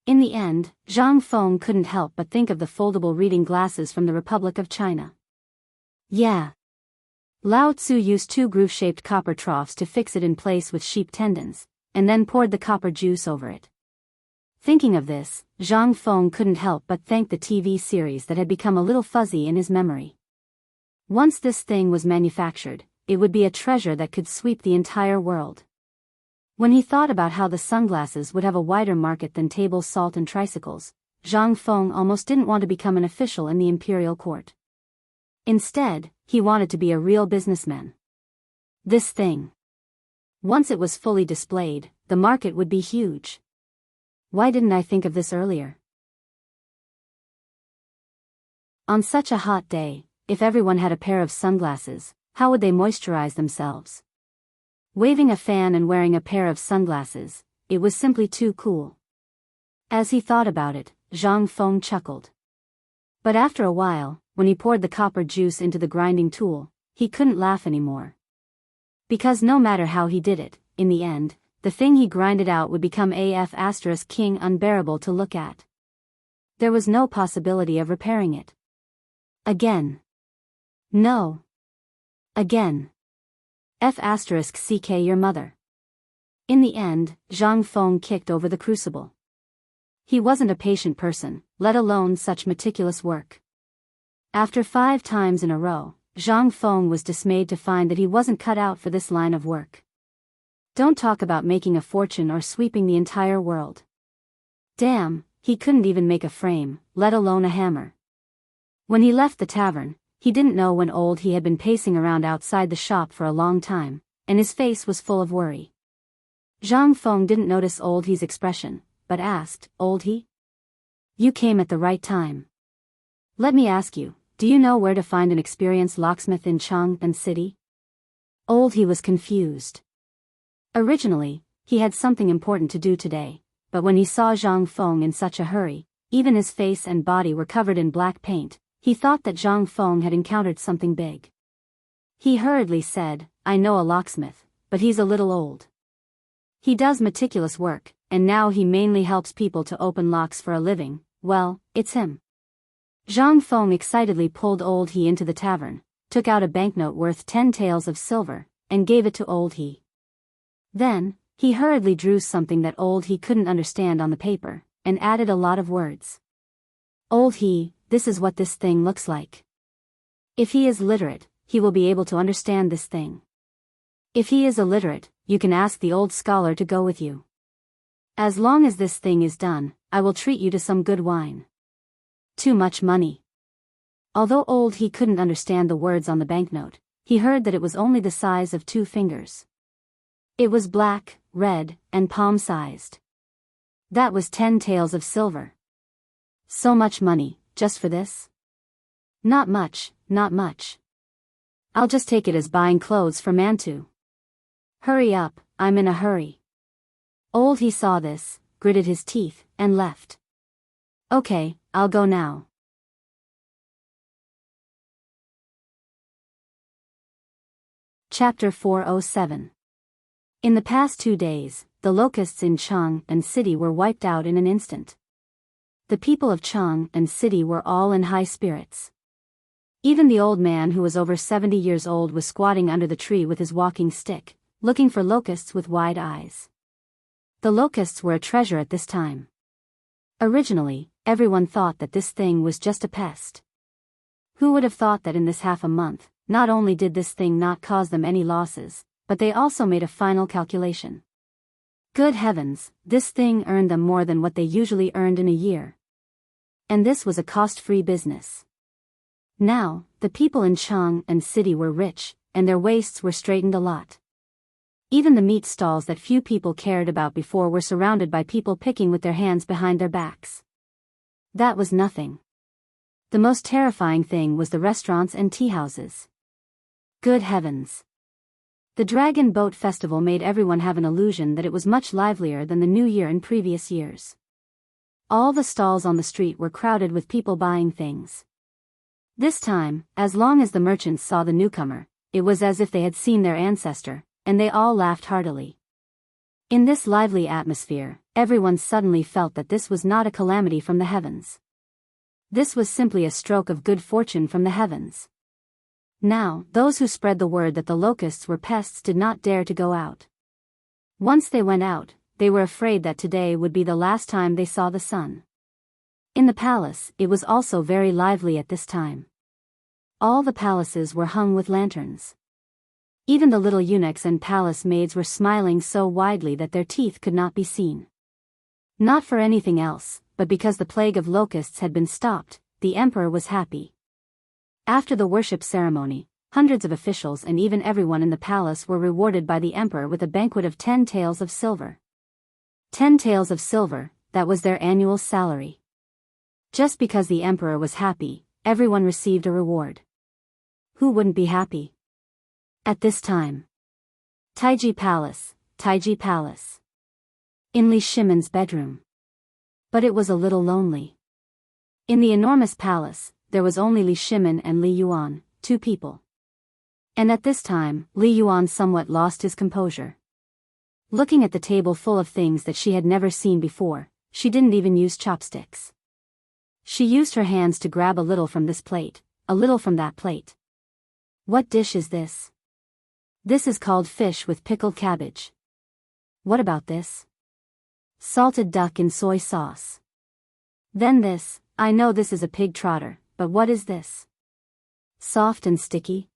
In the end, Zhang Feng couldn't help but think of the foldable reading glasses from the Republic of China. Yeah. Lao Tzu used 2 groove-shaped copper troughs to fix it in place with sheep tendons, and then poured the copper juice over it. Thinking of this, Zhang Feng couldn't help but thank the TV series that had become a little fuzzy in his memory. Once this thing was manufactured, it would be a treasure that could sweep the entire world. When he thought about how the sunglasses would have a wider market than table salt and tricycles, Zhang Feng almost didn't want to become an official in the imperial court. Instead, he wanted to be a real businessman. This thing. Once it was fully displayed, the market would be huge. Why didn't I think of this earlier? On such a hot day, if everyone had a pair of sunglasses, how would they moisturize themselves? Waving a fan and wearing a pair of sunglasses, it was simply too cool. As he thought about it, Zhang Feng chuckled. But after a while, when he poured the copper juice into the grinding tool, he couldn't laugh anymore. Because no matter how he did it, in the end, the thing he grinded out would become *King unbearable to look at. There was no possibility of repairing it. Again. No. Again. *CK your mother. In the end, Zhang Feng kicked over the crucible. He wasn't a patient person, let alone such meticulous work. After 5 times in a row, Zhang Feng was dismayed to find that he wasn't cut out for this line of work. Don't talk about making a fortune or sweeping the entire world. Damn, he couldn't even make a frame, let alone a hammer. When he left the tavern, he didn't know when he had been pacing around outside the shop for a long time, and his face was full of worry. Zhang Feng didn't notice He's expression, but asked, He? You came at the right time. Let me ask you, do you know where to find an experienced locksmith in Chang'an City? He was confused. Originally, he had something important to do today, but when he saw Zhang Feng in such a hurry, even his face and body were covered in black paint, he thought that Zhang Feng had encountered something big. He hurriedly said, I know a locksmith, but he's a little old. He does meticulous work, and now he mainly helps people to open locks for a living, well, it's him. Zhang Feng excitedly pulled old He into the tavern, took out a banknote worth 10 taels of silver, and gave it to old He. Then, he hurriedly drew something that old He couldn't understand on the paper, and added a lot of words. Old He, this is what this thing looks like. If he is literate, he will be able to understand this thing. If he is illiterate, you can ask the old scholar to go with you. As long as this thing is done, I will treat you to some good wine. Too much money. Although old He couldn't understand the words on the banknote, he heard that it was only the size of 2 fingers. It was black, red, and palm-sized. That was 10 taels of silver. So much money, just for this? Not much, not much. I'll just take it as buying clothes for Mantu. Hurry up, I'm in a hurry. Old He saw this, gritted his teeth, and left. Okay, I'll go now. Chapter 407. In the past 2 days, the locusts in Chang'an City were wiped out in an instant. The people of Chang'an City were all in high spirits. Even the old man who was over 70 years old was squatting under the tree with his walking stick, looking for locusts with wide eyes. The locusts were a treasure at this time. Originally, everyone thought that this thing was just a pest. Who would have thought that in this half a month, not only did this thing not cause them any losses, but they also made a final calculation. Good heavens, this thing earned them more than what they usually earned in a year. And this was a cost-free business. Now, the people in Chang'an City were rich, and their waists were straightened a lot. Even the meat stalls that few people cared about before were surrounded by people picking with their hands behind their backs. That was nothing. The most terrifying thing was the restaurants and tea houses. Good heavens. The Dragon Boat Festival made everyone have an illusion that it was much livelier than the New Year in previous years. All the stalls on the street were crowded with people buying things. This time, as long as the merchants saw the newcomer, it was as if they had seen their ancestor, and they all laughed heartily. In this lively atmosphere, everyone suddenly felt that this was not a calamity from the heavens. This was simply a stroke of good fortune from the heavens. Now, those who spread the word that the locusts were pests did not dare to go out. Once they went out, they were afraid that today would be the last time they saw the sun. In the palace, it was also very lively at this time. All the palaces were hung with lanterns. Even the little eunuchs and palace maids were smiling so widely that their teeth could not be seen. Not for anything else, but because the plague of locusts had been stopped, the emperor was happy. After the worship ceremony, hundreds of officials and even everyone in the palace were rewarded by the emperor with a banquet of 10 taels of silver. 10 taels of silver, that was their annual salary. Just because the emperor was happy, everyone received a reward. Who wouldn't be happy? At this time. Taiji Palace, Taiji Palace. In Li Shimon's bedroom. But it was a little lonely. In the enormous palace, there was only Li Shimon and Li Yuan, 2 people. And at this time, Li Yuan somewhat lost his composure. Looking at the table full of things that she had never seen before, she didn't even use chopsticks. She used her hands to grab a little from this plate, a little from that plate. What dish is this? This is called fish with pickled cabbage. What about this? Salted duck in soy sauce. Then this, I know this is a pig trotter, but what is this? Soft and sticky?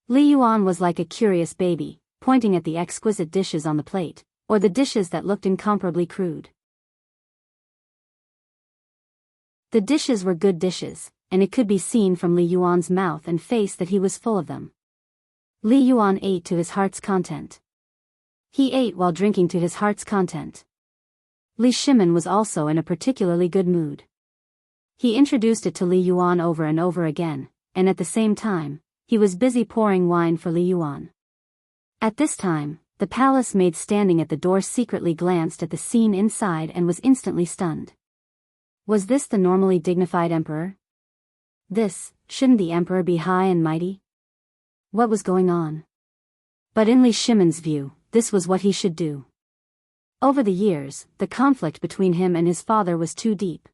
Li Yuan was like a curious baby, pointing at the exquisite dishes on the plate, or the dishes that looked incomparably crude. The dishes were good dishes, and it could be seen from Li Yuan's mouth and face that he was full of them. Li Yuan ate to his heart's content. He ate while drinking to his heart's content. Li Shimon was also in a particularly good mood. He introduced it to Li Yuan over and over again, and at the same time, he was busy pouring wine for Li Yuan. At this time, the palace maid standing at the door secretly glanced at the scene inside and was instantly stunned. Was this the normally dignified emperor? Shouldn't the emperor be high and mighty? What was going on? But in Li Shimon's view, this was what he should do. Over the years, the conflict between him and his father was too deep.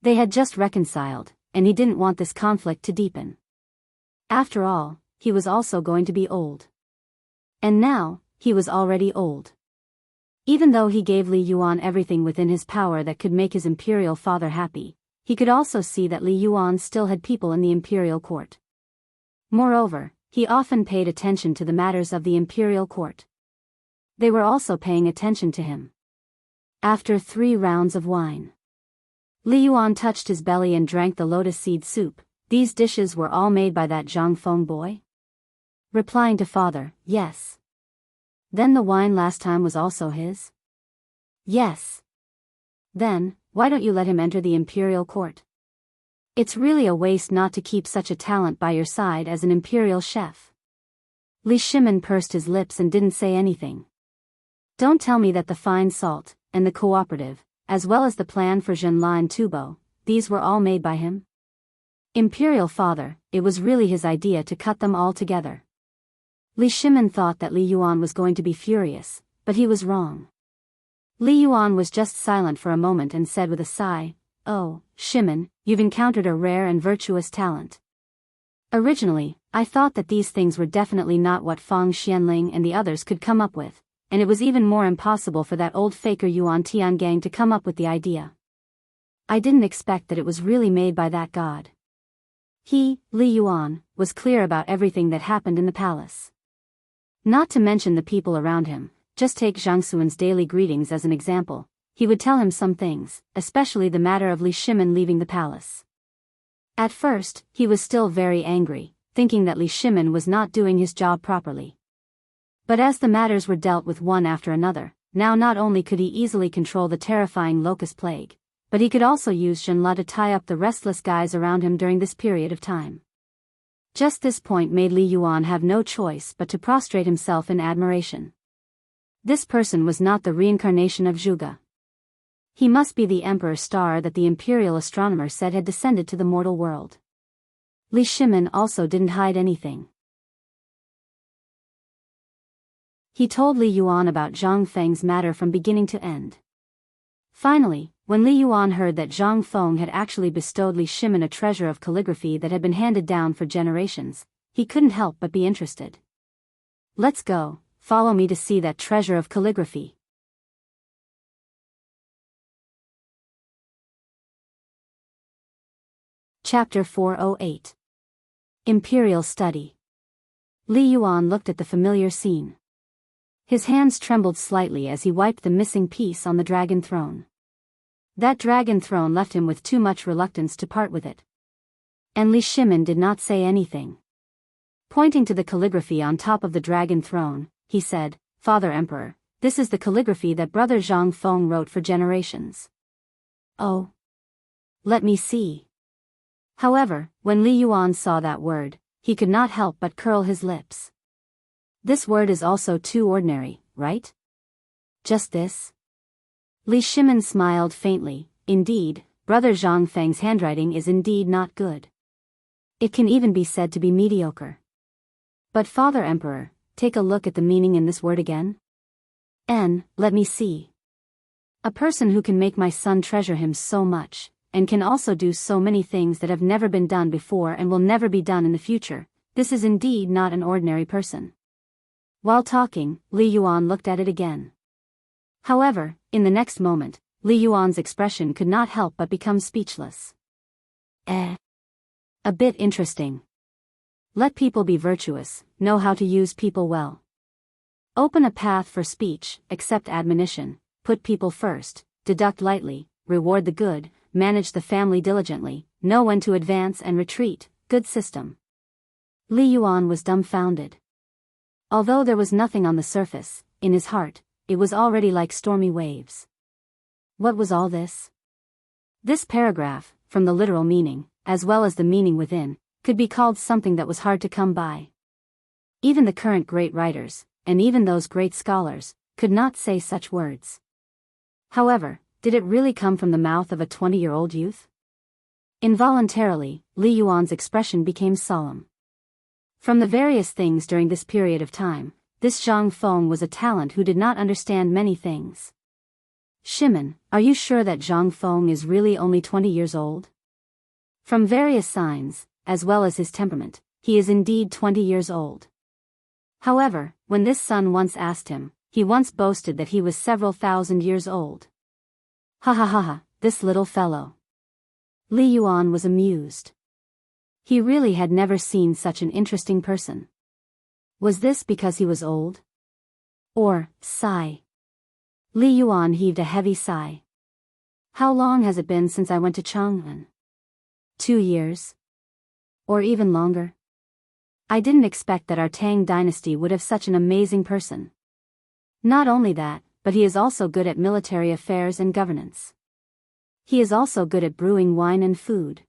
They had just reconciled, and he didn't want this conflict to deepen. After all, he was also going to be old. And now, he was already old. Even though he gave Li Yuan everything within his power that could make his imperial father happy, he could also see that Li Yuan still had people in the imperial court. Moreover, he often paid attention to the matters of the imperial court. They were also paying attention to him. After 3 rounds of wine, Li Yuan touched his belly and drank the lotus seed soup. These dishes were all made by that Zhang Feng boy? Replying to father, yes. Then the wine last time was also his? Yes. Then, why don't you let him enter the imperial court? It's really a waste not to keep such a talent by your side as an imperial chef. Li Shimin pursed his lips and didn't say anything. Don't tell me that the fine salt, and the cooperative, as well as the plan for Zhenla and Tubo, these were all made by him? Imperial father, it was really his idea to cut them all together. Li Shimin thought that Li Yuan was going to be furious, but he was wrong. Li Yuan was just silent for a moment and said with a sigh, "Oh, Shimin, you've encountered a rare and virtuous talent. Originally, I thought that these things were definitely not what Fang Xianling and the others could come up with, and it was even more impossible for that old faker Yuan Tiangang to come up with the idea. I didn't expect that it was really made by that god." He, Li Yuan, was clear about everything that happened in the palace. Not to mention the people around him, just take Zhang Xuan's daily greetings as an example, he would tell him some things, especially the matter of Li Shimin leaving the palace. At first, he was still very angry, thinking that Li Shimin was not doing his job properly. But as the matters were dealt with one after another, now not only could he easily control the terrifying locust plague, but he could also use Zhenla to tie up the restless guys around him during this period of time. Just this point made Li Yuan have no choice but to prostrate himself in admiration. This person was not the reincarnation of Zhuge. He must be the emperor star that the imperial astronomer said had descended to the mortal world. Li Shimin also didn't hide anything. He told Li Yuan about Zhang Feng's matter from beginning to end. Finally, when Li Yuan heard that Zhang Feng had actually bestowed Li Shimin a treasure of calligraphy that had been handed down for generations, he couldn't help but be interested. "Let's go, follow me to see that treasure of calligraphy." Chapter 408. Imperial Study. Li Yuan looked at the familiar scene. His hands trembled slightly as he wiped the missing piece on the dragon throne. That dragon throne left him with too much reluctance to part with it. And Li Shimin did not say anything. Pointing to the calligraphy on top of the dragon throne, he said, "Father Emperor, this is the calligraphy that Brother Zhang Feng wrote for generations." "Oh. Let me see." However, when Li Yuan saw that word, he could not help but curl his lips. "This word is also too ordinary, right? Just this?" Li Shimin smiled faintly. "Indeed, Brother Zhang Feng's handwriting is indeed not good. It can even be said to be mediocre. But Father Emperor, take a look at the meaning in this word again. Let me see. A person who can make my son treasure him so much, and can also do so many things that have never been done before and will never be done in the future, this is indeed not an ordinary person." While talking, Li Yuan looked at it again. However, in the next moment, Li Yuan's expression could not help but become speechless. A bit interesting. Let people be virtuous, know how to use people well. Open a path for speech, accept admonition, put people first, deduct lightly, reward the good, manage the family diligently, know when to advance and retreat, good system. Li Yuan was dumbfounded. Although there was nothing on the surface, in his heart, it was already like stormy waves. What was all this? This paragraph, from the literal meaning, as well as the meaning within, could be called something that was hard to come by. Even the current great writers, and even those great scholars, could not say such words. However, did it really come from the mouth of a 20-year-old youth? Involuntarily, Li Yuan's expression became solemn. From the various things during this period of time, this Zhang Feng was a talent who did not understand many things. Shimon, are you sure that Zhang Feng is really only 20 years old? From various signs, as well as his temperament, he is indeed 20 years old. However, when this son once asked him, he once boasted that he was several thousand years old. Ha ha ha ha, this little fellow. Li Yuan was amused. He really had never seen such an interesting person. Was this because he was old? Or, sigh. Li Yuan heaved a heavy sigh. How long has it been since I went to Chang'an? 2 years? Or even longer? I didn't expect that our Tang dynasty would have such an amazing person. Not only that, but he is also good at military affairs and governance. He is also good at brewing wine and food.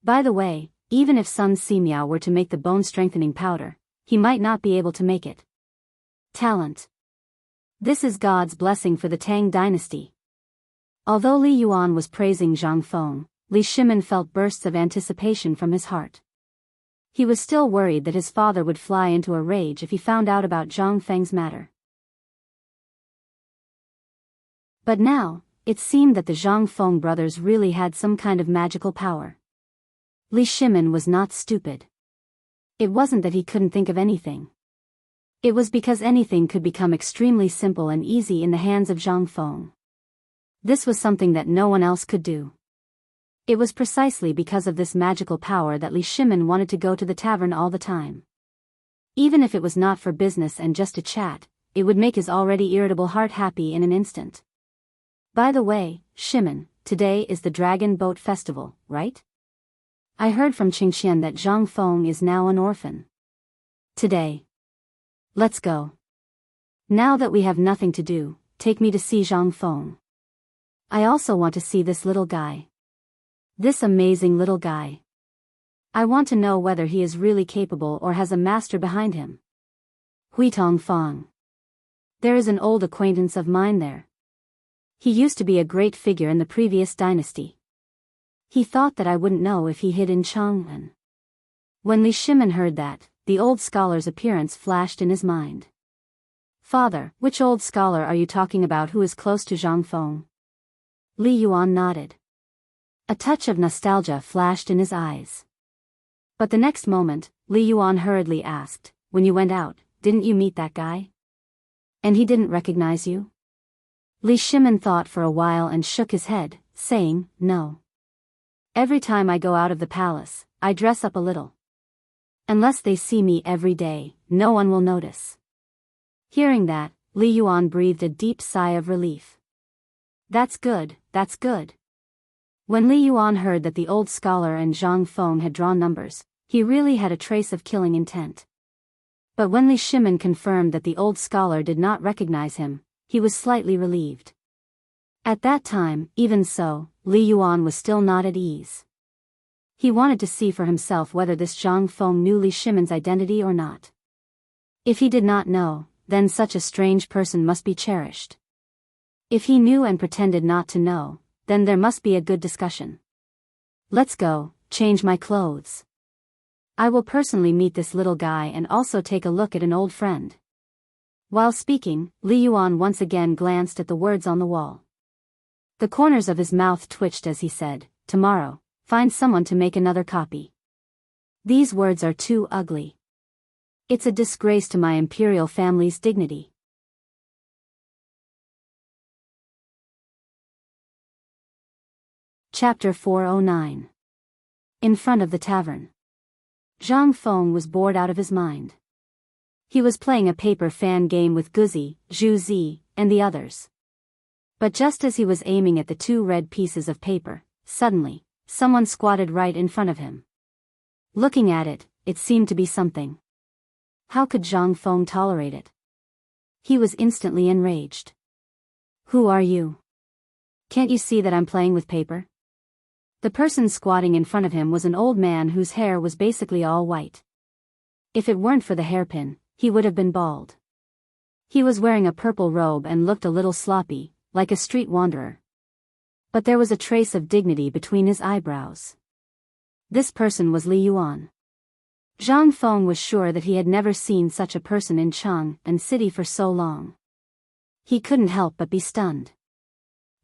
By the way, even if Sun Simiao were to make the bone-strengthening powder, he might not be able to make it. Talent. This is God's blessing for the Tang dynasty. Although Li Yuan was praising Zhang Feng, Li Shimon felt bursts of anticipation from his heart. He was still worried that his father would fly into a rage if he found out about Zhang Feng's matter. But now, it seemed that the Zhang Feng brothers really had some kind of magical power. Li Shimon was not stupid. It wasn't that he couldn't think of anything. It was because anything could become extremely simple and easy in the hands of Zhang Feng. This was something that no one else could do. It was precisely because of this magical power that Li Shimon wanted to go to the tavern all the time. Even if it was not for business and just to chat, it would make his already irritable heart happy in an instant. By the way, Shimon, today is the Dragon Boat Festival, right? I heard from Qingxian that Zhang Feng is now an orphan. Today. Let's go. Now that we have nothing to do, take me to see Zhang Feng. I also want to see this little guy. This amazing little guy. I want to know whether he is really capable or has a master behind him. Huitong Feng. There is an old acquaintance of mine there. He used to be a great figure in the previous dynasty. He thought that I wouldn't know if he hid in Chang'an. When Li Shimon heard that, the old scholar's appearance flashed in his mind. Father, which old scholar are you talking about who is close to Zhang Feng? Li Yuan nodded. A touch of nostalgia flashed in his eyes. But the next moment, Li Yuan hurriedly asked, when you went out, didn't you meet that guy? And he didn't recognize you? Li Shimon thought for a while and shook his head, saying, no. Every time I go out of the palace, I dress up a little. Unless they see me every day, no one will notice. Hearing that, Li Yuan breathed a deep sigh of relief. That's good, that's good. When Li Yuan heard that the old scholar and Zhang Feng had drawn numbers, he really had a trace of killing intent. But when Li Shimon confirmed that the old scholar did not recognize him, he was slightly relieved. At that time, even so, Li Yuan was still not at ease. He wanted to see for himself whether this Zhang Feng knew Li Shimon's identity or not. If he did not know, then such a strange person must be cherished. If he knew and pretended not to know, then there must be a good discussion. Let's go, change my clothes. I will personally meet this little guy and also take a look at an old friend. While speaking, Li Yuan once again glanced at the words on the wall. The corners of his mouth twitched as he said, tomorrow, find someone to make another copy. These words are too ugly. It's a disgrace to my imperial family's dignity. Chapter 409. In front of the tavern. Zhang Feng was bored out of his mind. He was playing a paper fan game with Guzi, Zhu Zi, and the others. But just as he was aiming at the 2 red pieces of paper, suddenly, someone squatted right in front of him. Looking at it, it seemed to be something. How could Zhang Feng tolerate it? He was instantly enraged. Who are you? Can't you see that I'm playing with paper? The person squatting in front of him was an old man whose hair was basically all white. If it weren't for the hairpin, he would have been bald. He was wearing a purple robe and looked a little sloppy, like a street wanderer. But there was a trace of dignity between his eyebrows. This person was Li Yuan. Zhang Feng was sure that he had never seen such a person in Chang'an City for so long. He couldn't help but be stunned.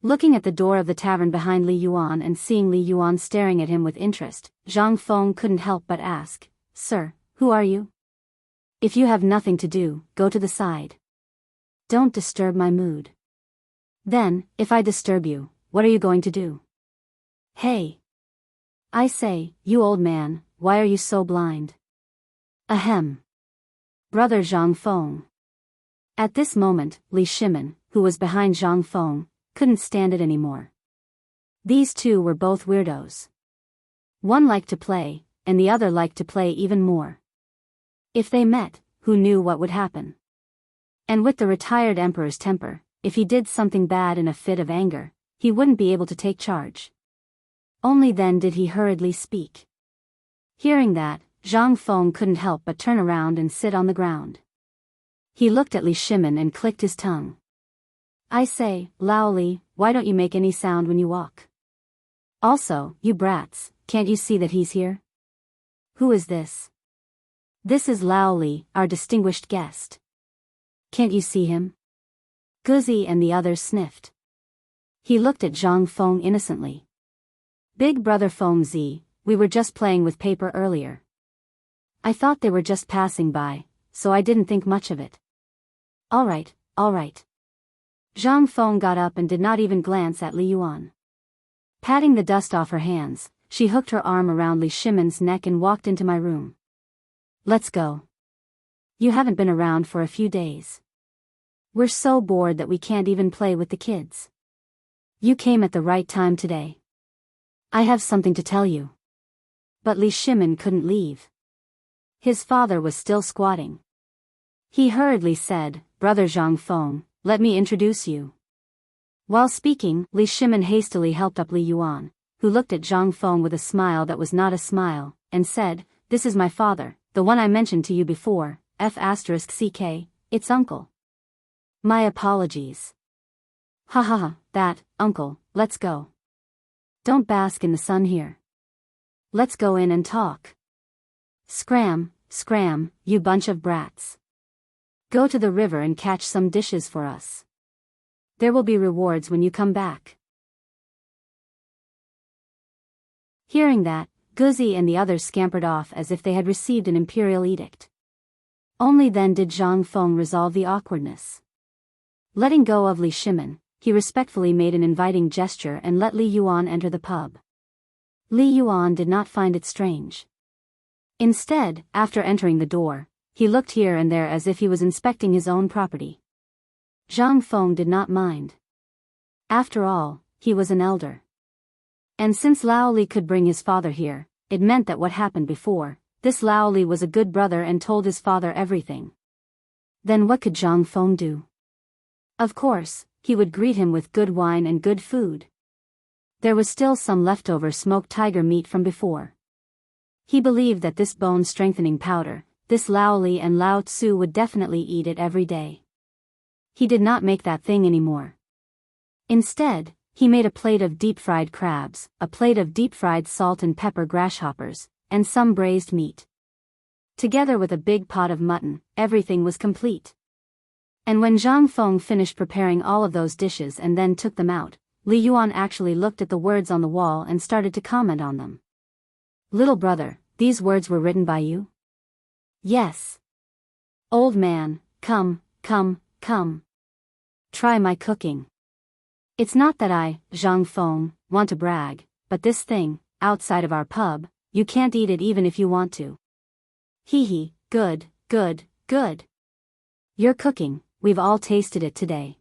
Looking at the door of the tavern behind Li Yuan and seeing Li Yuan staring at him with interest, Zhang Feng couldn't help but ask, "Sir, who are you? If you have nothing to do, go to the side. Don't disturb my mood." "Then, if I disturb you, what are you going to do?" "Hey! I say, you old man, why are you so blind?" "Ahem. Brother Zhang Feng." At this moment, Li Shimin, who was behind Zhang Feng, couldn't stand it anymore. These two were both weirdos. One liked to play, and the other liked to play even more. If they met, who knew what would happen? And with the retired emperor's temper, if he did something bad in a fit of anger, he wouldn't be able to take charge. Only then did he hurriedly speak. Hearing that, Zhang Feng couldn't help but turn around and sit on the ground. He looked at Li Shimin and clicked his tongue. "I say, Lao Li, why don't you make any sound when you walk? Also, you brats, can't you see that he's here?" "Who is this?" "This is Lao Li, our distinguished guest." "Can't you see him?" Guzi and the others sniffed. He looked at Zhang Feng innocently. "Big brother Feng Zi, we were just playing with paper earlier. I thought they were just passing by, so I didn't think much of it." All right. Zhang Feng got up and did not even glance at Li Yuan. Patting the dust off her hands, she hooked her arm around Li Shimin's neck and walked into my room. "Let's go. You haven't been around for a few days. We're so bored that we can't even play with the kids. You came at the right time today. I have something to tell you." But Li Shimin couldn't leave. His father was still squatting. He hurriedly said, "Brother Zhang Feng, let me introduce you." While speaking, Li Shimin hastily helped up Li Yuan, who looked at Zhang Feng with a smile that was not a smile, and said, "This is my father, the one I mentioned to you before, F***ck, it's uncle." "My apologies." "Ha ha ha, that, uncle, let's go. Don't bask in the sun here. Let's go in and talk." Scram, you bunch of brats. Go to the river and catch some dishes for us. There will be rewards when you come back." Hearing that, Guzi and the others scampered off as if they had received an imperial edict. Only then did Zhang Feng resolve the awkwardness. Letting go of Li Shimin, he respectfully made an inviting gesture and let Li Yuan enter the pub. Li Yuan did not find it strange. Instead, after entering the door, he looked here and there as if he was inspecting his own property. Zhang Feng did not mind. After all, he was an elder. And since Lao Li could bring his father here, it meant that what happened before, this Lao Li was a good brother and told his father everything. Then what could Zhang Feng do? Of course, he would greet him with good wine and good food. There was still some leftover smoked tiger meat from before. He believed that this bone-strengthening powder, this Lao Li and Lao Tzu would definitely eat it every day. He did not make that thing anymore. Instead, he made a plate of deep-fried crabs, a plate of deep-fried salt and pepper grasshoppers, and some braised meat. Together with a big pot of mutton, everything was complete. And when Zhang Feng finished preparing all of those dishes and then took them out, Li Yuan actually looked at the words on the wall and started to comment on them. "Little brother, these words were written by you?" "Yes." "Old man, come. Try my cooking. It's not that I, Zhang Feng, want to brag, but this thing, outside of our pub, you can't eat it even if you want to." "Hee, good. Your cooking, we've all tasted it today.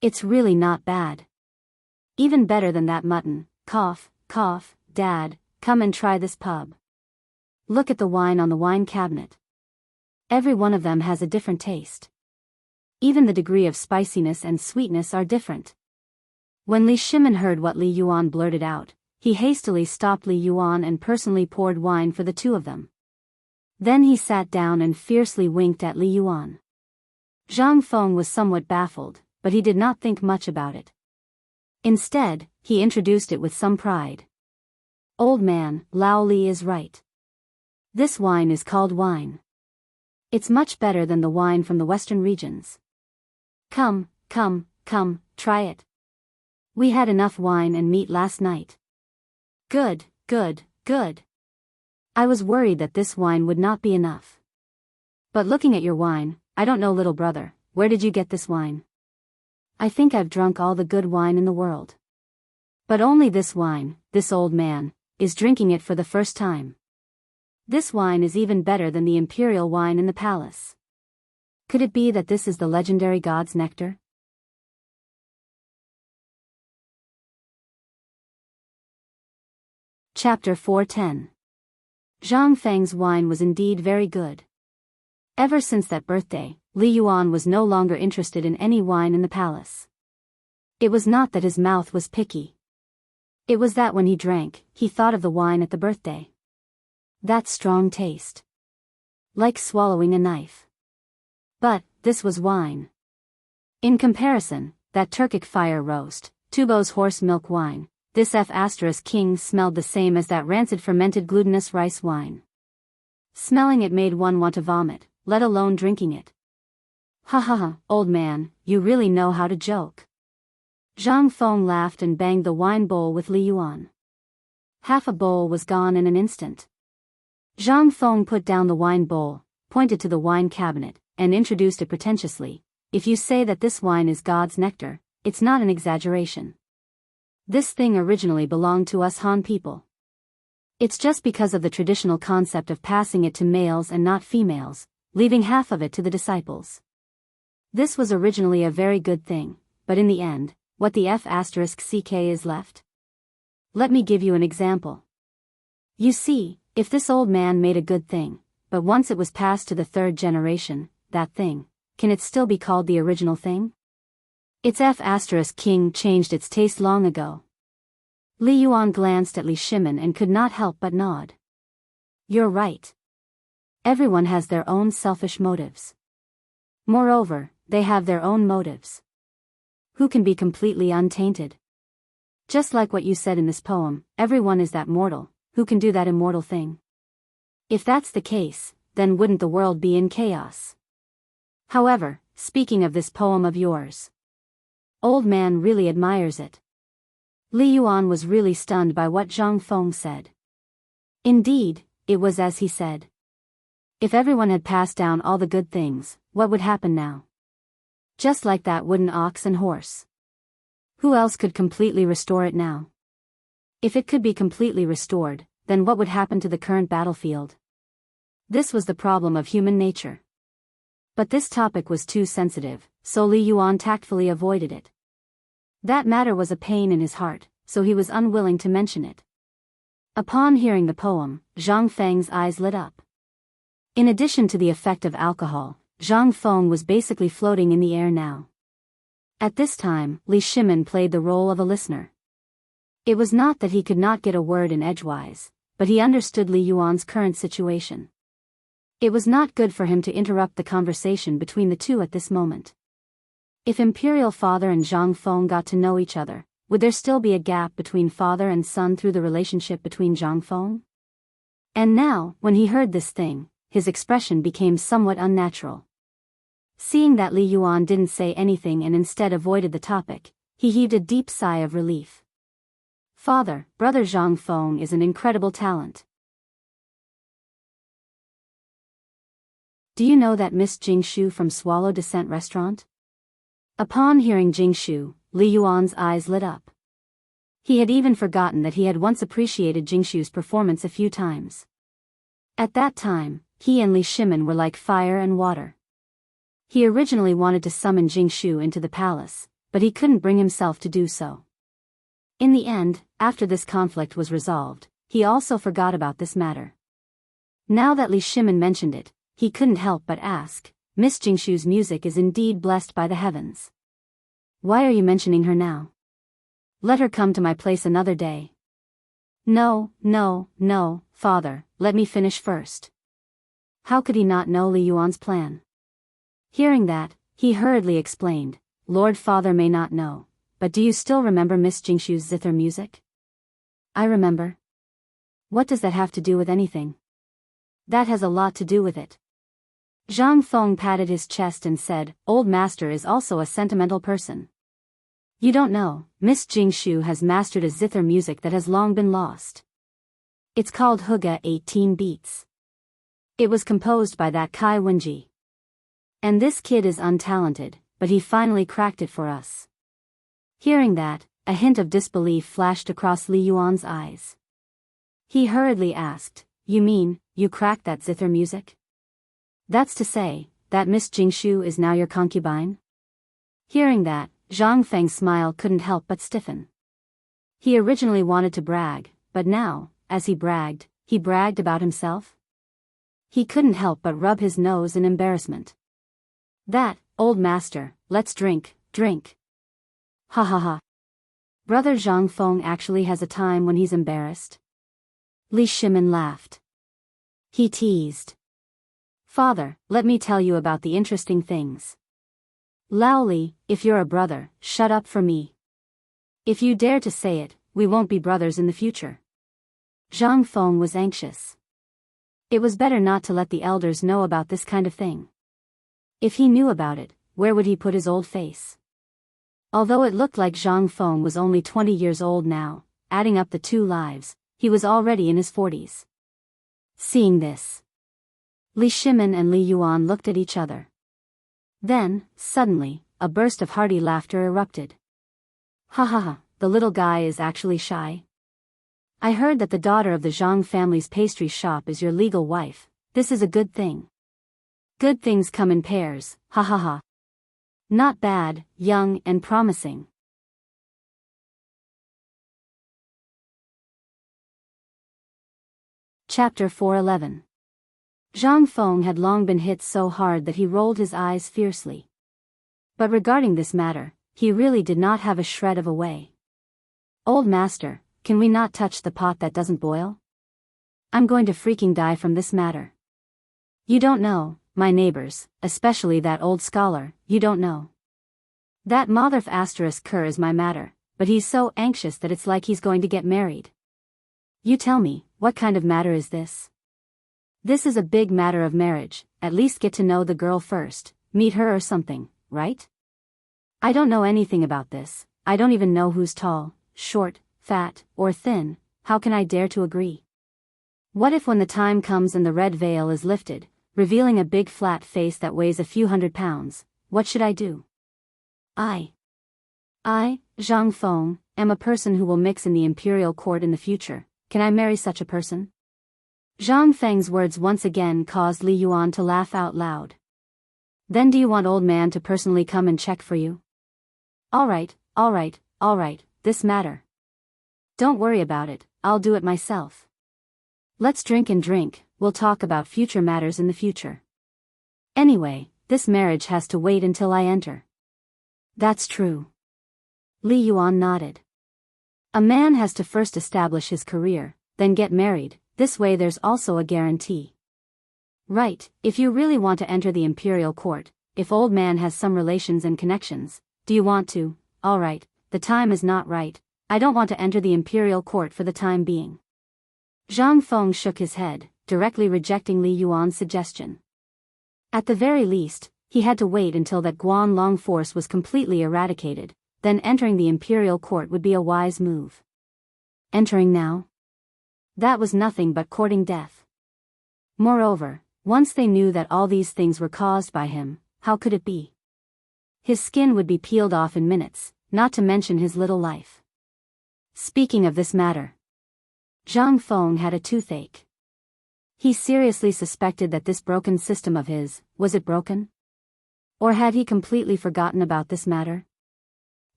It's really not bad. Even better than that mutton, cough, Dad, come and try this pub. Look at the wine on the wine cabinet. Every one of them has a different taste. Even the degree of spiciness and sweetness are different." When Li Shimin heard what Li Yuan blurted out, he hastily stopped Li Yuan and personally poured wine for the two of them. Then he sat down and fiercely winked at Li Yuan. Zhang Feng was somewhat baffled, but he did not think much about it. Instead, he introduced it with some pride. "Old man, Lao Li is right. This wine is called wine. It's much better than the wine from the western regions. Come, try it. We had enough wine and meat last night. Good, good, good. I was worried that this wine would not be enough. But looking at your wine, I don't know, little brother, where did you get this wine? I think I've drunk all the good wine in the world. But only this wine, this old man, is drinking it for the first time. This wine is even better than the imperial wine in the palace. Could it be that this is the legendary god's nectar? Chapter 410. Zhang Feng's wine was indeed very good. Ever since that birthday, Li Yuan was no longer interested in any wine in the palace. It was not that his mouth was picky. It was that when he drank, he thought of the wine at the birthday. That strong taste. Like swallowing a knife. But, this was wine. In comparison, that Turkic fire roast, Tubo's horse milk wine, this F*King smelled the same as that rancid fermented glutinous rice wine. Smelling it made one want to vomit, let alone drinking it. Ha ha ha, old man, you really know how to joke. Zhang Feng laughed and banged the wine bowl with Li Yuan. Half a bowl was gone in an instant. Zhang Feng put down the wine bowl, pointed to the wine cabinet, and introduced it pretentiously. If you say that this wine is God's nectar, it's not an exaggeration. This thing originally belonged to us Han people. It's just because of the traditional concept of passing it to males and not females, leaving half of it to the disciples. This was originally a very good thing, but in the end, what the F*** is left? Let me give you an example. You see, if this old man made a good thing, but once it was passed to the third generation, that thing, can it still be called the original thing? Its F*** changed its taste long ago. Li Yuan glanced at Li Shimin and could not help but nod. You're right. Everyone has their own selfish motives. Moreover, they have their own motives. Who can be completely untainted? Just like what you said in this poem, everyone is that mortal, who can do that immortal thing. If that's the case, then wouldn't the world be in chaos? However, speaking of this poem of yours, old man really admires it. Li Yuan was really stunned by what Zhang Feng said. Indeed, it was as he said. If everyone had passed down all the good things, what would happen now? Just like that wooden ox and horse. Who else could completely restore it now? If it could be completely restored, then what would happen to the current battlefield? This was the problem of human nature. But this topic was too sensitive, so Li Yuan tactfully avoided it. That matter was a pain in his heart, so he was unwilling to mention it. Upon hearing the poem, Zhang Feng's eyes lit up. In addition to the effect of alcohol, Zhang Feng was basically floating in the air now. At this time, Li Shimin played the role of a listener. It was not that he could not get a word in edgewise, but he understood Li Yuan's current situation. It was not good for him to interrupt the conversation between the two at this moment. If Imperial Father and Zhang Feng got to know each other, would there still be a gap between father and son through the relationship between Zhang Feng? And now, when he heard this thing, his expression became somewhat unnatural. Seeing that Li Yuan didn't say anything and instead avoided the topic, he heaved a deep sigh of relief. Father, brother Zhang Feng is an incredible talent. Do you know that Miss Jingshu from Swallow Descent Restaurant? Upon hearing Jingshu, Li Yuan's eyes lit up. He had even forgotten that he had once appreciated Jingshu's performance a few times. At that time, he and Li Shimin were like fire and water. He originally wanted to summon Jingshu into the palace, but he couldn't bring himself to do so. In the end, after this conflict was resolved, he also forgot about this matter. Now that Li Shimin mentioned it, he couldn't help but ask, Miss Jingshu's music is indeed blessed by the heavens. Why are you mentioning her now? Let her come to my place another day. No, father, let me finish first. How could he not know Li Yuan's plan? Hearing that, he hurriedly explained, Lord Father may not know, but do you still remember Miss Jingshu's zither music? I remember. What does that have to do with anything? That has a lot to do with it. Zhang Feng patted his chest and said, Old Master is also a sentimental person. You don't know, Miss Jingshu has mastered a zither music that has long been lost. It's called Huga 18 Beats. It was composed by that Kai Wenji. And this kid is untalented, but he finally cracked it for us. Hearing that, a hint of disbelief flashed across Li Yuan's eyes. He hurriedly asked, "You mean, you cracked that zither music? That's to say, that Miss Jingshu is now your concubine?" Hearing that, Zhang Feng's smile couldn't help but stiffen. He originally wanted to brag, but now, as he bragged about himself. He couldn't help but rub his nose in embarrassment. "That, old master, let's drink. Ha ha ha. Brother Zhang Feng actually has a time when he's embarrassed." Li Shimin laughed. He teased. "Father, let me tell you about the interesting things. Lao Li, if you're a brother, shut up for me. If you dare to say it, we won't be brothers in the future." Zhang Feng was anxious. It was better not to let the elders know about this kind of thing. If he knew about it, where would he put his old face? Although it looked like Zhang Feng was only 20 years old now, adding up the two lives, he was already in his 40s. Seeing this, Li Shimin and Li Yuan looked at each other. Then, suddenly, a burst of hearty laughter erupted. "Ha ha ha, the little guy is actually shy. I heard that the daughter of the Zhang family's pastry shop is your legal wife. This is a good thing. Good things come in pairs, ha ha ha. Not bad, young and promising." Chapter 411. Zhang Feng had long been hit so hard that he rolled his eyes fiercely. But regarding this matter, he really did not have a shred of a way. "Old master, can we not touch the pot that doesn't boil? I'm going to freaking die from this matter. You don't know, my neighbors, especially that old scholar, you don't know. That Motherf asterisk Kerr is my matter, but he's so anxious that it's like he's going to get married. You tell me, what kind of matter is this? This is a big matter of marriage, at least get to know the girl first, meet her or something, right? I don't know anything about this, I don't even know who's tall, short, fat, or thin, how can I dare to agree? What if when the time comes and the red veil is lifted, revealing a big flat face that weighs a few hundred pounds, what should I do? I, Zhang Feng, am a person who will mix in the imperial court in the future, can I marry such a person?" Zhang Feng's words once again caused Li Yuan to laugh out loud. "Then do you want old man to personally come and check for you?" All right, this matter. Don't worry about it, I'll do it myself. Let's drink and drink, we'll talk about future matters in the future. Anyway, this marriage has to wait until I enter." "That's true." Li Yuan nodded. "A man has to first establish his career, then get married. This way there's also a guarantee. Right, if you really want to enter the imperial court, if old man has some relations and connections, do you want to? Alright, the time is not right, I don't want to enter the imperial court for the time being." Zhang Feng shook his head, directly rejecting Li Yuan's suggestion. At the very least, he had to wait until that Guanlong force was completely eradicated, then entering the imperial court would be a wise move. Entering now? That was nothing but courting death. Moreover, once they knew that all these things were caused by him, how could it be? His skin would be peeled off in minutes, not to mention his little life. Speaking of this matter, Zhang Feng had a toothache. He seriously suspected that this broken system of his, was it broken? Or had he completely forgotten about this matter?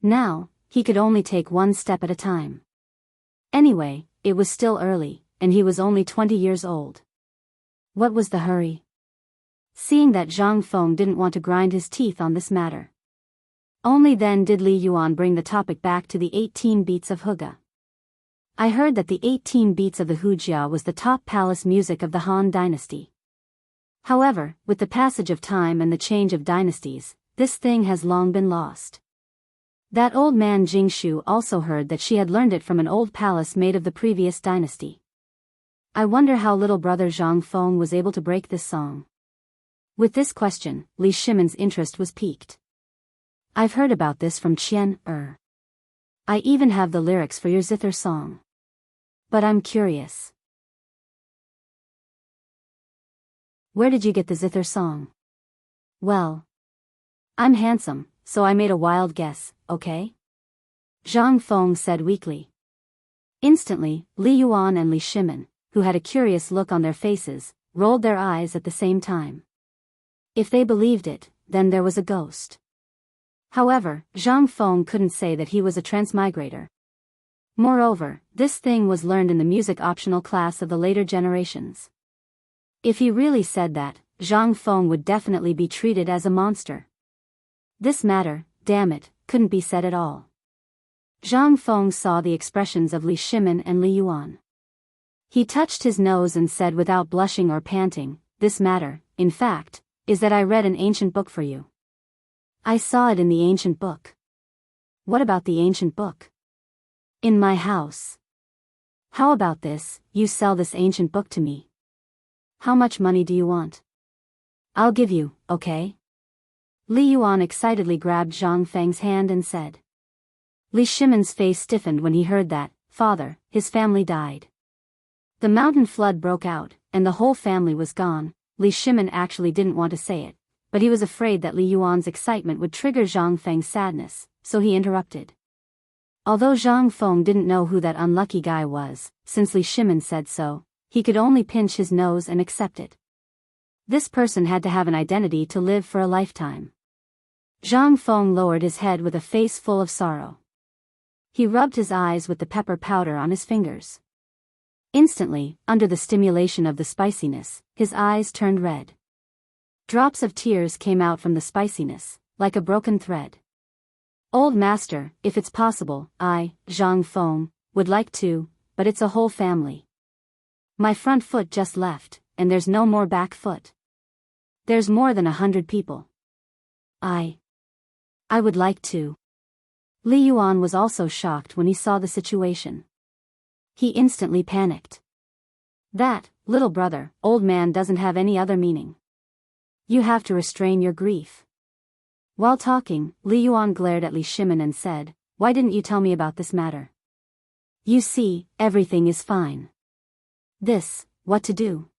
Now, he could only take one step at a time. Anyway, it was still early, and he was only 20 years old. What was the hurry? Seeing that Zhang Feng didn't want to grind his teeth on this matter. Only then did Li Yuan bring the topic back to the 18 beats of Huga. I heard that the 18 beats of the Hujia was the top palace music of the Han dynasty. However, with the passage of time and the change of dynasties, this thing has long been lost. That old man Jingshu also heard that she had learned it from an old palace made of the previous dynasty. I wonder how little brother Zhang Feng was able to break this song. With this question, Li Shimin's interest was piqued. I've heard about this from Qian. I even have the lyrics for your zither song. But I'm curious. Where did you get the zither song? Well, I'm handsome, so I made a wild guess, okay? Zhang Feng said weakly. Instantly, Li Yuan and Li Shimin, who had a curious look on their faces, rolled their eyes at the same time. If they believed it, then there was a ghost. However, Zhang Feng couldn't say that he was a transmigrator. Moreover, this thing was learned in the music optional class of the later generations. If he really said that, Zhang Feng would definitely be treated as a monster. This matter, damn it, couldn't be said at all. Zhang Feng saw the expressions of Li Shimin and Li Yuan. He touched his nose and said without blushing or panting, "This matter, in fact, is that I read an ancient book for you. I saw it in the ancient book." "What about the ancient book?" "In my house." "How about this, you sell this ancient book to me. How much money do you want?" "I'll give you, okay?" Li Yuan excitedly grabbed Zhang Feng's hand and said. Li Shimin's face stiffened when he heard that, "Father, his family died. The mountain flood broke out, and the whole family was gone." Li Shimin actually didn't want to say it, but he was afraid that Li Yuan's excitement would trigger Zhang Feng's sadness, so he interrupted. Although Zhang Feng didn't know who that unlucky guy was, since Li Shimin said so, he could only pinch his nose and accept it. This person had to have an identity to live for a lifetime. Zhang Feng lowered his head with a face full of sorrow. He rubbed his eyes with the pepper powder on his fingers. Instantly, under the stimulation of the spiciness, his eyes turned red. Drops of tears came out from the spiciness, like a broken thread. "Old master, if it's possible, I, Zhang Feng, would like to, but it's a whole family. My front foot just left, and there's no more back foot. There's more than 100 people. I would like to." Li Yuan was also shocked when he saw the situation. He instantly panicked. "That, little brother, old man doesn't have any other meaning. You have to restrain your grief." While talking, Li Yuan glared at Li Shimin and said, "Why didn't you tell me about this matter? You see, everything is fine. What to do?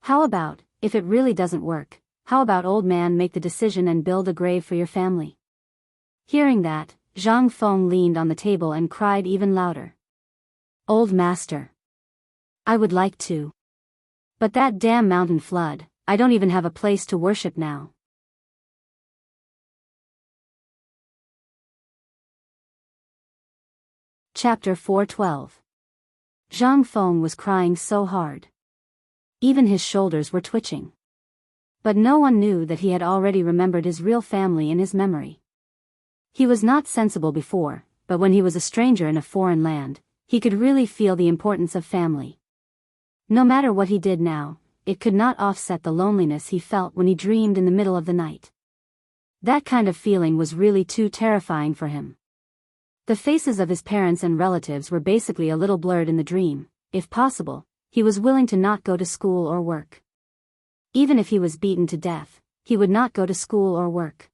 How about, if it really doesn't work, how about old man make the decision and build a grave for your family?" Hearing that, Zhang Feng leaned on the table and cried even louder. "Old master. I would like to. But that damn mountain flood, I don't even have a place to worship now." Chapter 412. Zhang Feng was crying so hard. Even his shoulders were twitching. But no one knew that he had already remembered his real family in his memory. He was not sensible before, but when he was a stranger in a foreign land, he could really feel the importance of family. No matter what he did now, it could not offset the loneliness he felt when he dreamed in the middle of the night. That kind of feeling was really too terrifying for him. The faces of his parents and relatives were basically a little blurred in the dream. If possible, he was willing to not go to school or work. Even if he was beaten to death, he would not go to school or work.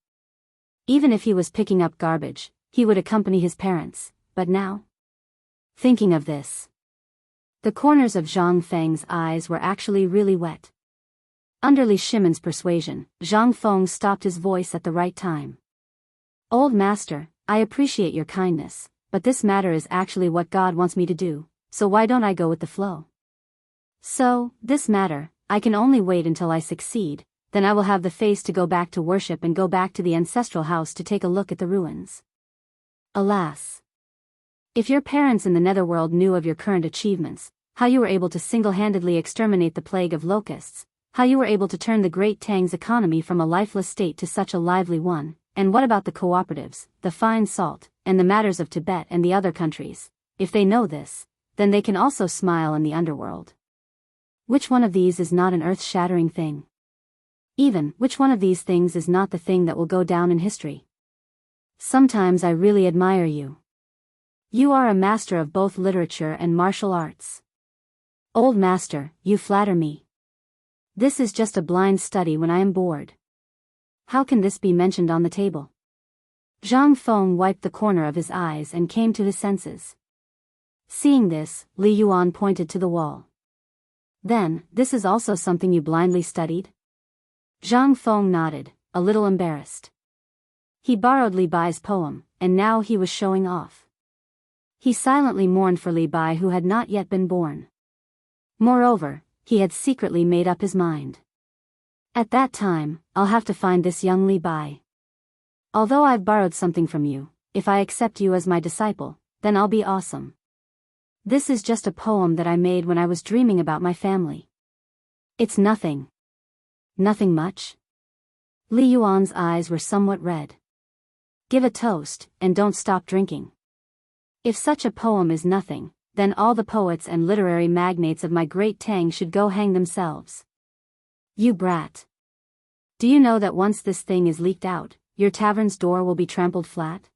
Even if he was picking up garbage, he would accompany his parents, but now? Thinking of this, the corners of Zhang Feng's eyes were actually really wet. Under Li Shimin's persuasion, Zhang Feng stopped his voice at the right time. "Old master, I appreciate your kindness, but this matter is actually what God wants me to do, so why don't I go with the flow? So, this matter, I can only wait until I succeed, then I will have the face to go back to worship and go back to the ancestral house to take a look at the ruins." Alas! If your parents in the netherworld knew of your current achievements, how you were able to single-handedly exterminate the plague of locusts, how you were able to turn the Great Tang's economy from a lifeless state to such a lively one, and what about the cooperatives, the fine salt, and the matters of Tibet and the other countries? If they know this, then they can also smile in the underworld. Which one of these is not an earth-shattering thing? Even, which one of these things is not the thing that will go down in history? Sometimes I really admire you. You are a master of both literature and martial arts. Old master, you flatter me. This is just a blind study when I am bored. How can this be mentioned on the table? Zhang Feng wiped the corner of his eyes and came to his senses. Seeing this, Li Yuan pointed to the wall. Then, this is also something you blindly studied? Zhang Feng nodded, a little embarrassed. He borrowed Li Bai's poem, and now he was showing off. He silently mourned for Li Bai who had not yet been born. Moreover, he had secretly made up his mind. At that time, I'll have to find this young Li Bai. Although I've borrowed something from you, if I accept you as my disciple, then I'll be awesome. This is just a poem that I made when I was dreaming about my family. It's nothing. Nothing much? Li Yuan's eyes were somewhat red. Give a toast, and don't stop drinking. If such a poem is nothing, then all the poets and literary magnates of my great Tang should go hang themselves. You brat. Do you know that once this thing is leaked out, your tavern's door will be trampled flat?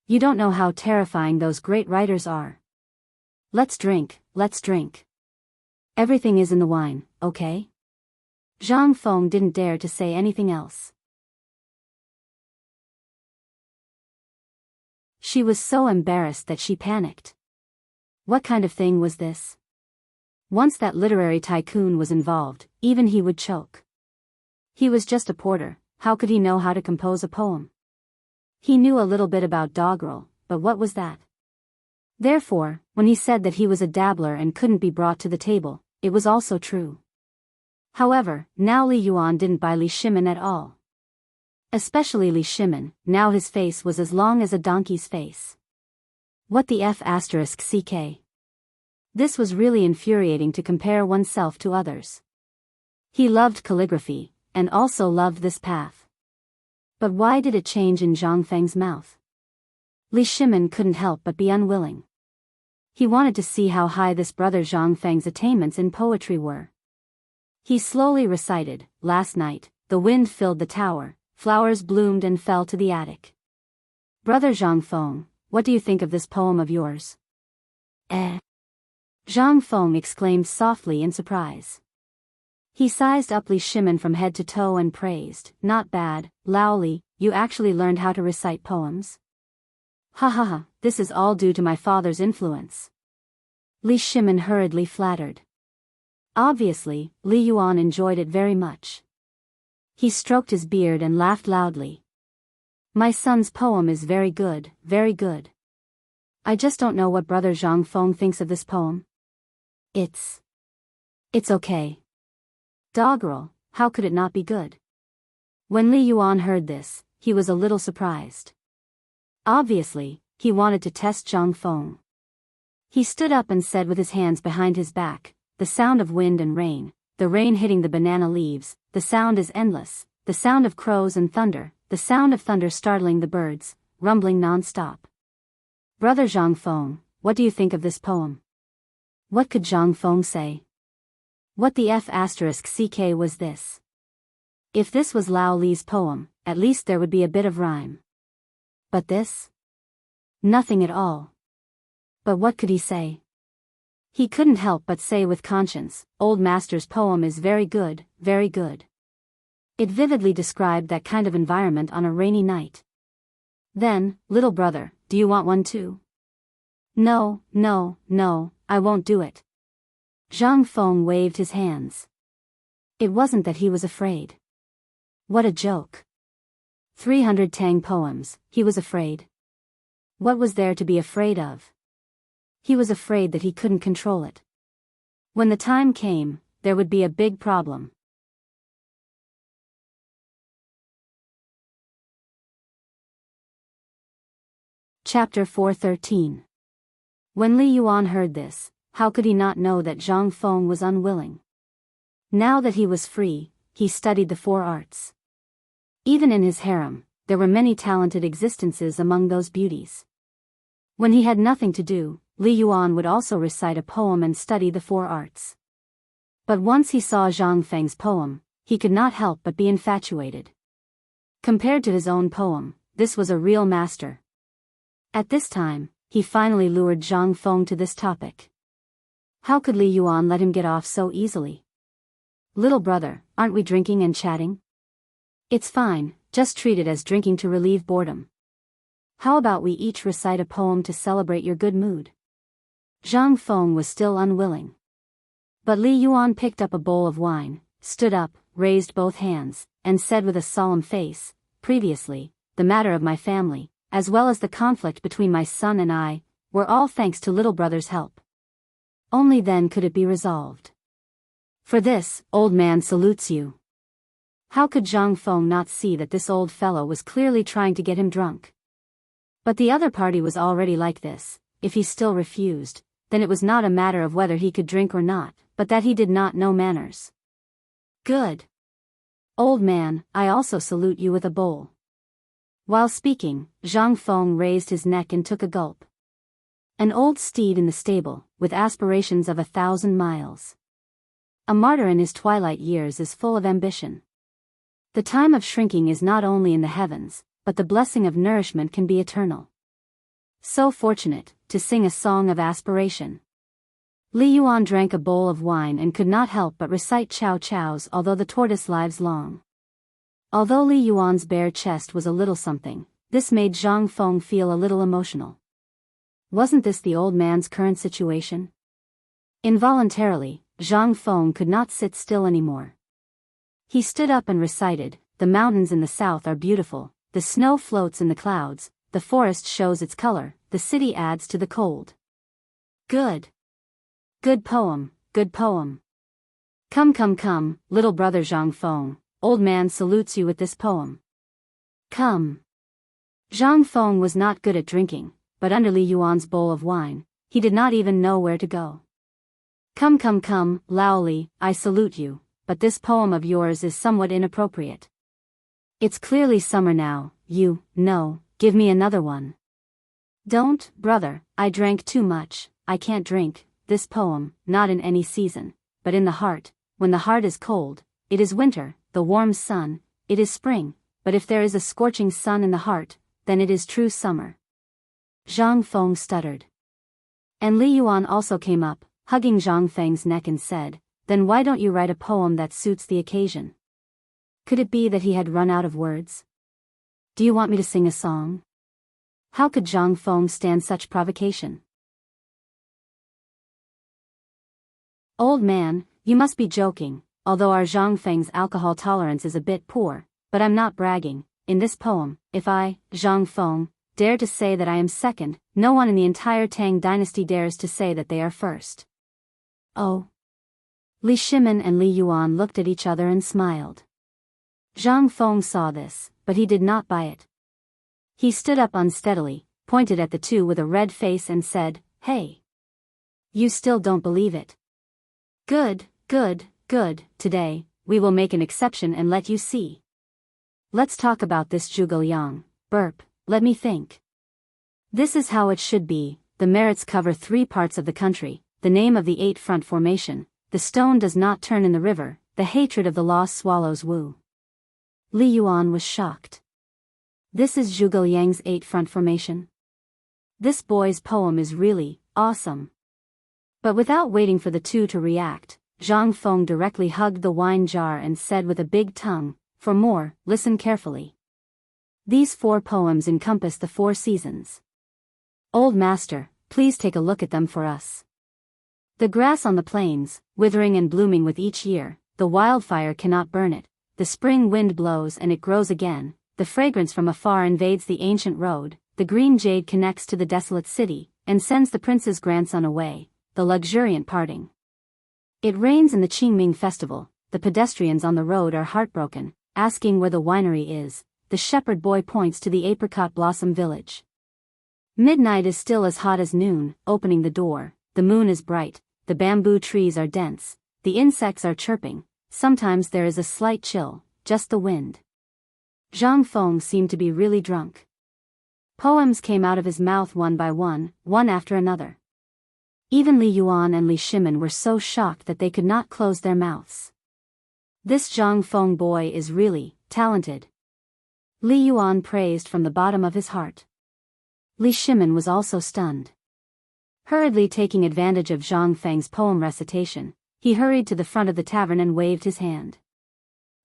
You don't know how terrifying those great writers are. Let's drink, let's drink. Everything is in the wine, okay? Zhang Feng didn't dare to say anything else. She was so embarrassed that she panicked. What kind of thing was this? Once that literary tycoon was involved, even he would choke. He was just a porter, how could he know how to compose a poem? He knew a little bit about doggerel, but what was that? Therefore, when he said that he was a dabbler and couldn't be brought to the table, it was also true. However, now Li Yuan didn't buy Li Shimin at all. Especially Li Shimin, now his face was as long as a donkey's face. What the f***ck? This was really infuriating to compare oneself to others. He loved calligraphy, and also loved this path. But why did it change in Zhang Feng's mouth? Li Shimin couldn't help but be unwilling. He wanted to see how high this brother Zhang Feng's attainments in poetry were. He slowly recited, last night, the wind filled the tower, flowers bloomed and fell to the attic. Brother Zhang Feng, what do you think of this poem of yours? Zhang Feng exclaimed softly in surprise. He sized up Li Shimin from head to toe and praised, not bad, Lao Li, you actually learned how to recite poems? Ha ha ha, this is all due to my father's influence. Li Shimin hurriedly flattered. Obviously, Li Yuan enjoyed it very much. He stroked his beard and laughed loudly. My son's poem is very good, very good. I just don't know what brother Zhang Feng thinks of this poem. It's okay. Doggerel, how could it not be good? When Li Yuan heard this, he was a little surprised. Obviously, he wanted to test Zhang Feng. He stood up and said with his hands behind his back, the sound of wind and rain, the rain hitting the banana leaves, the sound is endless, the sound of crows and thunder, the sound of thunder startling the birds, rumbling non-stop. Brother Zhang Feng, what do you think of this poem? What could Zhang Feng say? What the f***ck was this? If this was Lao Li's poem, at least there would be a bit of rhyme. But this? Nothing at all. But what could he say? He couldn't help but say with conscience, old master's poem is very good, very good. It vividly described that kind of environment on a rainy night. Then, little brother, do you want one too? No, no, no, I won't do it. Zhang Feng waved his hands. It wasn't that he was afraid. What a joke. 300 Tang poems, he was afraid. What was there to be afraid of? He was afraid that he couldn't control it. When the time came, there would be a big problem. Chapter 413. When Li Yuan heard this, how could he not know that Zhang Feng was unwilling? Now that he was free, he studied the four arts. Even in his harem, there were many talented existences among those beauties. When he had nothing to do, Li Yuan would also recite a poem and study the four arts. But once he saw Zhang Feng's poem, he could not help but be infatuated. Compared to his own poem, this was a real master. At this time, he finally lured Zhang Feng to this topic. How could Li Yuan let him get off so easily? Little brother, aren't we drinking and chatting? It's fine, just treat it as drinking to relieve boredom. How about we each recite a poem to celebrate your good mood? Zhang Feng was still unwilling. But Li Yuan picked up a bowl of wine, stood up, raised both hands, and said with a solemn face, "Previously, the matter of my family, as well as the conflict between my son and I, were all thanks to little brother's help. Only then could it be resolved. For this, old man salutes you." How could Zhang Feng not see that this old fellow was clearly trying to get him drunk? But the other party was already like this. If he still refused, then it was not a matter of whether he could drink or not, but that he did not know manners. "Good. Old man, I also salute you with a bowl." While speaking, Zhang Feng raised his neck and took a gulp. An old steed in the stable, with aspirations of 1,000 miles. A martyr in his twilight years is full of ambition. The time of shrinking is not only in the heavens, but the blessing of nourishment can be eternal. So fortunate, to sing a song of aspiration. Li Yuan drank a bowl of wine and could not help but recite Chow Chow's "Although the Tortoise Lives Long." Although Li Yuan's bare chest was a little something, this made Zhang Feng feel a little emotional. Wasn't this the old man's current situation? Involuntarily, Zhang Feng could not sit still anymore. He stood up and recited, "The mountains in the south are beautiful, the snow floats in the clouds, the forest shows its color, the city adds to the cold." Good. Good poem, good poem. Come, little brother Zhang Feng, old man salutes you with this poem. Come. Zhang Feng was not good at drinking, but under Li Yuan's bowl of wine, he did not even know where to go. Come, Lao Li, I salute you, but this poem of yours is somewhat inappropriate. It's clearly summer now, you, no, give me another one. Don't, brother, I drank too much, I can't drink this poem, not in any season, but in the heart. When the heart is cold, it is winter, the warm sun, it is spring, but if there is a scorching sun in the heart, then it is true summer. Zhang Feng stuttered. And Li Yuan also came up, hugging Zhang Feng's neck and said, "Then why don't you write a poem that suits the occasion?" Could it be that he had run out of words? "Do you want me to sing a song?" How could Zhang Feng stand such provocation? "Old man, you must be joking, although our Zhang Feng's alcohol tolerance is a bit poor, but I'm not bragging. In this poem, if I, Zhang Feng, dare to say that I am second, no one in the entire Tang dynasty dares to say that they are first." Oh. Li Shimin and Li Yuan looked at each other and smiled. Zhang Feng saw this, but he did not buy it. He stood up unsteadily, pointed at the two with a red face and said, "Hey! You still don't believe it? Good. Today, we will make an exception and let you see. Let's talk about this Zhuge Liang, burp, let me think. This is how it should be, the merits cover 3 parts of the country, the name of the 8 front formation, the stone does not turn in the river, the hatred of the lost swallows woo." Li Yuan was shocked. This is Zhuge Liang's 8 front formation? This boy's poem is really awesome. But without waiting for the two to react, Zhang Feng directly hugged the wine jar and said with a big tongue, "For more, listen carefully. These 4 poems encompass the 4 seasons. Old master, please take a look at them for us. The grass on the plains, withering and blooming with each year, the wildfire cannot burn it, the spring wind blows and it grows again, the fragrance from afar invades the ancient road, the green jade connects to the desolate city, and sends the prince's grandson away, the luxuriant parting. It rains in the Qingming festival, the pedestrians on the road are heartbroken, asking where the winery is, the shepherd boy points to the apricot blossom village. Midnight is still as hot as noon, opening the door, the moon is bright, the bamboo trees are dense, the insects are chirping, sometimes there is a slight chill, just the wind." Zhang Feng seemed to be really drunk. Poems came out of his mouth one by one after another. Even Li Yuan and Li Shimin were so shocked that they could not close their mouths. This Zhang Feng boy is really talented. Li Yuan praised from the bottom of his heart. Li Shimin was also stunned. Hurriedly taking advantage of Zhang Feng's poem recitation, he hurried to the front of the tavern and waved his hand.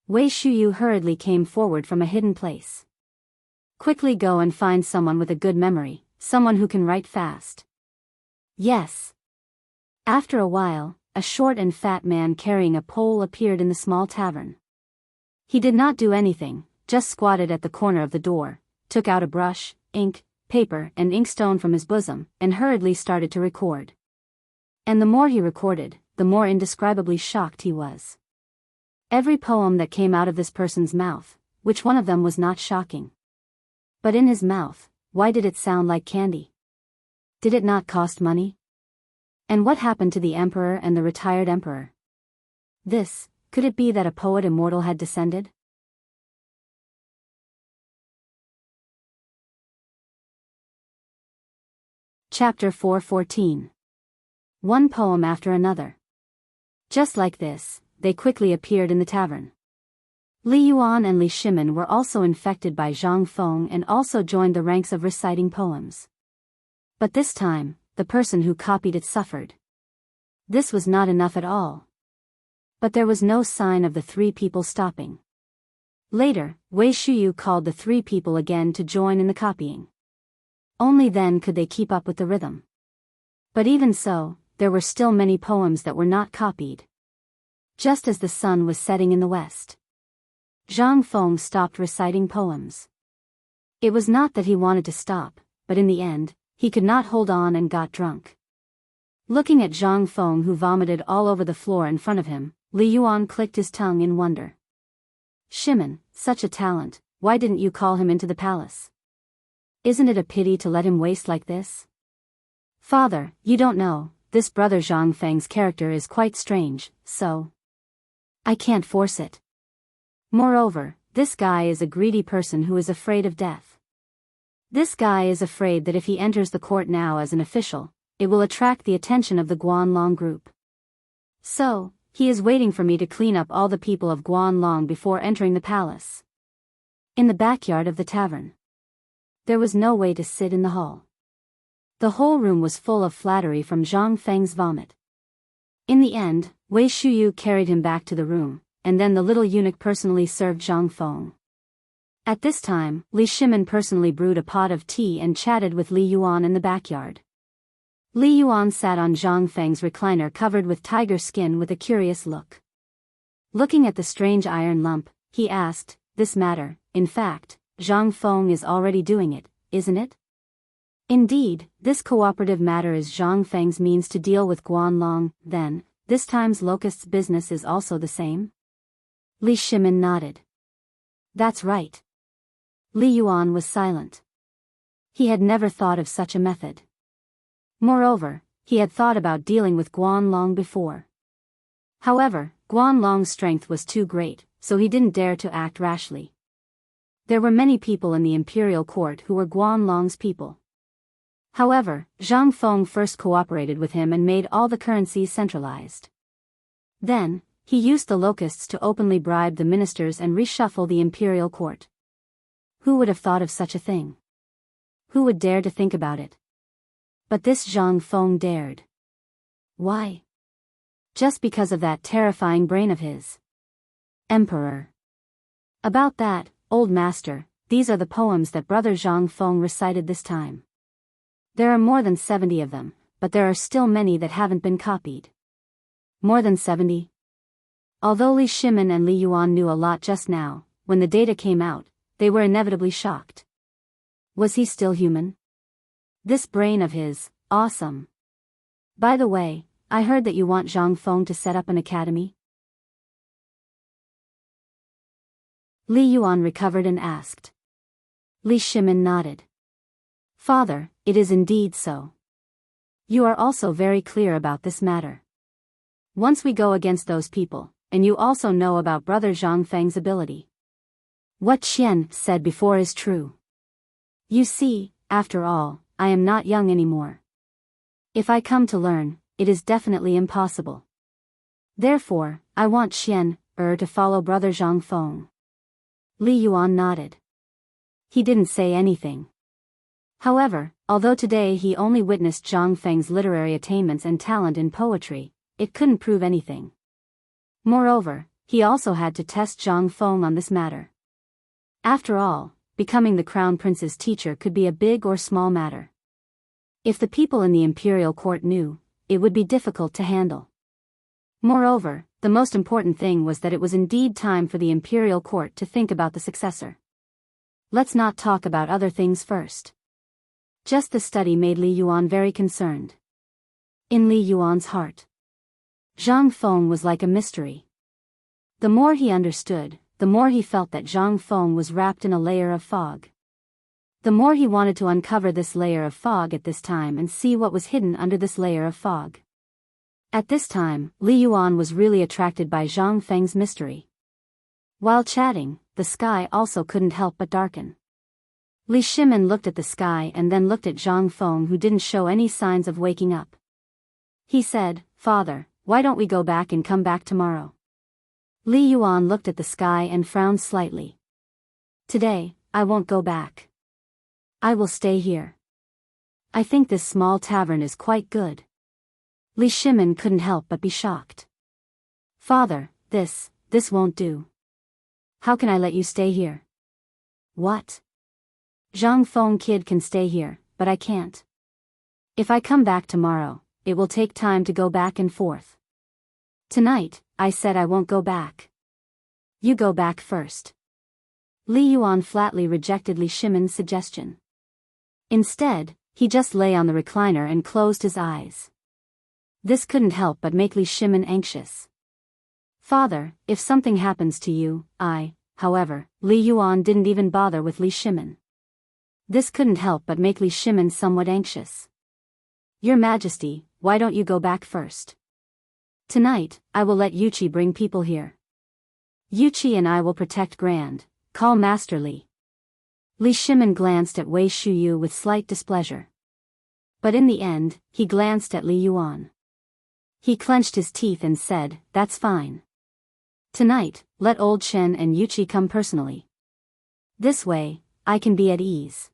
Wei Shuyu hurriedly came forward from a hidden place. Quickly go and find someone with a good memory, someone who can write fast. Yes. After a while, a short and fat man carrying a pole appeared in the small tavern. He did not do anything, just squatted at the corner of the door, took out a brush, ink, paper and inkstone from his bosom, and hurriedly started to record. And the more he recorded, the more indescribably shocked he was. Every poem that came out of this person's mouth, which one of them was not shocking? But in his mouth, why did it sound like candy? Did it not cost money? And what happened to the emperor and the retired emperor? Could it be that a poet immortal had descended? Chapter 4:14. One poem after another. Just like this, they quickly appeared in the tavern. Li Yuan and Li Shimin were also infected by Zhang Feng and also joined the ranks of reciting poems. But this time, the person who copied it suffered. This was not enough at all. But there was no sign of the three people stopping. Later, Wei Shuyu called the three people again to join in the copying. Only then could they keep up with the rhythm. But even so, there were still many poems that were not copied. Just as the sun was setting in the west, Zhang Feng stopped reciting poems. It was not that he wanted to stop, but in the end, he could not hold on and got drunk. Looking at Zhang Feng, who vomited all over the floor in front of him, Li Yuan clicked his tongue in wonder. Shimin, such a talent, why didn't you call him into the palace? Isn't it a pity to let him waste like this? Father, you don't know, this brother Zhang Feng's character is quite strange, so I can't force it. Moreover, this guy is a greedy person who is afraid of death. This guy is afraid that if he enters the court now as an official, it will attract the attention of the Guanlong group. So, he is waiting for me to clean up all the people of Guanlong before entering the palace. In the backyard of the tavern, there was no way to sit in the hall. The whole room was full of flattery from Zhang Feng's vomit. In the end, Wei Shuyu carried him back to the room, and then the little eunuch personally served Zhang Feng. At this time, Li Shimin personally brewed a pot of tea and chatted with Li Yuan in the backyard. Li Yuan sat on Zhang Feng's recliner covered with tiger skin with a curious look. Looking at the strange iron lump, he asked, "This matter, in fact, Zhang Feng is already doing it, isn't it?" Indeed, this cooperative matter is Zhang Feng's means to deal with Guanlong, then, this time's Locust's business is also the same? Li Shimin nodded. That's right. Li Yuan was silent. He had never thought of such a method. Moreover, he had thought about dealing with Guanlong before. However, Guanlong's strength was too great, so he didn't dare to act rashly. There were many people in the imperial court who were Guanlong's people. However, Zhang Feng first cooperated with him and made all the currencies centralized. Then, he used the locusts to openly bribe the ministers and reshuffle the imperial court. Who would have thought of such a thing? Who would dare to think about it? But this Zhang Feng dared. Why? Just because of that terrifying brain of his. Emperor. About that, old master, these are the poems that brother Zhang Feng recited this time. There are more than 70 of them, but there are still many that haven't been copied. More than 70? Although Li Shimin and Li Yuan knew a lot just now, when the data came out, they were inevitably shocked. Was he still human? This brain of his, awesome. By the way, I heard that you want Zhang Feng to set up an academy? Li Yuan recovered and asked. Li Shimin nodded. Father, it is indeed so. You are also very clear about this matter. Once we go against those people, and you also know about brother Zhang Feng's ability. What Qian said before is true. You see, after all, I am not young anymore. If I come to learn, it is definitely impossible. Therefore, I want Qian to follow brother Zhang Feng. Li Yuan nodded. He didn't say anything. However, although today he only witnessed Zhang Feng's literary attainments and talent in poetry, it couldn't prove anything. Moreover, he also had to test Zhang Feng on this matter. After all, becoming the crown prince's teacher could be a big or small matter. If the people in the imperial court knew, it would be difficult to handle. Moreover, the most important thing was that it was indeed time for the imperial court to think about the successor. Let's not talk about other things first. Just the study made Li Yuan very concerned. In Li Yuan's heart, Zhang Feng was like a mystery. The more he understood, the more he felt that Zhang Feng was wrapped in a layer of fog. The more he wanted to uncover this layer of fog at this time and see what was hidden under this layer of fog. At this time, Li Yuan was really attracted by Zhang Feng's mystery. While chatting, the sky also couldn't help but darken. Li Shimin looked at the sky and then looked at Zhang Feng, who didn't show any signs of waking up. He said, "Father, why don't we go back and come back tomorrow?" Li Yuan looked at the sky and frowned slightly. "Today, I won't go back. I will stay here. I think this small tavern is quite good." Li Shimin couldn't help but be shocked. "Father, this won't do. How can I let you stay here?" "What? Zhang Feng kid can stay here, but I can't. If I come back tomorrow, it will take time to go back and forth. Tonight, I said I won't go back. You go back first." Li Yuan flatly rejected Li Shimin's suggestion. Instead, he just lay on the recliner and closed his eyes. This couldn't help but make Li Shimin anxious. "Father, if something happens to you, however, Li Yuan didn't even bother with Li Shimin. This couldn't help but make Li Shimin somewhat anxious. "Your Majesty, why don't you go back first? Tonight, I will let Yuqi bring people here. Yuqi and I will protect Grand. Call Master Li." Li Shimin glanced at Wei Shuyu with slight displeasure. But in the end, he glanced at Li Yuan. He clenched his teeth and said, "That's fine. Tonight, let Old Chen and Yuqi come personally. This way, I can be at ease.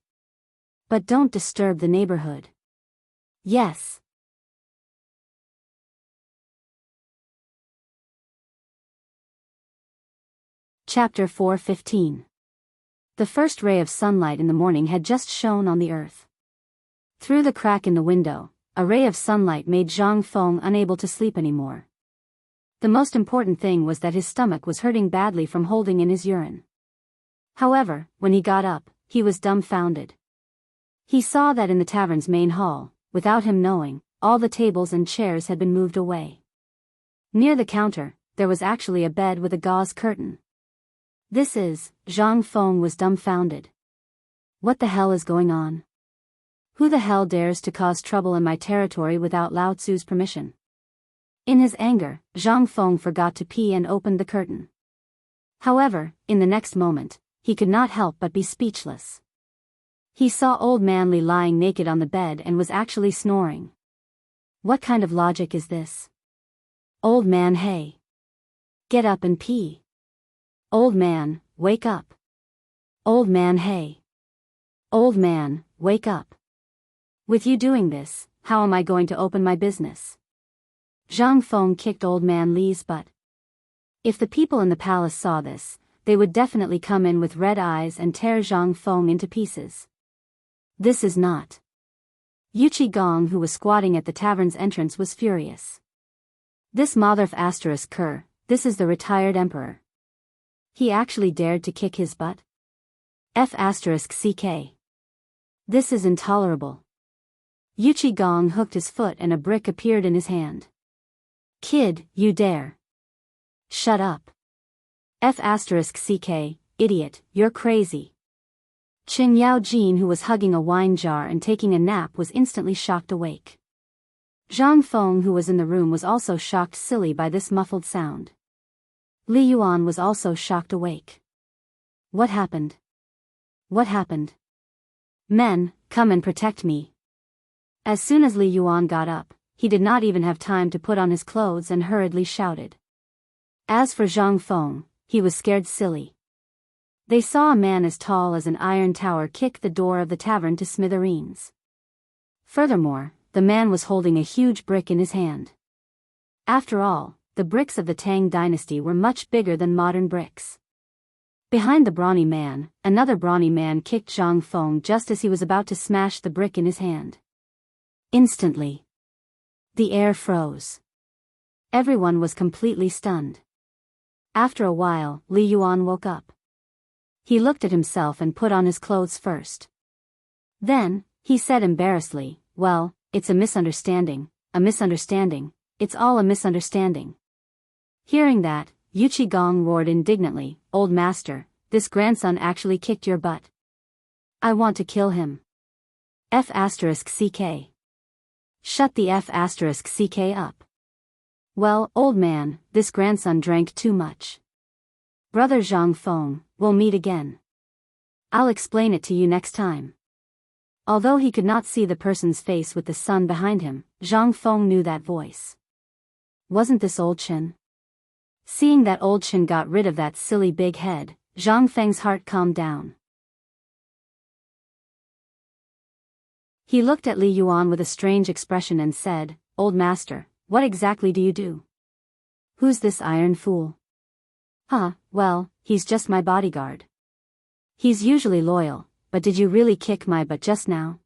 But don't disturb the neighborhood." "Yes." Chapter 4:15. The first ray of sunlight in the morning had just shone on the earth. Through the crack in the window, a ray of sunlight made Zhang Feng unable to sleep anymore. The most important thing was that his stomach was hurting badly from holding in his urine. However, when he got up, he was dumbfounded. He saw that in the tavern's main hall, without him knowing, all the tables and chairs had been moved away. Near the counter, there was actually a bed with a gauze curtain. Zhang Feng was dumbfounded. What the hell is going on? Who the hell dares to cause trouble in my territory without Lao Tzu's permission? In his anger, Zhang Feng forgot to pee and opened the curtain. However, in the next moment, he could not help but be speechless. He saw Old Man Li lying naked on the bed and was actually snoring. What kind of logic is this? "Old man, hey. Get up and pee. Old man, wake up. Old man, hey. Old man, wake up. With you doing this, how am I going to open my business?" Zhang Feng kicked Old Man Li's butt. If the people in the palace saw this, they would definitely come in with red eyes and tear Zhang Feng into pieces. This is not. Yuqi Gong, who was squatting at the tavern's entrance, was furious. This motherf asterisk cur, this is the retired emperor. He actually dared to kick his butt? F asterisk CK. This is intolerable. Yuqi Gong hooked his foot and a brick appeared in his hand. "Kid, you dare. Shut up. F asterisk CK, idiot, you're crazy." Qing Yao Jin, who was hugging a wine jar and taking a nap, was instantly shocked awake. Zhang Feng, who was in the room, was also shocked silly by this muffled sound. Li Yuan was also shocked awake. What happened? What happened? Men, come and protect me. As soon as Li Yuan got up, he did not even have time to put on his clothes and hurriedly shouted. As for Zhang Feng, he was scared silly. They saw a man as tall as an iron tower kick the door of the tavern to smithereens. Furthermore, the man was holding a huge brick in his hand. After all, the bricks of the Tang dynasty were much bigger than modern bricks. Behind the brawny man, another brawny man kicked Zhang Feng just as he was about to smash the brick in his hand. Instantly, the air froze. Everyone was completely stunned. After a while, Li Yuan woke up. He looked at himself and put on his clothes first. Then, he said embarrassedly, "Well, it's a misunderstanding, it's all a misunderstanding." Hearing that, Yu Qigong roared indignantly, "Old master, this grandson actually kicked your butt. I want to kill him. F***ck. Shut the F***ck up. Well, old man, this grandson drank too much. Brother Zhang Feng, we'll meet again. I'll explain it to you next time." Although he could not see the person's face with the sun behind him, Zhang Feng knew that voice. Wasn't this old Chen? Seeing that old Chen got rid of that silly big head, Zhang Feng's heart calmed down. He looked at Li Yuan with a strange expression and said, "Old master, what exactly do you do? Who's this iron fool?" Well, he's just my bodyguard. He's usually loyal, but did you really kick my butt just now?"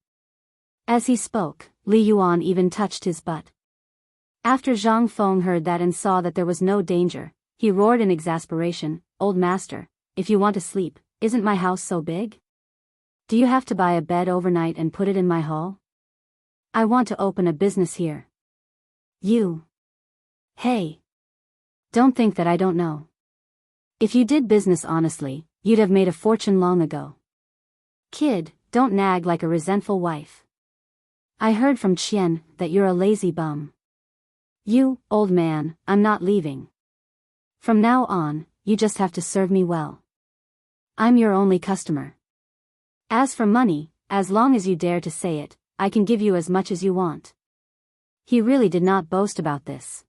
As he spoke, Li Yuan even touched his butt. After Zhang Feng heard that and saw that there was no danger, he roared in exasperation, "Old master, if you want to sleep, isn't my house so big? Do you have to buy a bed overnight and put it in my hall? I want to open a business here. Hey! Don't think that I don't know. If you did business honestly, you'd have made a fortune long ago. Kid, don't nag like a resentful wife. I heard from Qian that you're a lazy bum. Old man, I'm not leaving. From now on, you just have to serve me well. I'm your only customer. As for money, as long as you dare to say it, I can give you as much as you want." He really did not boast about this.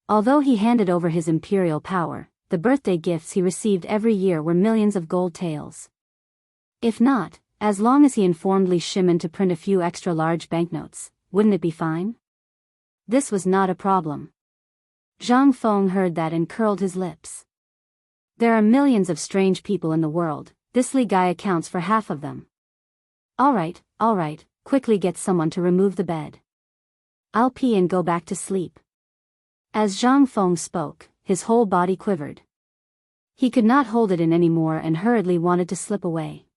Although he handed over his imperial power, the birthday gifts he received every year were millions of gold taels. If not, as long as he informed Li Shimin to print a few extra large banknotes, wouldn't it be fine? This was not a problem. Zhang Feng heard that and curled his lips. There are millions of strange people in the world, this Li guy accounts for half of them. All right, quickly get someone to remove the bed. I'll pee and go back to sleep." As Zhang Feng spoke, his whole body quivered. He could not hold it in anymore and hurriedly wanted to slip away.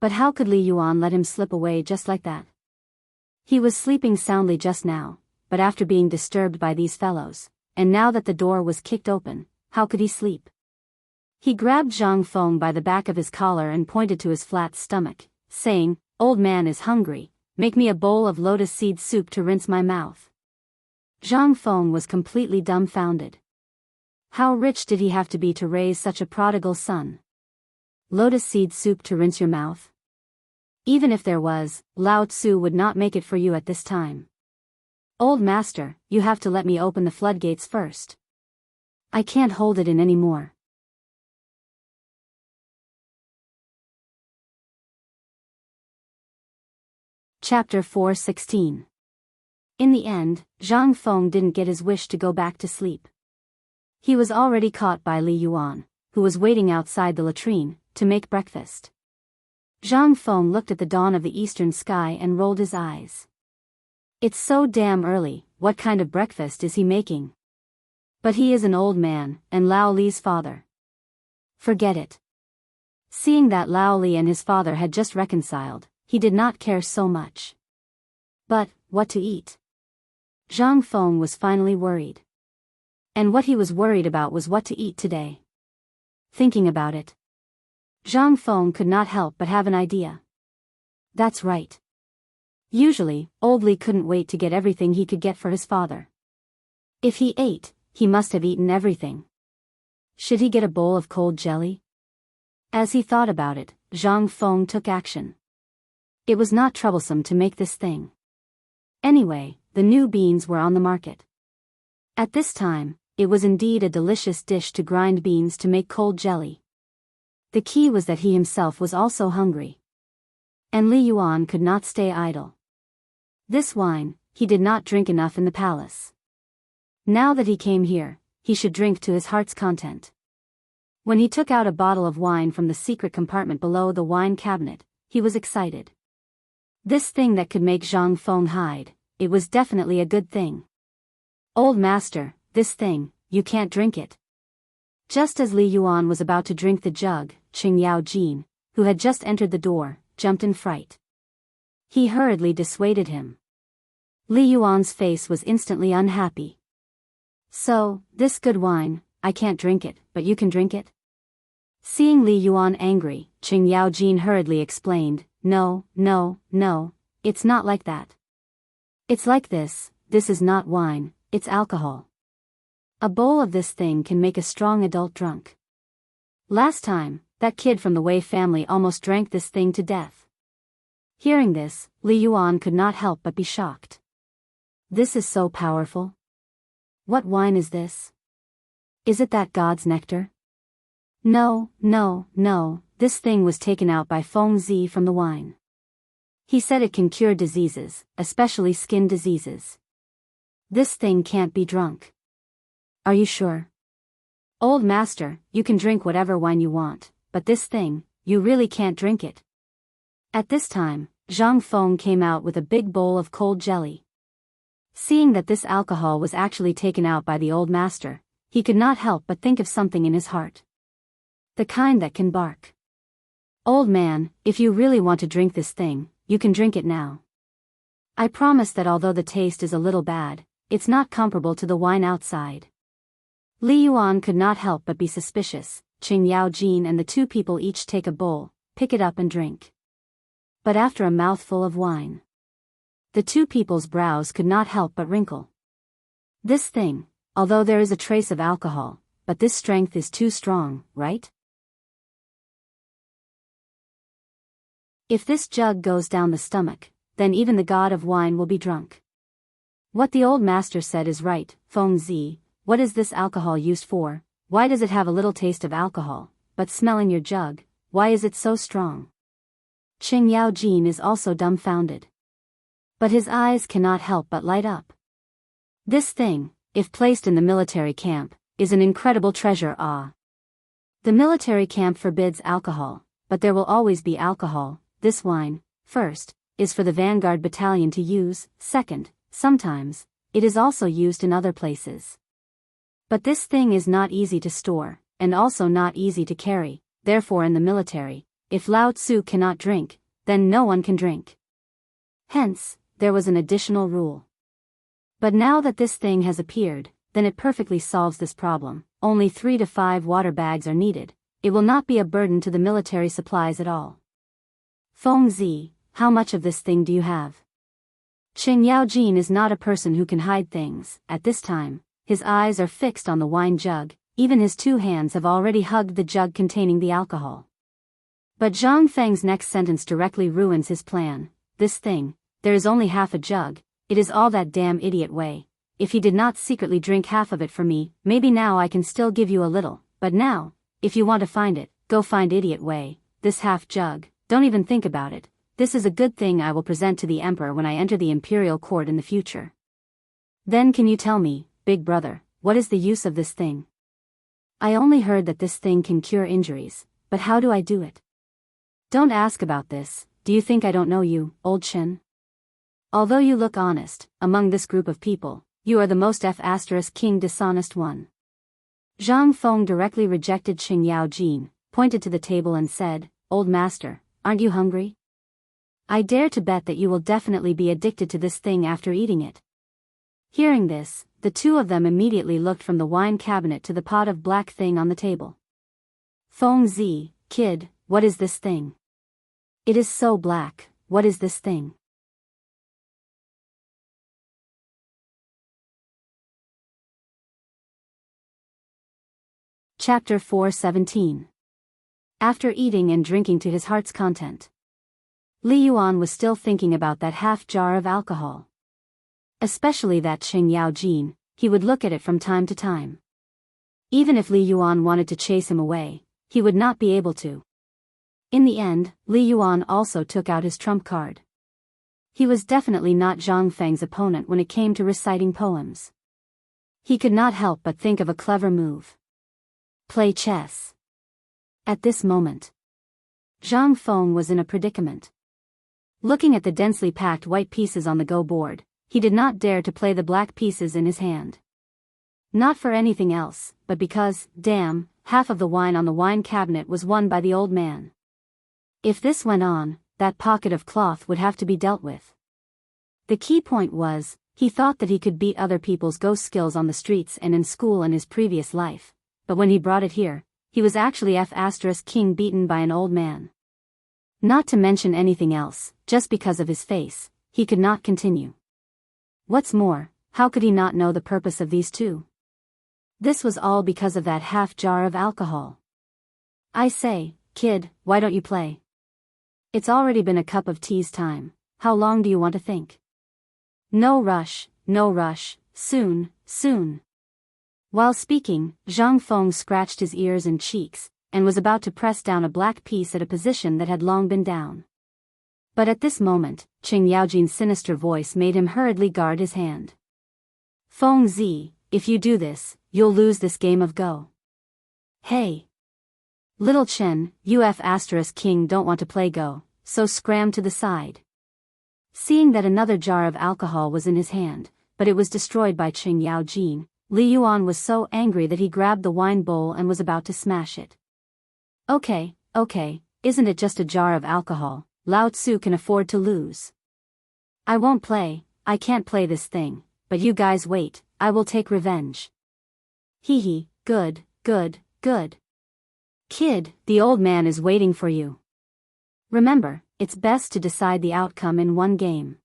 But how could Li Yuan let him slip away just like that? He was sleeping soundly just now, but after being disturbed by these fellows, and now that the door was kicked open, how could he sleep? He grabbed Zhang Feng by the back of his collar and pointed to his flat stomach, saying, "Old man is hungry, make me a bowl of lotus seed soup to rinse my mouth." Zhang Feng was completely dumbfounded. How rich did he have to be to raise such a prodigal son? Lotus seed soup to rinse your mouth? Even if there was, Lao Tzu would not make it for you at this time. "Old master, you have to let me open the floodgates first. I can't hold it in anymore." Chapter 4:16. In the end, Zhang Feng didn't get his wish to go back to sleep. He was already caught by Li Yuan, who was waiting outside the latrine, to make breakfast. Zhang Feng looked at the dawn of the eastern sky and rolled his eyes. It's so damn early, what kind of breakfast is he making? But he is an old man, and Lao Li's father. Forget it. Seeing that Lao Li and his father had just reconciled, he did not care so much. But, what to eat? Zhang Feng was finally worried. And what he was worried about was what to eat today. Thinking about it, Zhang Feng could not help but have an idea. That's right. Usually, old Li couldn't wait to get everything he could get for his father. If he ate, he must have eaten everything. Should he get a bowl of cold jelly? As he thought about it, Zhang Feng took action. It was not troublesome to make this thing. Anyway, the new beans were on the market. At this time, it was indeed a delicious dish to grind beans to make cold jelly. The key was that he himself was also hungry. And Li Yuan could not stay idle. This wine, he did not drink enough in the palace. Now that he came here, he should drink to his heart's content. When he took out a bottle of wine from the secret compartment below the wine cabinet, he was excited. This thing that could make Zhang Feng hide, it was definitely a good thing. Old master, this thing, you can't drink it. Just as Li Yuan was about to drink the jug, Qing Yao Jin, who had just entered the door, jumped in fright. He hurriedly dissuaded him. Li Yuan's face was instantly unhappy. So, this good wine, I can't drink it, but you can drink it? Seeing Li Yuan angry, Qing Yao Jin hurriedly explained, No, it's not like that. It's like this is not wine, it's alcohol. A bowl of this thing can make a strong adult drunk. Last time, that kid from the Wei family almost drank this thing to death. Hearing this, Li Yuan could not help but be shocked. This is so powerful. What wine is this? Is it that god's nectar? No, this thing was taken out by Feng Zi from the wine. He said it can cure diseases, especially skin diseases. This thing can't be drunk. Are you sure? Old master, you can drink whatever wine you want, but this thing, you really can't drink it. At this time, Zhang Feng came out with a big bowl of cold jelly. Seeing that this alcohol was actually taken out by the old master, he could not help but think of something in his heart. The kind that can bark. Old man, if you really want to drink this thing, you can drink it now. I promise that although the taste is a little bad, it's not comparable to the wine outside. Li Yuan could not help but be suspicious. Qing Yao Jin and the two people each take a bowl, pick it up and drink. But after a mouthful of wine, the two people's brows could not help but wrinkle. This thing, although there is a trace of alcohol, but this strength is too strong, right? If this jug goes down the stomach, then even the god of wine will be drunk. What the old master said is right, Feng Zi, what is this alcohol used for? Why does it have a little taste of alcohol, but smelling your jug, why is it so strong? Qing Yao Jin is also dumbfounded. But his eyes cannot help but light up. This thing, if placed in the military camp, is an incredible treasure. The military camp forbids alcohol, but there will always be alcohol. This wine, first, is for the vanguard battalion to use, second, sometimes, it is also used in other places. But this thing is not easy to store, and also not easy to carry, therefore in the military, if Lao Tzu cannot drink, then no one can drink. Hence, there was an additional rule. But now that this thing has appeared, then it perfectly solves this problem. Only 3 to 5 water bags are needed. It will not be a burden to the military supplies at all. Feng Zi, how much of this thing do you have? Qing Yao Jin is not a person who can hide things. At this time, his eyes are fixed on the wine jug, even his 2 hands have already hugged the jug containing the alcohol. But Zhang Feng's next sentence directly ruins his plan. This thing, there is only half a jug, it is all that damn idiot Wei. If he did not secretly drink half of it for me, maybe now I can still give you a little, but now, if you want to find it, go find idiot Wei, this half jug, don't even think about it. This is a good thing I will present to the emperor when I enter the imperial court in the future. Then can you tell me, big brother, what is the use of this thing? I only heard that this thing can cure injuries, but how do I do it? Don't ask about this, do you think I don't know you, old Chen? Although you look honest, among this group of people, you are the most king dishonest one. Zhang Feng directly rejected Qing Yao Jin, pointed to the table and said, Old master, aren't you hungry? I dare to bet that you will definitely be addicted to this thing after eating it. Hearing this, the two of them immediately looked from the wine cabinet to the pot of black thing on the table. Feng Zi, kid, what is this thing? It is so black, what is this thing? Chapter 4:17. After eating and drinking to his heart's content, Li Yuan was still thinking about that half jar of alcohol. Especially that Qing Yao Jin, he would look at it from time to time. Even if Li Yuan wanted to chase him away, he would not be able to. In the end, Li Yuan also took out his trump card. He was definitely not Zhang Feng's opponent when it came to reciting poems. He could not help but think of a clever move. Play chess. At this moment, Zhang Feng was in a predicament. Looking at the densely packed white pieces on the go board, he did not dare to play the black pieces in his hand. Not for anything else, but because, damn, half of the wine on the wine cabinet was won by the old man. If this went on, that pocket of cloth would have to be dealt with. The key point was, he thought that he could beat other people's ghost skills on the streets and in school in his previous life, but when he brought it here, he was actually King beaten by an old man. Not to mention anything else, just because of his face, he could not continue. What's more, how could he not know the purpose of these two? This was all because of that half jar of alcohol. I say, kid, why don't you play? It's already been a cup of tea's time, how long do you want to think? No rush, soon, soon. While speaking, Zhang Feng scratched his ears and cheeks, and was about to press down a black piece at a position that had long been down. But at this moment, Qing Yaojin's sinister voice made him hurriedly guard his hand. Feng Zi, if you do this, you'll lose this game of Go. Hey! Little Chen, King don't want to play Go, so scram to the side. Seeing that another jar of alcohol was in his hand, but it was destroyed by Qing Yaojin, Li Yuan was so angry that he grabbed the wine bowl and was about to smash it. Okay, isn't it just a jar of alcohol? Lao Tzu can afford to lose. I won't play, I can't play this thing, but you guys wait, I will take revenge. Hee, good. Kid, the old man is waiting for you. Remember, it's best to decide the outcome in one game.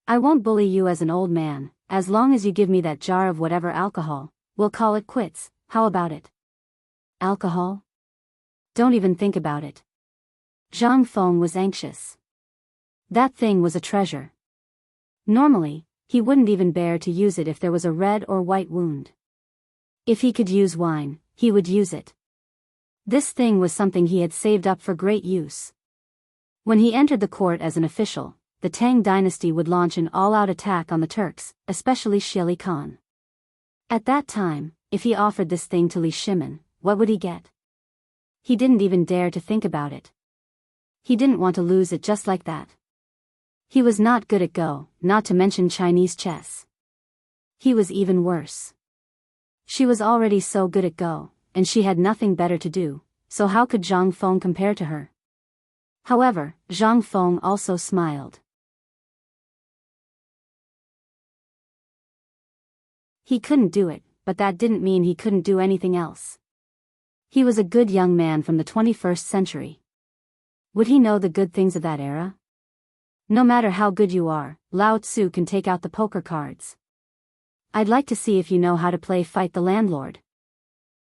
I won't bully you as an old man, as long as you give me that jar of whatever alcohol, we'll call it quits, how about it? Alcohol? Don't even think about it. Zhang Feng was anxious. That thing was a treasure. Normally, he wouldn't even bear to use it if there was a red or white wound. If he could use wine, he would use it. This thing was something he had saved up for great use. When he entered the court as an official, the Tang dynasty would launch an all-out attack on the Turks, especially Shili Khan. At that time, if he offered this thing to Li Shimin, what would he get? He didn't even dare to think about it. He didn't want to lose it just like that. He was not good at Go, not to mention Chinese chess. He was even worse. She was already so good at Go, and she had nothing better to do, so how could Zhang Feng compare to her? However, Zhang Feng also smiled. He couldn't do it, but that didn't mean he couldn't do anything else. He was a good young man from the 21st century. Would he know the good things of that era? No matter how good you are, Lao Tzu can take out the poker cards. I'd like to see if you know how to play Fight the Landlord.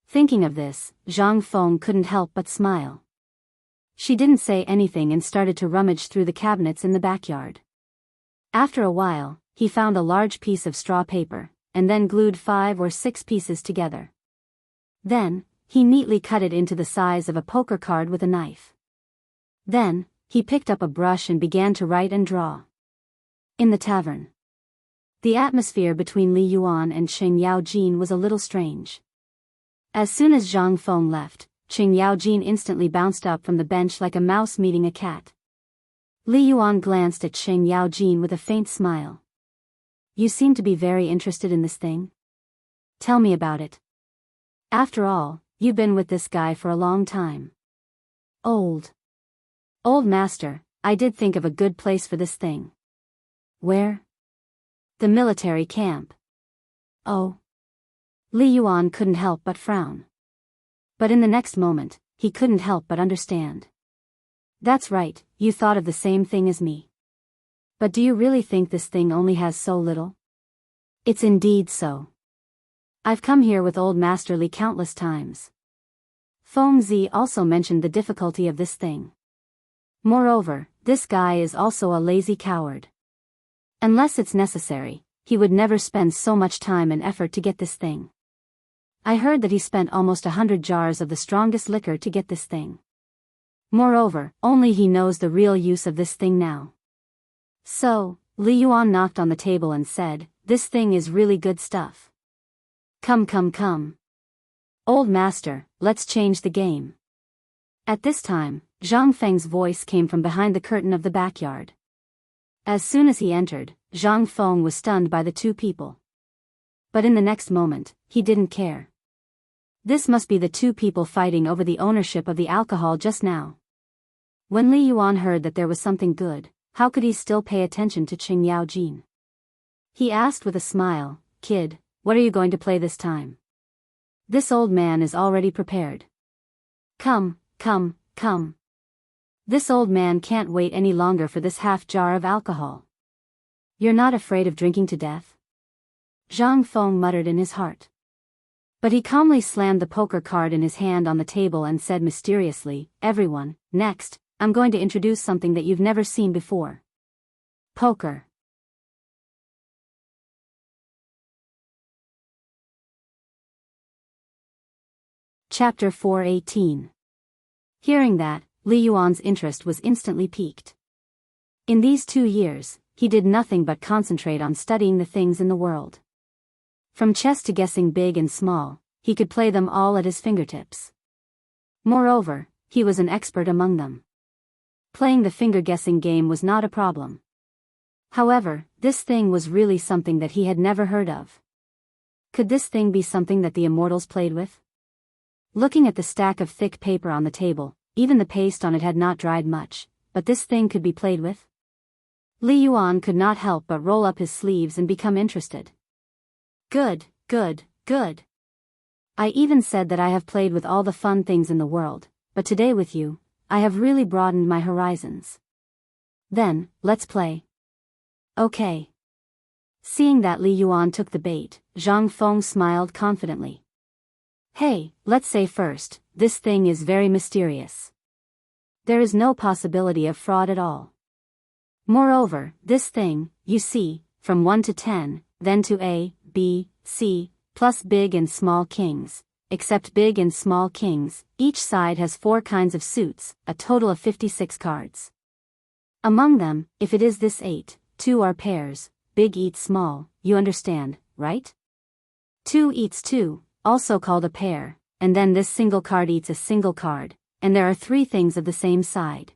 Thinking of this, Zhang Feng couldn't help but smile. She didn't say anything and started to rummage through the cabinets in the backyard. After a while, he found a large piece of straw paper, and then glued 5 or 6 pieces together. Then, he neatly cut it into the size of a poker card with a knife. Then, he picked up a brush and began to write and draw. In the tavern. The atmosphere between Li Yuan and Qing Yaojin was a little strange. As soon as Zhang Feng left, Qing Yaojin instantly bounced up from the bench like a mouse meeting a cat. Li Yuan glanced at Qing Yaojin with a faint smile. You seem to be very interested in this thing? Tell me about it. After all, you've been with this guy for a long time. Old master, I did think of a good place for this thing. Where? The military camp. Oh. Li Yuan couldn't help but frown. But in the next moment, he couldn't help but understand. That's right, you thought of the same thing as me. But do you really think this thing only has so little? It's indeed so. I've come here with old Master Li countless times. Feng Zi also mentioned the difficulty of this thing. Moreover, this guy is also a lazy coward. Unless it's necessary, he would never spend so much time and effort to get this thing. I heard that he spent almost 100 jars of the strongest liquor to get this thing. Moreover, only he knows the real use of this thing now. So, Li Yuan knocked on the table and said, "This thing is really good stuff. Come. Old master, let's change the game. At this time, Zhang Feng's voice came from behind the curtain of the backyard. As soon as he entered, Zhang Feng was stunned by the two people. But in the next moment, he didn't care. This must be the two people fighting over the ownership of the alcohol just now. When Li Yuan heard that there was something good, how could he still pay attention to Qing Yaojin? He asked with a smile, "Kid, what are you going to play this time?" "This old man is already prepared." Come. This old man can't wait any longer for this half jar of alcohol." "You're not afraid of drinking to death?" Zhang Feng muttered in his heart. But he calmly slammed the poker card in his hand on the table and said mysteriously, "Everyone, next, I'm going to introduce something that you've never seen before. Poker." Chapter 418. Hearing that, Li Yuan's interest was instantly piqued. In these 2 years, he did nothing but concentrate on studying the things in the world. From chess to guessing big and small, he could play them all at his fingertips. Moreover, he was an expert among them. Playing the finger-guessing game was not a problem. However, this thing was really something that he had never heard of. Could this thing be something that the immortals played with? Looking at the stack of thick paper on the table, even the paste on it had not dried much, but this thing could be played with? Li Yuan could not help but roll up his sleeves and become interested. Good. I even said that I have played with all the fun things in the world, but today with you, I have really broadened my horizons. Then, let's play. Okay. Seeing that Li Yuan took the bait, Zhang Feng smiled confidently. Hey, let's say first, this thing is very mysterious. There is no possibility of fraud at all. Moreover, this thing, you see, from 1 to 10, then to A, B, C, plus big and small kings, except big and small kings, each side has 4 kinds of suits, a total of 56 cards. Among them, if it is this 8, 2 are pairs, big eats small, you understand, right? 2 eats 2, also called a pair, and then this single card eats a single card, and there are 3 things of the same side.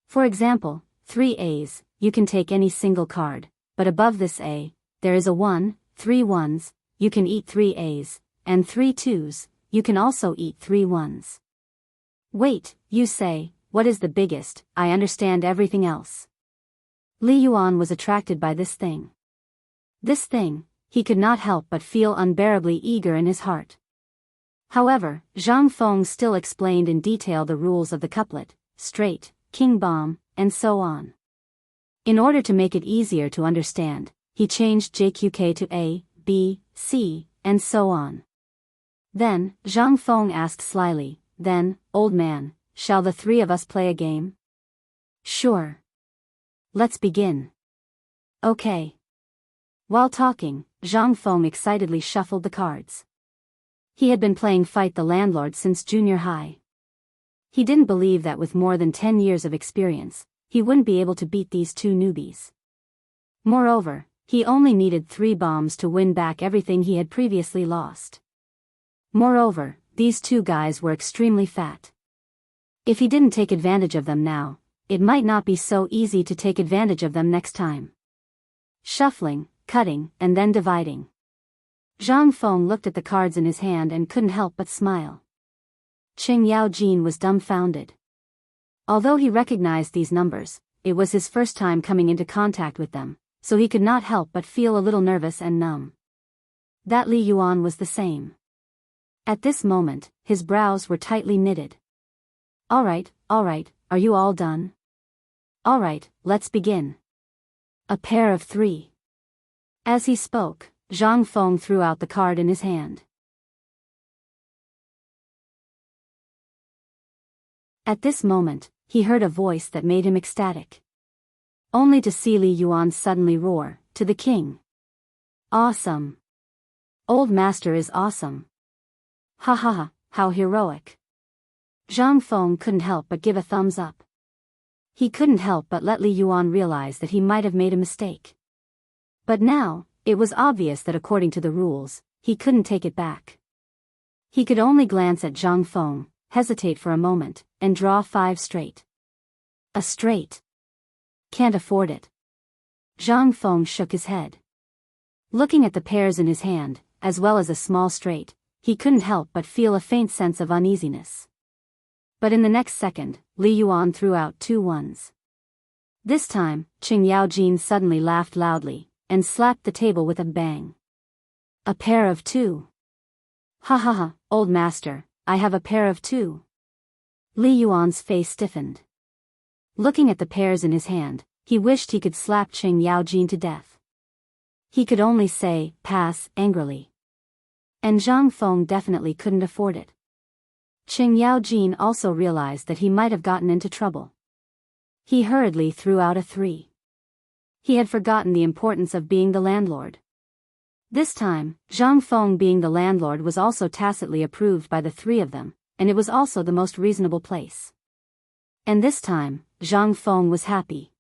For example, 3 A's, you can take any single card, but above this A, there is a 1, 3 ones, you can eat 3 A's, and 3 2's, you can also eat 3 1's. Wait, you say, what is the biggest? I understand everything else. Li Yuan was attracted by this thing. This thing, he could not help but feel unbearably eager in his heart. However, Zhang Feng still explained in detail the rules of the couplet, straight, king bomb, and so on. In order to make it easier to understand, he changed JQK to A, B, C, and so on. Then, Zhang Feng asked slyly, "Then, old man, shall the 3 of us play a game?" "Sure. Let's begin." "Okay." While talking, Zhang Feng excitedly shuffled the cards. He had been playing Fight the Landlord since junior high. He didn't believe that with more than 10 years of experience, he wouldn't be able to beat these 2 newbies. Moreover, he only needed 3 bombs to win back everything he had previously lost. Moreover, these 2 guys were extremely fat. If he didn't take advantage of them now, it might not be so easy to take advantage of them next time. Shuffling, cutting, and then dividing. Zhang Feng looked at the cards in his hand and couldn't help but smile. Qing Yaojin was dumbfounded. Although he recognized these numbers, it was his first time coming into contact with them, so he could not help but feel a little nervous and numb. That Li Yuan was the same. At this moment, his brows were tightly knitted. All right, are you all done? All right, let's begin. A pair of 3. As he spoke, Zhang Feng threw out the card in his hand. At this moment, he heard a voice that made him ecstatic. Only to see Li Yuan suddenly roar, "To the king! Awesome! Old master is awesome! Ha ha ha, how heroic!" Zhang Feng couldn't help but give a thumbs up. He couldn't help but let Li Yuan realize that he might have made a mistake. But now, it was obvious that according to the rules, he couldn't take it back. He could only glance at Zhang Feng, hesitate for a moment, and draw 5 straight. A straight. Can't afford it. Zhang Feng shook his head. Looking at the pairs in his hand, as well as a small straight, he couldn't help but feel a faint sense of uneasiness. But in the next second, Li Yuan threw out 2 ones. This time, Qing Yaojin suddenly laughed loudly, and slapped the table with a bang. A pair of 2. Ha ha ha, old master, I have a pair of 2. Li Yuan's face stiffened. Looking at the pairs in his hand, he wished he could slap Qing Yaojin to death. He could only say, pass, angrily. And Zhang Feng definitely couldn't afford it. Qing Yaojin also realized that he might have gotten into trouble. He hurriedly threw out a 3. He had forgotten the importance of being the landlord. This time, Zhang Feng being the landlord was also tacitly approved by the 3 of them, and it was also the most reasonable place. And this time, Zhang Feng was happy.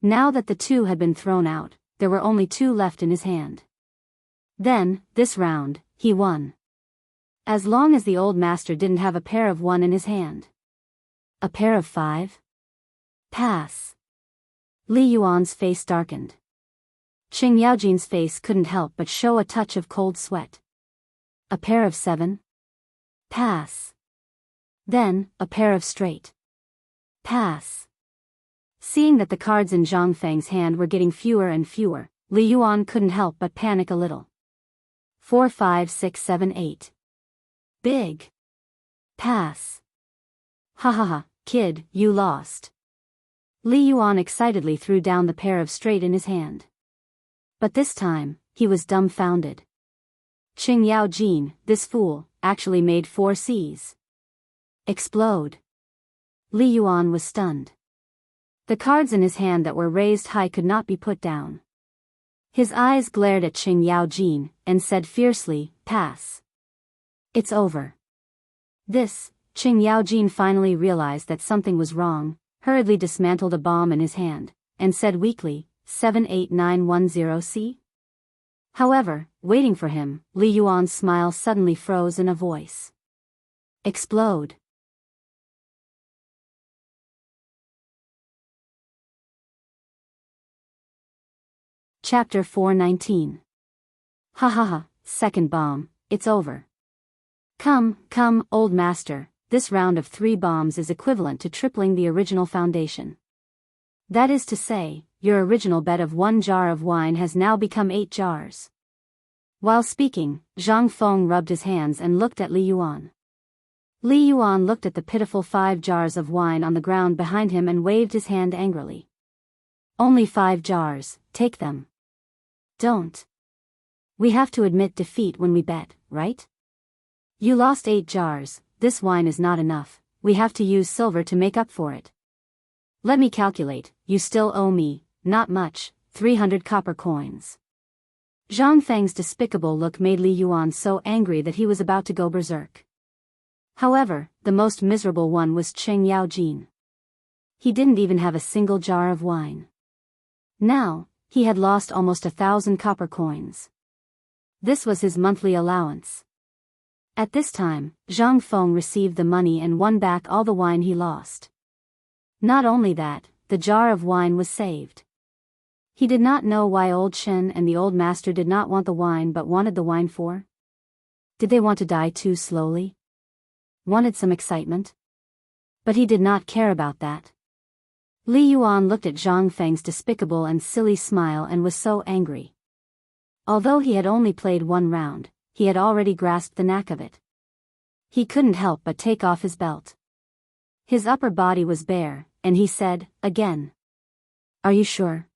Now that the 2 had been thrown out, there were only 2 left in his hand. Then, this round, he won. As long as the old master didn't have a pair of 1 in his hand. A pair of 5? Pass. Li Yuan's face darkened. Qing Yaojin's face couldn't help but show a touch of cold sweat. A pair of 7? Pass. Then, a pair of straight. Pass. Seeing that the cards in Zhang Feng's hand were getting fewer and fewer, Li Yuan couldn't help but panic a little. 4, 5, 6, 7, 8. Big. Pass. Ha ha ha, kid, you lost. Li Yuan excitedly threw down the pair of straight in his hand. But this time, he was dumbfounded. Qing Yaojin, this fool, actually made 4 Cs. Explode. Li Yuan was stunned. The cards in his hand that were raised high could not be put down. His eyes glared at Qing Yaojin, and said fiercely, pass. It's over. This, Qing Yaojin finally realized that something was wrong, hurriedly dismantled a bomb in his hand, and said weakly, 78910C? However, waiting for him, Li Yuan's smile suddenly froze in a voice. Explode. Chapter 419. Ha ha ha, second bomb, it's over. Come, old master, this round of 3 bombs is equivalent to tripling the original foundation. That is to say, your original bet of 1 jar of wine has now become 8 jars. While speaking, Zhang Feng rubbed his hands and looked at Li Yuan. Li Yuan looked at the pitiful 5 jars of wine on the ground behind him and waved his hand angrily. Only 5 jars, take them. Don't. We have to admit defeat when we bet, right? You lost 8 jars, this wine is not enough, we have to use silver to make up for it. Let me calculate, you still owe me, not much, 300 copper coins. Zhang Feng's despicable look made Li Yuan so angry that he was about to go berserk. However, the most miserable one was Qing Yaojin. He didn't even have a single jar of wine. Now, he had lost almost 1,000 copper coins. This was his monthly allowance. At this time, Zhang Feng received the money and won back all the wine he lost. Not only that, the jar of wine was saved. He did not know why old Chen and the old master did not want the wine but wanted the wine for. Did they want to die too slowly? Wanted some excitement? But he did not care about that. Li Yuan looked at Zhang Feng's despicable and silly smile and was so angry. Although he had only played 1 round, he had already grasped the knack of it. He couldn't help but take off his belt. His upper body was bare, and he said, again. Are you sure?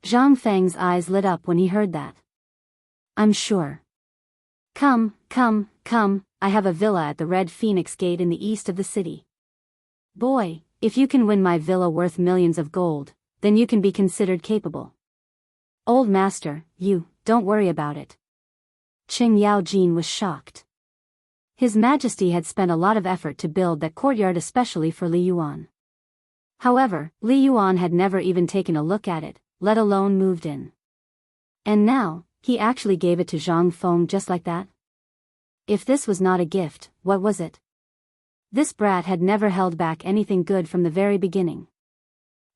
Zhang Feng's eyes lit up when he heard that. I'm sure. Come, I have a villa at the Red Phoenix Gate in the east of the city. Boy, if you can win my villa worth millions of gold, then you can be considered capable. Old master, don't worry about it. Qing Yaojin was shocked. His Majesty had spent a lot of effort to build that courtyard especially for Li Yuan. However, Li Yuan had never even taken a look at it, let alone moved in. And now, he actually gave it to Zhang Feng just like that? If this was not a gift, what was it? This brat had never held back anything good from the very beginning.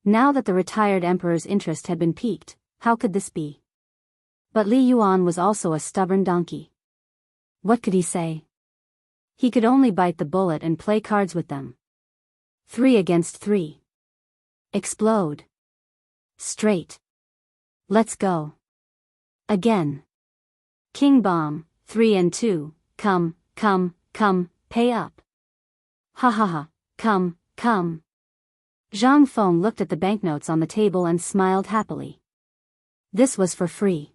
Now that the retired emperor's interest had been piqued, how could this be? But Li Yuan was also a stubborn donkey. What could he say? He could only bite the bullet and play cards with them. 3 against 3. Explode. Straight. Let's go. Again. King bomb, 3 and 2, come, pay up. Ha ha ha, come. Zhang Feng looked at the banknotes on the table and smiled happily. This was for free.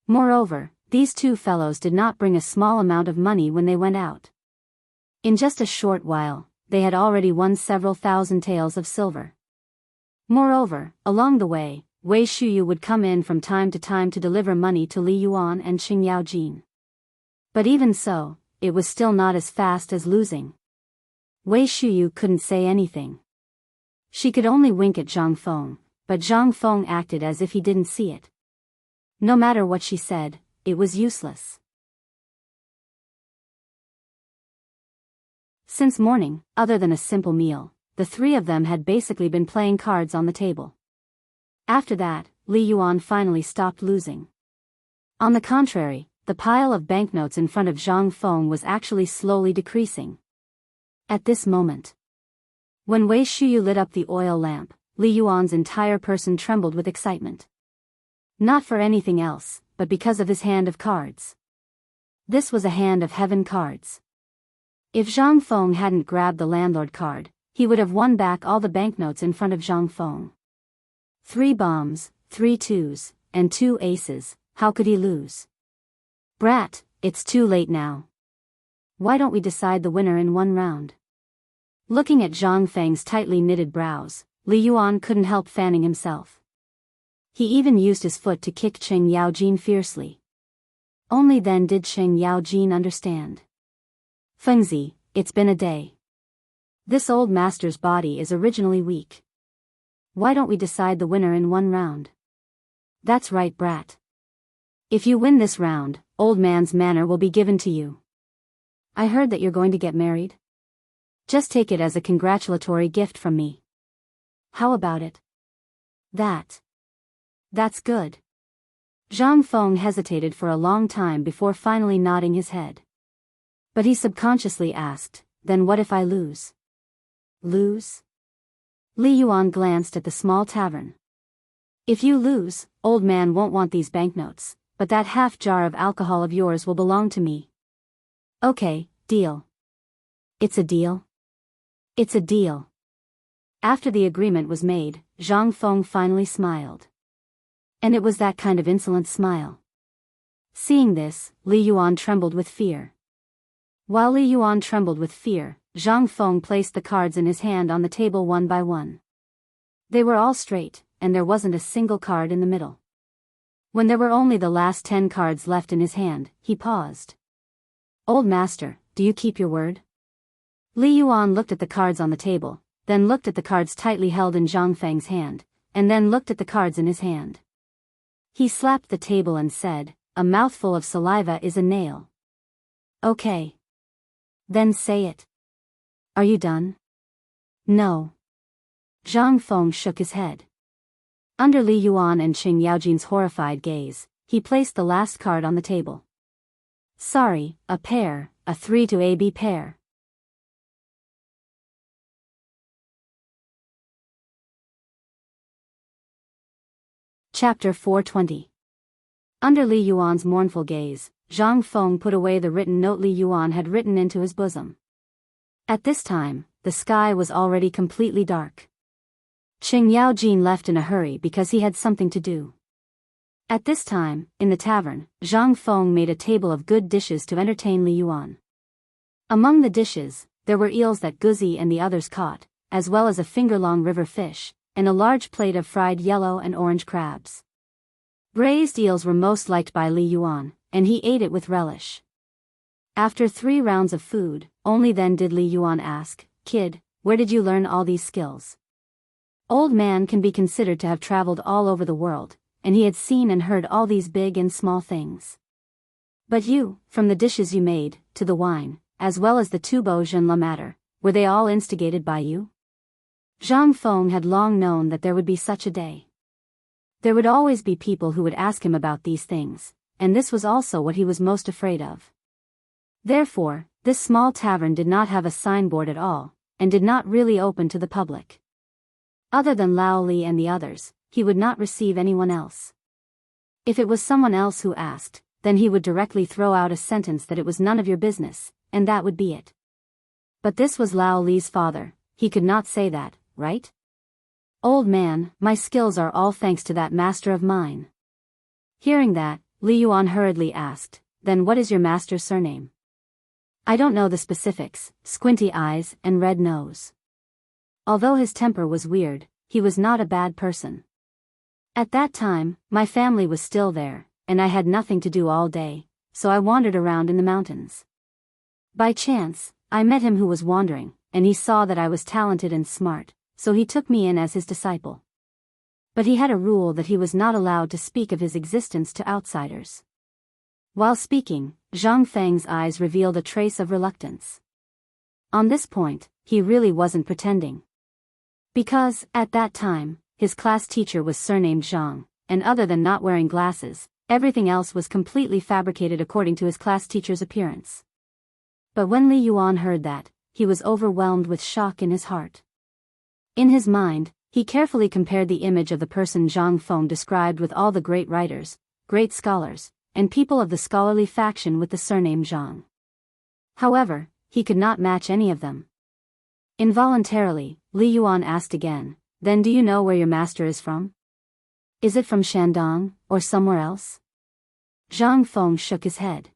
Moreover, these two fellows did not bring a small amount of money when they went out. In just a short while, they had already won several thousand taels of silver. Moreover, along the way, Wei Shuyu would come in from time to time to deliver money to Li Yuan and Qing Yaojin. But even so, it was still not as fast as losing. Wei Shuyu couldn't say anything. She could only wink at Zhang Feng, but Zhang Feng acted as if he didn't see it. No matter what she said, it was useless. Since morning, other than a simple meal, the three of them had basically been playing cards on the table. After that, Li Yuan finally stopped losing. On the contrary, the pile of banknotes in front of Zhang Feng was actually slowly decreasing. At this moment, when Wei Shuyu lit up the oil lamp, Li Yuan's entire person trembled with excitement. Not for anything else, but because of his hand of cards. This was a hand of heaven cards. If Zhang Feng hadn't grabbed the landlord card, he would have won back all the banknotes in front of Zhang Feng. 3 bombs, 3 twos, and 2 aces, how could he lose? Brat, it's too late now. Why don't we decide the winner in one round? Looking at Zhang Feng's tightly knitted brows, Li Yuan couldn't help fanning himself. He even used his foot to kick Qing Yaojin fiercely. Only then did Qing Yaojin understand. Fengzi, it's been a day. This old master's body is originally weak. Why don't we decide the winner in one round? That's right, brat. If you win this round, old man's manor will be given to you. I heard that you're going to get married. Just take it as a congratulatory gift from me. How about it? That's good. Zhang Feng hesitated for a long time before finally nodding his head. But he subconsciously asked, then what if I lose? Lose? Li Yuan glanced at the small tavern. If you lose, old man won't want these banknotes, but that half jar of alcohol of yours will belong to me. Okay, deal. It's a deal? It's a deal. After the agreement was made, Zhang Feng finally smiled. And it was that kind of insolent smile. Seeing this, Li Yuan trembled with fear. While Li Yuan trembled with fear, Zhang Feng placed the cards in his hand on the table one by one. They were all straight, and there wasn't a single card in the middle. When there were only the last 10 cards left in his hand, he paused. Old master, do you keep your word? Li Yuan looked at the cards on the table, then looked at the cards tightly held in Zhang Feng's hand, and then looked at the cards in his hand. He slapped the table and said, a mouthful of saliva is a nail. Okay. Then say it. Are you done? No. Zhang Feng shook his head. Under Li Yuan and Qing Yaojin's horrified gaze, he placed the last card on the table. Sorry, a pair, a 3 to AB pair. Chapter 420. Under Li Yuan's mournful gaze, Zhang Feng put away the written note Li Yuan had written into his bosom. At this time, the sky was already completely dark. Qing Yaojin left in a hurry because he had something to do. At this time, in the tavern, Zhang Feng made a table of good dishes to entertain Li Yuan. Among the dishes, there were eels that Guzi and the others caught, as well as a finger-long river fish, and a large plate of fried yellow and orange crabs. Braised eels were most liked by Li Yuan, and he ate it with relish. After 3 rounds of food, only then did Li Yuan ask, Kid, where did you learn all these skills? Old man can be considered to have traveled all over the world, and he had seen and heard all these big and small things. But you, from the dishes you made, to the wine, as well as the tubo jeune la matter, Were they all instigated by you? Zhang Feng had long known that there would be such a day. There would always be people who would ask him about these things, and this was also what he was most afraid of. Therefore, this small tavern did not have a signboard at all, and did not really open to the public. Other than Lao Li and the others, he would not receive anyone else. If it was someone else who asked, then he would directly throw out a sentence that it was none of your business, and that would be it. But this was Lao Li's father, he could not say that, right? Old man, my skills are all thanks to that master of mine. Hearing that, Li Yuan hurriedly asked, then what is your master's surname? I don't know the specifics, squinty eyes and red nose. Although his temper was weird, he was not a bad person. At that time, my family was still there, and I had nothing to do all day, so I wandered around in the mountains. By chance, I met him who was wandering, and he saw that I was talented and smart, so he took me in as his disciple. But he had a rule that he was not allowed to speak of his existence to outsiders. While speaking, Zhang Feng's eyes revealed a trace of reluctance. On this point, he really wasn't pretending. Because, at that time, his class teacher was surnamed Zhang, and other than not wearing glasses, everything else was completely fabricated according to his class teacher's appearance. But when Li Yuan heard that, he was overwhelmed with shock in his heart. In his mind, he carefully compared the image of the person Zhang Feng described with all the great writers, great scholars, and people of the scholarly faction with the surname Zhang. However, he could not match any of them. Involuntarily, Li Yuan asked again, then do you know where your master is from? Is it from Shandong, or somewhere else? Zhang Feng shook his head.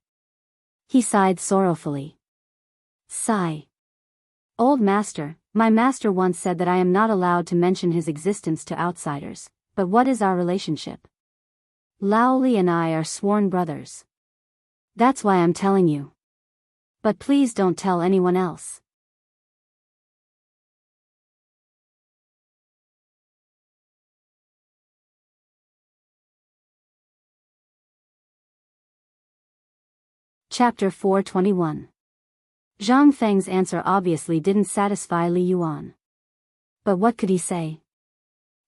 He sighed sorrowfully. Sigh. Old master, my master once said that I am not allowed to mention his existence to outsiders, but what is our relationship? Lao Li and I are sworn brothers. That's why I'm telling you. But please don't tell anyone else. Chapter 421. Zhang Feng's answer obviously didn't satisfy Li Yuan. But what could he say?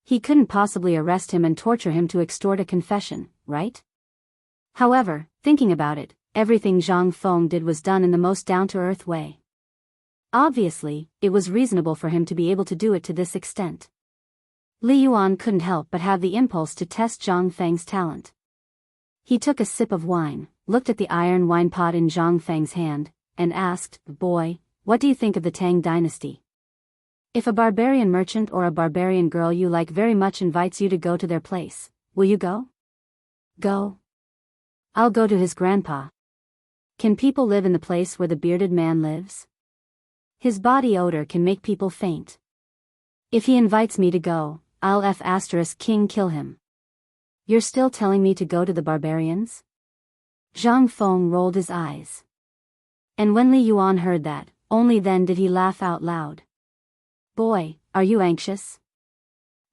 He couldn't possibly arrest him and torture him to extort a confession, right? However, thinking about it, everything Zhang Feng did was done in the most down-to-earth way. Obviously, it was reasonable for him to be able to do it to this extent. Li Yuan couldn't help but have the impulse to test Zhang Feng's talent. He took a sip of wine, looked at the iron wine pot in Zhang Feng's hand, and asked, boy, what do you think of the Tang dynasty? If a barbarian merchant or a barbarian girl you like very much invites you to go to their place, will you go? Go. I'll go to his grandpa. Can people live in the place where the bearded man lives? His body odor can make people faint. If he invites me to go, I'll *king kill him. You're still telling me to go to the barbarians? Zhang Feng rolled his eyes. And when Li Yuan heard that, only then did he laugh out loud. Boy, are you anxious?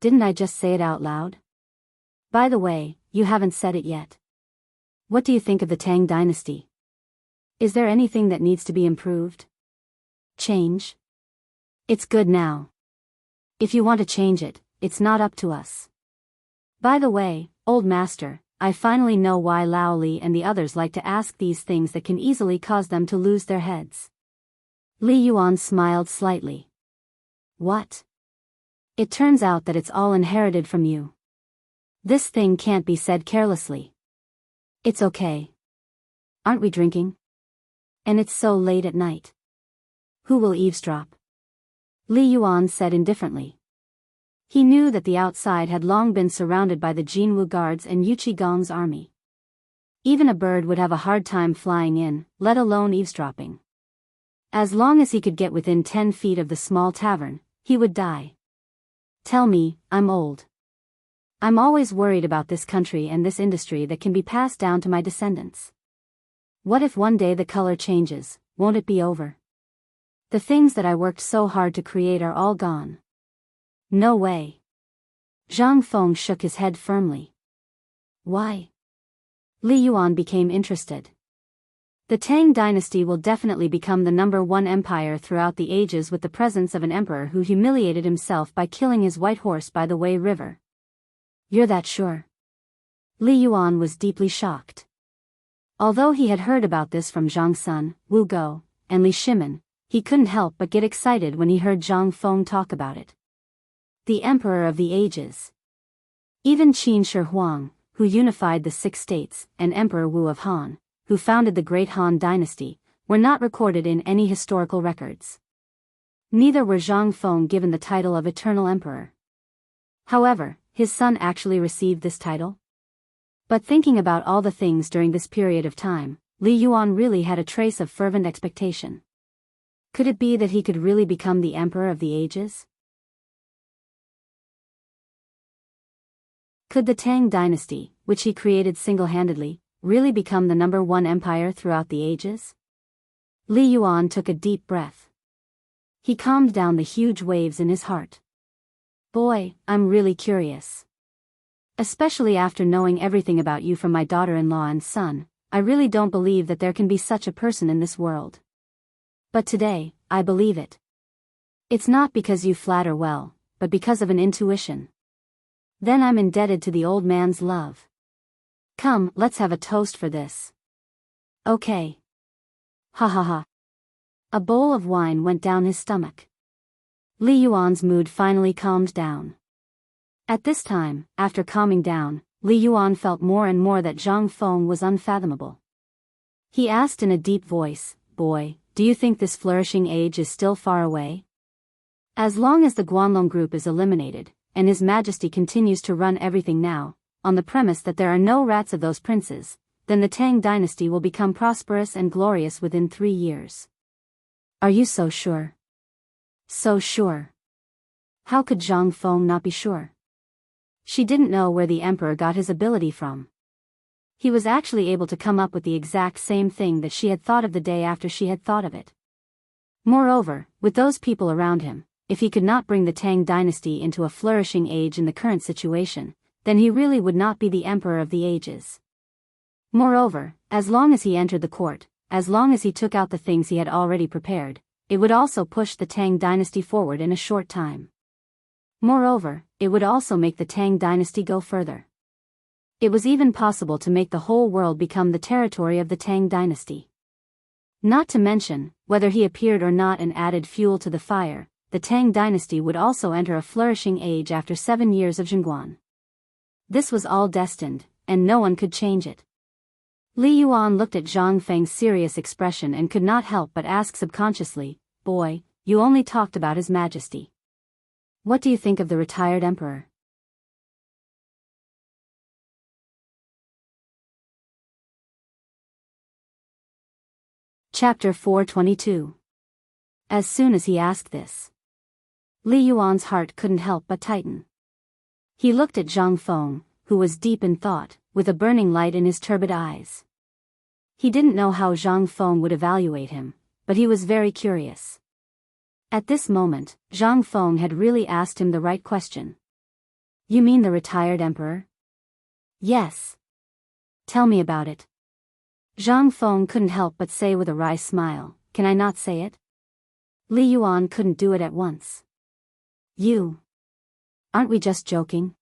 Didn't I just say it out loud? By the way, you haven't said it yet. What do you think of the Tang dynasty? Is there anything that needs to be improved? Change? It's good now. If you want to change it, it's not up to us. By the way, old master, I finally know why Lao Li and the others like to ask these things that can easily cause them to lose their heads. Li Yuan smiled slightly. What? It turns out that it's all inherited from you. This thing can't be said carelessly. It's okay. Aren't we drinking? And it's so late at night. Who will eavesdrop? Li Yuan said indifferently. He knew that the outside had long been surrounded by the Jinwu guards and Yuchi Gong's army. Even a bird would have a hard time flying in, let alone eavesdropping. As long as he could get within 10 feet of the small tavern, he would die. Tell me, I'm old. I'm always worried about this country and this industry that can be passed down to my descendants. What if one day the color changes, won't it be over? The things that I worked so hard to create are all gone. No way. Zhang Feng shook his head firmly. Why? Li Yuan became interested. The Tang dynasty will definitely become the #1 empire throughout the ages with the presence of an emperor who humiliated himself by killing his white horse by the Wei River. You're that sure? Li Yuan was deeply shocked. Although he had heard about this from Zhang Sun, Wu Go, and Li Shimin, he couldn't help but get excited when he heard Zhang Feng talk about it. The Emperor of the Ages. Even Qin Shi Huang, who unified the 6 states, and Emperor Wu of Han, who founded the Great Han Dynasty, were not recorded in any historical records. Neither were Zhang Feng given the title of Eternal Emperor. However, his son actually received this title. But thinking about all the things during this period of time, Li Yuan really had a trace of fervent expectation. Could it be that he could really become the Emperor of the Ages? Could the Tang dynasty, which he created single-handedly, really become the #1 empire throughout the ages? Li Yuan took a deep breath. He calmed down the huge waves in his heart. Boy, I'm really curious. Especially after knowing everything about you from my daughter-in-law and son, I really don't believe that there can be such a person in this world. But today, I believe it. It's not because you flatter well, but because of an intuition. Then I'm indebted to the old man's love. Come, let's have a toast for this. Okay. Ha ha ha. A bowl of wine went down his stomach. Li Yuan's mood finally calmed down. At this time, after calming down, Li Yuan felt more and more that Zhang Feng was unfathomable. He asked in a deep voice, "Boy, do you think this flourishing age is still far away? As long as the Guanlong group is eliminated, and His Majesty continues to run everything now, on the premise that there are no rats of those princes, then the Tang dynasty will become prosperous and glorious within 3 years. Are you so sure? So sure. How could Zhang Feng not be sure? She didn't know where the emperor got his ability from. He was actually able to come up with the exact same thing that she had thought of the day after she had thought of it. Moreover, with those people around him, if he could not bring the Tang dynasty into a flourishing age in the current situation, then he really would not be the emperor of the ages. Moreover, as long as he entered the court, as long as he took out the things he had already prepared, it would also push the Tang dynasty forward in a short time. Moreover, it would also make the Tang dynasty go further. It was even possible to make the whole world become the territory of the Tang dynasty. Not to mention, whether he appeared or not and added fuel to the fire, the Tang dynasty would also enter a flourishing age after 7 years of Zhongguan. This was all destined, and no one could change it. Li Yuan looked at Zhang Feng's serious expression and could not help but ask subconsciously, "Boy, you only talked about His Majesty. What do you think of the retired emperor?" Chapter 422. As soon as he asked this, Li Yuan's heart couldn't help but tighten. He looked at Zhang Feng, who was deep in thought, with a burning light in his turbid eyes. He didn't know how Zhang Feng would evaluate him, but he was very curious. At this moment, Zhang Feng had really asked him the right question. "You mean the retired emperor?" "Yes." "Tell me about it." Zhang Feng couldn't help but say with a wry smile, "Can I not say it?" Li Yuan couldn't do it at once. Aren't we just joking?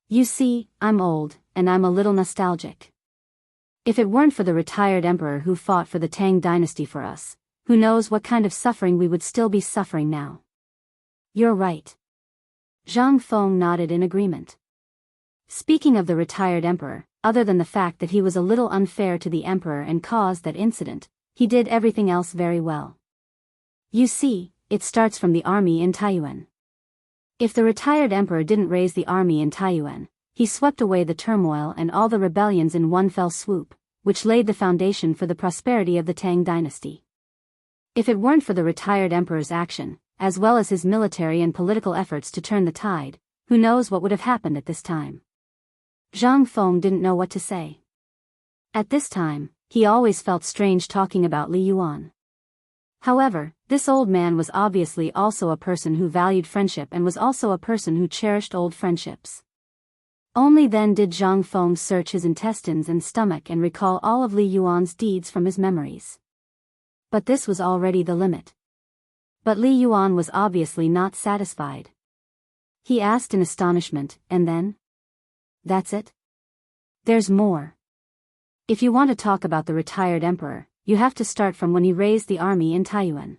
You see, I'm old, and I'm a little nostalgic. If it weren't for the retired emperor who fought for the Tang dynasty for us, who knows what kind of suffering we would still be suffering now. You're right. Zhang Feng nodded in agreement. Speaking of the retired emperor, other than the fact that he was a little unfair to the emperor and caused that incident, he did everything else very well. You see, it starts from the army in Taiyuan. If the retired emperor didn't raise the army in Taiyuan, he swept away the turmoil and all the rebellions in one fell swoop, which laid the foundation for the prosperity of the Tang dynasty. If it weren't for the retired emperor's action, as well as his military and political efforts to turn the tide, who knows what would have happened at this time. Zhang Feng didn't know what to say. At this time, he always felt strange talking about Li Yuan. However, this old man was obviously also a person who valued friendship and was also a person who cherished old friendships. Only then did Zhang Feng search his intestines and stomach and recall all of Li Yuan's deeds from his memories. But this was already the limit. But Li Yuan was obviously not satisfied. He asked in astonishment, and then? That's it? There's more. If you want to talk about the retired emperor, you have to start from when he raised the army in Taiyuan.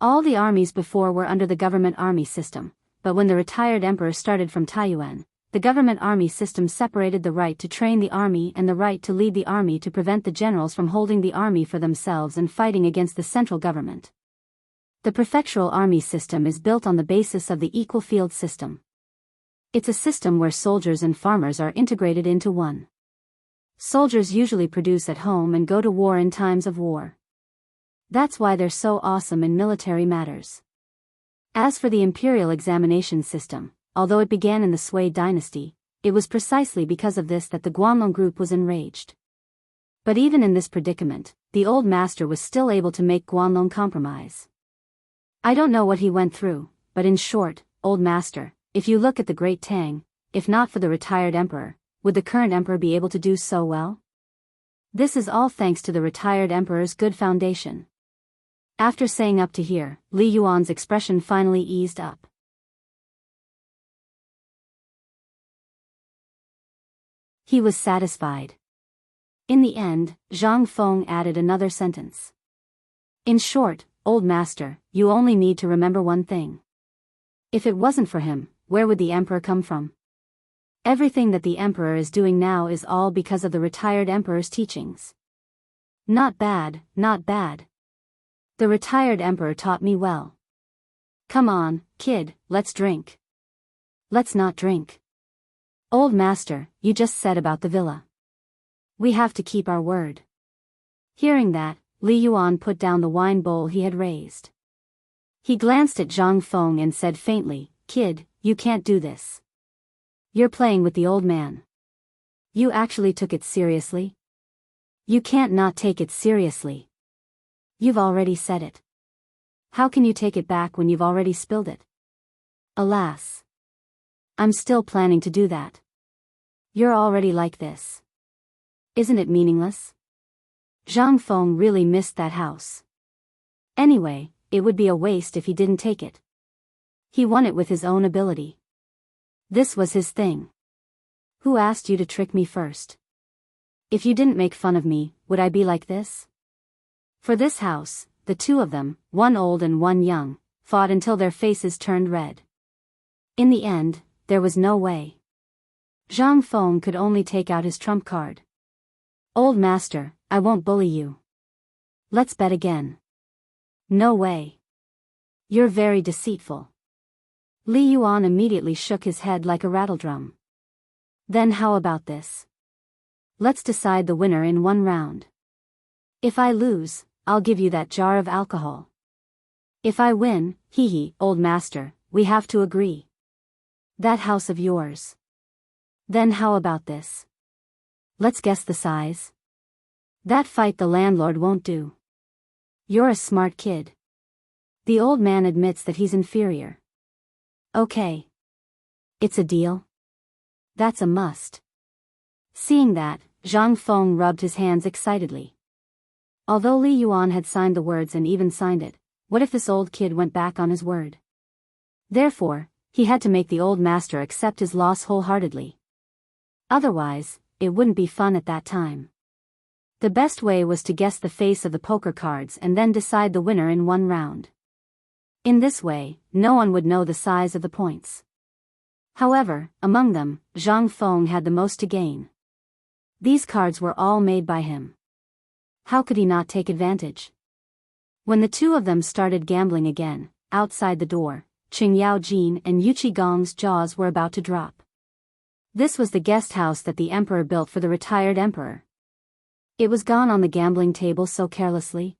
All the armies before were under the government army system, but when the retired emperor started from Taiyuan, the government army system separated the right to train the army and the right to lead the army to prevent the generals from holding the army for themselves and fighting against the central government. The prefectural army system is built on the basis of the equal field system. It's a system where soldiers and farmers are integrated into one. Soldiers usually produce at home and go to war in times of war. That's why they're so awesome in military matters. As for the imperial examination system, although it began in the Sui dynasty, it was precisely because of this that the Guanlong group was enraged. But even in this predicament, the old master was still able to make Guanlong compromise. I don't know what he went through, but in short, old master, if you look at the great Tang, if not for the retired emperor, would the current emperor be able to do so well? This is all thanks to the retired emperor's good foundation. After saying up to here, Li Yuan's expression finally eased up. He was satisfied. In the end, Zhang Feng added another sentence. In short, old master, you only need to remember one thing. If it wasn't for him, where would the emperor come from? Everything that the emperor is doing now is all because of the retired emperor's teachings. Not bad, not bad. The retired emperor taught me well. Come on, kid, let's drink. Let's not drink. Old master, you just said about the villa. We have to keep our word. Hearing that, Li Yuan put down the wine bowl he had raised. He glanced at Zhang Feng and said faintly, Kid, you can't do this. You're playing with the old man. You actually took it seriously? You can't not take it seriously. You've already said it. How can you take it back when you've already spilled it? Alas. I'm still planning to do that. You're already like this. Isn't it meaningless? Zhang Feng really missed that house. Anyway, it would be a waste if he didn't take it. He won it with his own ability. This was his thing. Who asked you to trick me first? If you didn't make fun of me, would I be like this? For this house, the two of them, one old and one young, fought until their faces turned red. In the end, there was no way. Zhang Feng could only take out his trump card. Old master, I won't bully you. Let's bet again. No way. You're very deceitful. Li Yuan immediately shook his head like a rattledrum. Then how about this? Let's decide the winner in one round. If I lose, I'll give you that jar of alcohol. If I win, hee, old master, we have to agree. That house of yours. Then how about this? Let's guess the size. That fight the landlord won't do. You're a smart kid. The old man admits that he's inferior. Okay. It's a deal? That's a must. Seeing that, Zhang Feng rubbed his hands excitedly. Although Li Yuan had signed the words and even signed it, what if this old kid went back on his word? Therefore, he had to make the old master accept his loss wholeheartedly. Otherwise, it wouldn't be fun at that time. The best way was to guess the face of the poker cards and then decide the winner in one round. In this way, no one would know the size of the points. However, among them, Zhang Feng had the most to gain. These cards were all made by him. How could he not take advantage? When the two of them started gambling again, outside the door, Qing Yaojin and Yu Qigong's jaws were about to drop. This was the guest house that the emperor built for the retired emperor. It was gone on the gambling table so carelessly.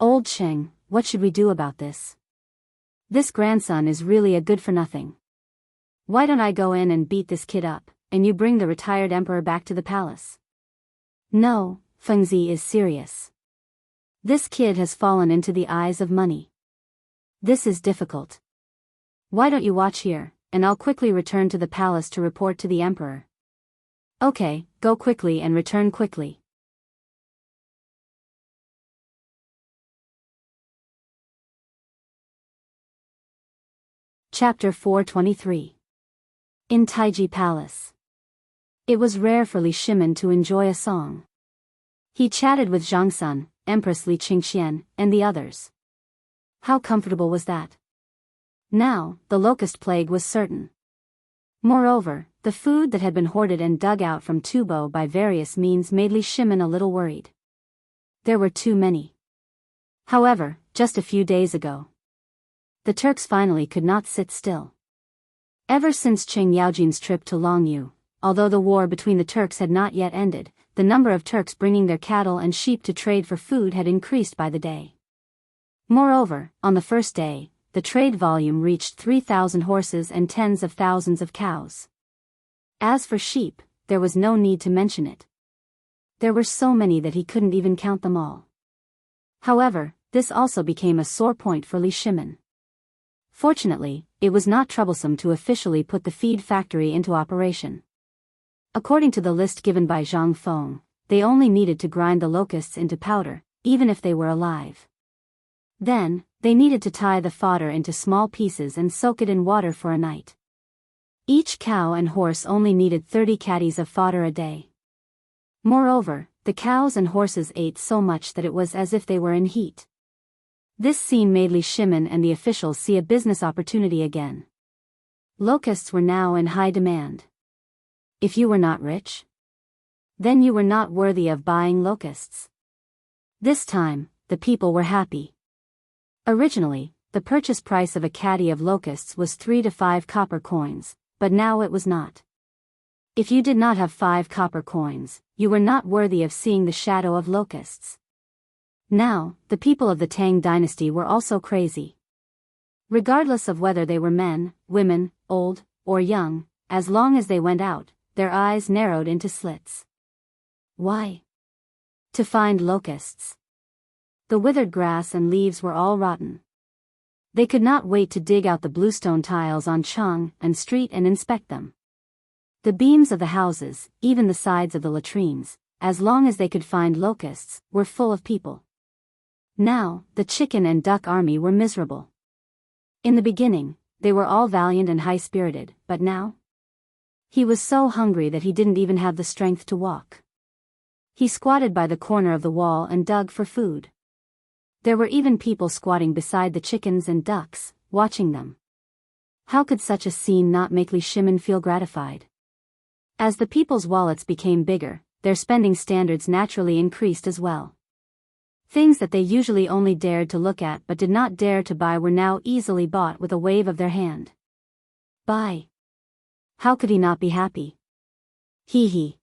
Old Qing, what should we do about this? This grandson is really a good-for-nothing. Why don't I go in and beat this kid up, and you bring the retired emperor back to the palace? No, Fengzi is serious. This kid has fallen into the eyes of money. This is difficult. Why don't you watch here, and I'll quickly return to the palace to report to the emperor. Okay, go quickly and return quickly. Chapter 423. In Taiji Palace. It was rare for Li Shimin to enjoy a song. He chatted with Zhang Sun, Empress Li Qingxian, and the others. How comfortable was that? Now, the locust plague was certain. Moreover, the food that had been hoarded and dug out from Tubo by various means made Li Shimin a little worried. There were too many. However, just a few days ago, the Turks finally could not sit still. Ever since Qing Yaojin's trip to Longyu, although the war between the Turks had not yet ended, the number of Turks bringing their cattle and sheep to trade for food had increased by the day. Moreover, on the first day, the trade volume reached 3,000 horses and tens of thousands of cows. As for sheep, there was no need to mention it. There were so many that he couldn't even count them all. However, this also became a sore point for Li Shimin. Fortunately, it was not troublesome to officially put the feed factory into operation. According to the list given by Zhang Feng, they only needed to grind the locusts into powder, even if they were alive. Then, they needed to tie the fodder into small pieces and soak it in water for a night. Each cow and horse only needed 30 caddies of fodder a day. Moreover, the cows and horses ate so much that it was as if they were in heat. This scene made Li Shimin and the officials see a business opportunity again. Locusts were now in high demand. If you were not rich, then you were not worthy of buying locusts. This time, the people were happy. Originally, the purchase price of a caddy of locusts was 3 to 5 copper coins, but now it was not. If you did not have 5 copper coins, you were not worthy of seeing the shadow of locusts. Now, the people of the Tang dynasty were also crazy. Regardless of whether they were men, women, old, or young, as long as they went out, their eyes narrowed into slits. Why? To find locusts. The withered grass and leaves were all rotten. They could not wait to dig out the bluestone tiles on Chang and Street and inspect them. The beams of the houses, even the sides of the latrines, as long as they could find locusts, were full of people. Now, the chicken and duck army were miserable. In the beginning, they were all valiant and high-spirited, but now? He was so hungry that he didn't even have the strength to walk. He squatted by the corner of the wall and dug for food. There were even people squatting beside the chickens and ducks, watching them. How could such a scene not make Li Shimin feel gratified? As the people's wallets became bigger, their spending standards naturally increased as well. Things that they usually only dared to look at but did not dare to buy were now easily bought with a wave of their hand. Buy. How could he not be happy? Hee hee.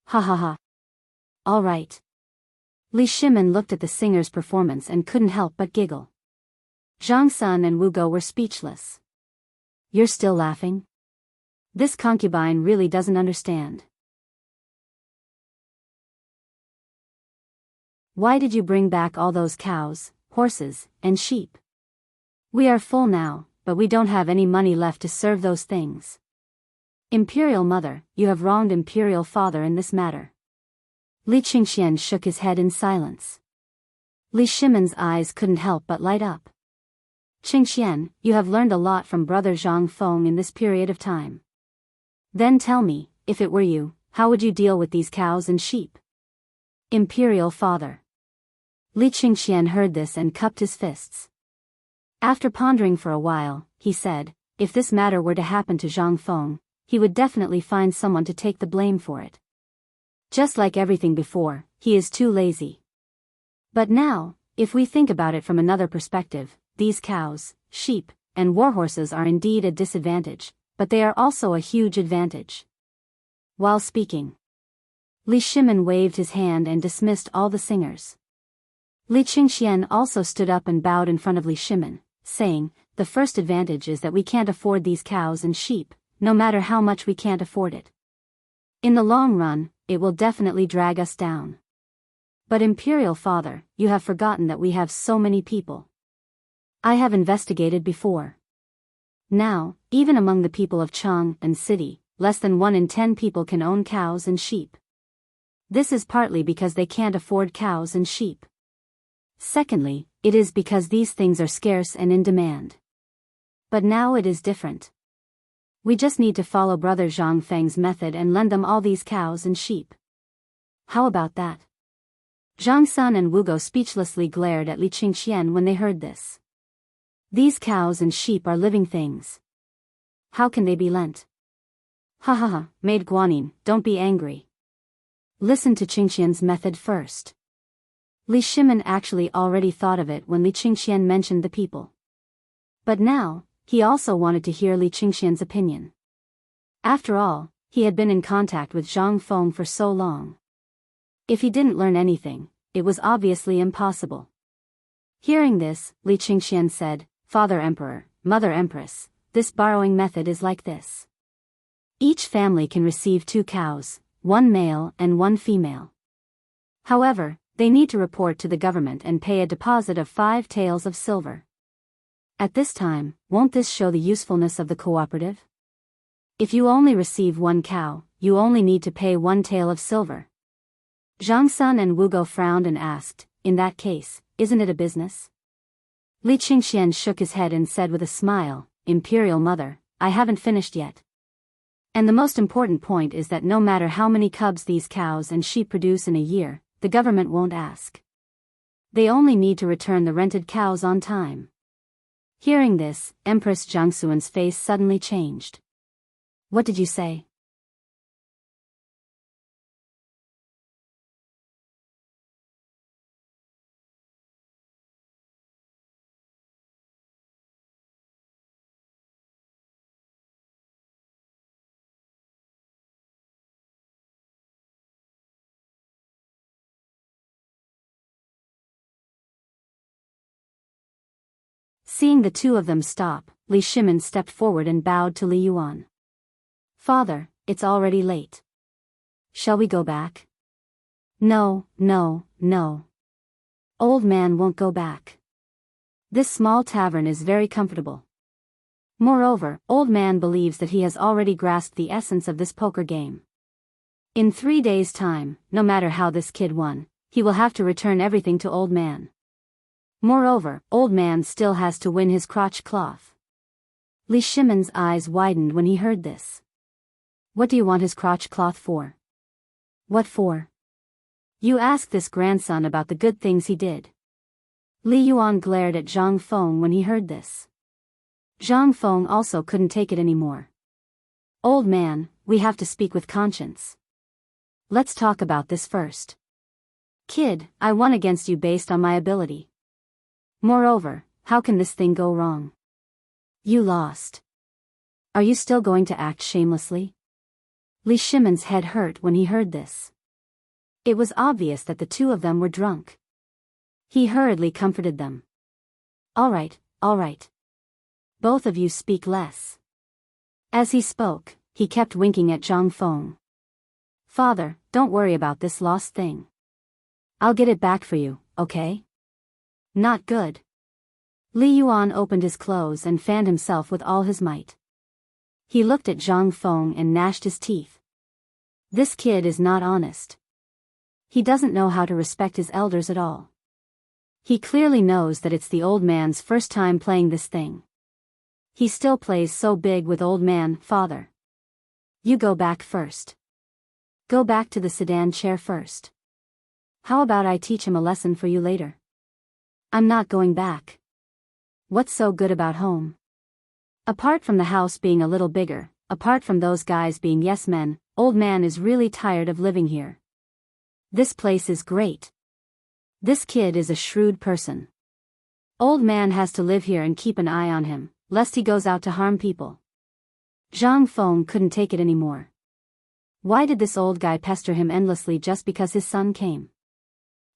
Ha ha ha. All right. Li Shimin looked at the singer's performance and couldn't help but giggle. Zhang Sun and Wu Go were speechless. You're still laughing? This concubine really doesn't understand. Why did you bring back all those cows, horses, and sheep? We are full now, but we don't have any money left to serve those things. Imperial Mother, you have wronged Imperial Father in this matter. Li Qingxian shook his head in silence. Li Shimin's eyes couldn't help but light up. Qingxian, you have learned a lot from Brother Zhang Feng in this period of time. Then tell me, if it were you, how would you deal with these cows and sheep? Imperial Father. Li Qingxian heard this and cupped his fists. After pondering for a while, he said, if this matter were to happen to Zhang Feng, he would definitely find someone to take the blame for it. Just like everything before, he is too lazy. But now, if we think about it from another perspective, these cows, sheep, and warhorses are indeed a disadvantage, but they are also a huge advantage. While speaking, Li Shimin waved his hand and dismissed all the singers. Li Qingxian also stood up and bowed in front of Li Shimin, saying, the first advantage is that we can't afford these cows and sheep, no matter how much we can't afford it. In the long run, it will definitely drag us down. But Imperial Father, you have forgotten that we have so many people. I have investigated before. Now, even among the people of Chang and city, less than 1 in 10 people can own cows and sheep. This is partly because they can't afford cows and sheep. Secondly, it is because these things are scarce and in demand. But now it is different. We just need to follow Brother Zhang Feng's method and lend them all these cows and sheep. How about that? Zhang Sun and Wu Go speechlessly glared at Li Qingxian when they heard this. These cows and sheep are living things. How can they be lent? Ha ha ha, Maid Guanyin, don't be angry. Listen to Qingxian's method first. Li Shimin actually already thought of it when Li Qingxian mentioned the people. But now, he also wanted to hear Li Qingxian's opinion. After all, he had been in contact with Zhang Feng for so long. If he didn't learn anything, it was obviously impossible. Hearing this, Li Qingxian said, Father Emperor, Mother Empress, this borrowing method is like this. Each family can receive 2 cows, 1 male and 1 female. However, they need to report to the government and pay a deposit of 5 taels of silver. At this time, won't this show the usefulness of the cooperative? If you only receive 1 cow, you only need to pay 1 tael of silver. Zhang Sun and Wu Go frowned and asked, in that case, isn't it a business? Li Qingxian shook his head and said with a smile, Imperial Mother, I haven't finished yet. And the most important point is that no matter how many cubs these cows and sheep produce in a year, the government won't ask. They only need to return the rented cows on time. Hearing this, Empress Jiangxuan's face suddenly changed. What did you say? Seeing the 2 of them stop, Li Shimin stepped forward and bowed to Li Yuan. Father, it's already late. Shall we go back? No, no, no. Old man won't go back. This small tavern is very comfortable. Moreover, old man believes that he has already grasped the essence of this poker game. In 3 days' time, no matter how this kid won, he will have to return everything to old man. Moreover, old man still has to win his crotch cloth. Li Shimin's eyes widened when he heard this. What do you want his crotch cloth for? What for? You ask this grandson about the good things he did. Li Yuan glared at Zhang Feng when he heard this. Zhang Feng also couldn't take it anymore. Old man, we have to speak with conscience. Let's talk about this first. Kid, I won against you based on my ability. Moreover, how can this thing go wrong? You lost. Are you still going to act shamelessly? Li Shimin's head hurt when he heard this. It was obvious that the 2 of them were drunk. He hurriedly comforted them. All right. Both of you speak less. As he spoke, he kept winking at Zhang Feng. Father, don't worry about this lost thing. I'll get it back for you, okay? Not good. Li Yuan opened his clothes and fanned himself with all his might. He looked at Zhang Feng and gnashed his teeth. This kid is not honest. He doesn't know how to respect his elders at all. He clearly knows that it's the old man's first time playing this thing. He still plays so big with old man, father. You go back first. Go back to the sedan chair first. How about I teach him a lesson for you later? I'm not going back. What's so good about home? Apart from the house being a little bigger, apart from those guys being yes men, old man is really tired of living here. This place is great. This kid is a shrewd person. Old man has to live here and keep an eye on him, lest he goes out to harm people. Zhang Feng couldn't take it anymore. Why did this old guy pester him endlessly just because his son came?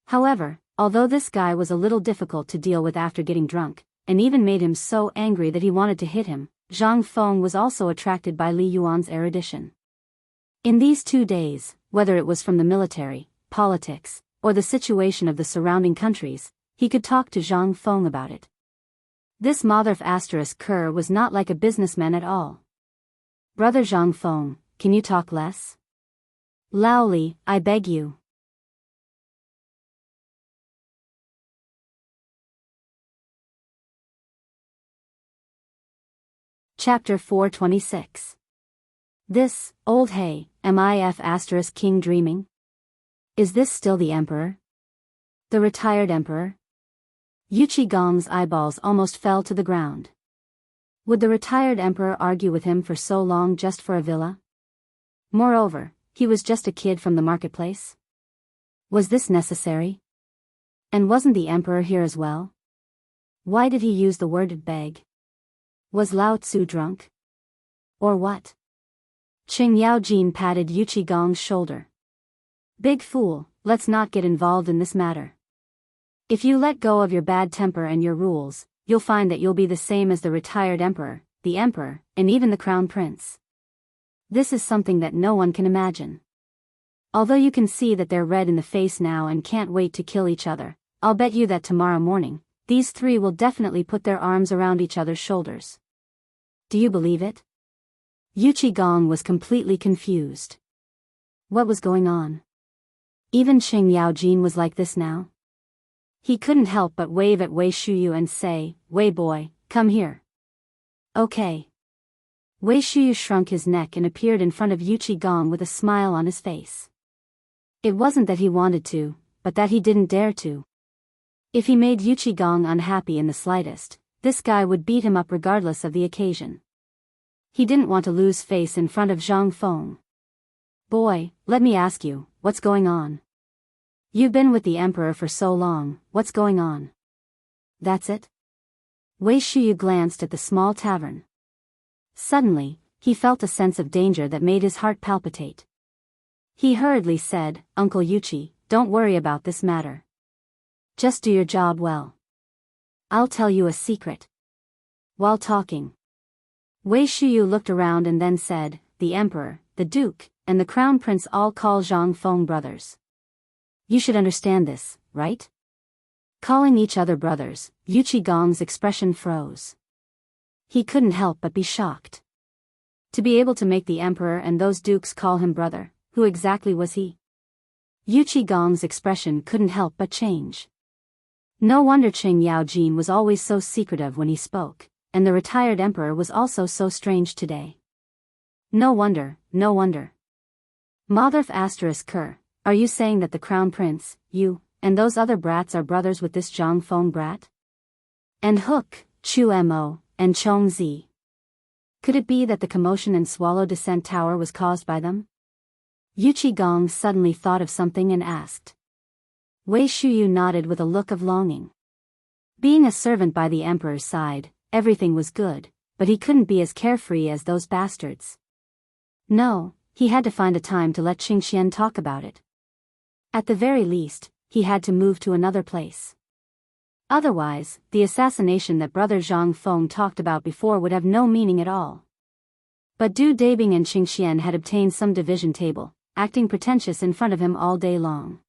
However, although this guy was a little difficult to deal with after getting drunk, and even made him so angry that he wanted to hit him, Zhang Feng was also attracted by Li Yuan's erudition. In these 2 days, whether it was from the military, politics, or the situation of the surrounding countries, he could talk to Zhang Feng about it. This mother asterisk Kerr was not like a businessman at all. Brother Zhang Feng, can you talk less? Loudly, I beg you. Chapter 426. This, old hay, MIF asterisk king dreaming? Is this still the emperor? The retired emperor? Yu Qigong's eyeballs almost fell to the ground. Would the retired emperor argue with him for so long just for a villa? Moreover, he was just a kid from the marketplace. Was this necessary? And wasn't the emperor here as well? Why did he use the word beg? Was Lao Tzu drunk? Or what? Qing Yaojin patted Yu Qigong's shoulder. Big fool, let's not get involved in this matter. If you let go of your bad temper and your rules, you'll find that you'll be the same as the retired emperor, and even the crown prince. This is something that no one can imagine. Although you can see that they're red in the face now and can't wait to kill each other, I'll bet you that tomorrow morning, these three will definitely put their arms around each other's shoulders. Do you believe it? Yu Qigong was completely confused. What was going on? Even Qing Yaojin was like this now? He couldn't help but wave at Wei Shuyu and say, "Wei boy, come here." Okay. Wei Shuyu shrunk his neck and appeared in front of Yu Qigong with a smile on his face. It wasn't that he wanted to, but that he didn't dare to. If he made Yu Qigong unhappy in the slightest, this guy would beat him up regardless of the occasion. He didn't want to lose face in front of Zhang Feng. Boy, let me ask you, what's going on? You've been with the emperor for so long, what's going on? That's it? Wei Shuyu glanced at the small tavern. Suddenly, he felt a sense of danger that made his heart palpitate. He hurriedly said, "Uncle Yuchi, don't worry about this matter. Just do your job well. I'll tell you a secret." While talking, Wei Shuyu looked around and then said, "The emperor, the duke, and the crown prince all call Zhang Feng brothers. You should understand this, right?" Calling each other brothers, Yu Qigong's expression froze. He couldn't help but be shocked. To be able to make the emperor and those dukes call him brother, who exactly was he? Yu Qigong's expression couldn't help but change. No wonder Qing Yaojin was always so secretive when he spoke, and the retired emperor was also so strange today. No wonder, no wonder. Motherf asterisk Kerr, are you saying that the crown prince, you, and those other brats are brothers with this Zhang Feng brat? And Hook, Chu Mo, and Chong Zi? Could it be that the commotion in Swallow Descent Tower was caused by them? Yu Qigong suddenly thought of something and asked. Wei Shuyu nodded with a look of longing. Being a servant by the emperor's side, everything was good, but he couldn't be as carefree as those bastards. No, he had to find a time to let Qingxian talk about it. At the very least, he had to move to another place. Otherwise, the assassination that brother Zhang Feng talked about before would have no meaning at all. But Du Dabing and Qingxian had obtained some division table, acting pretentious in front of him all day long.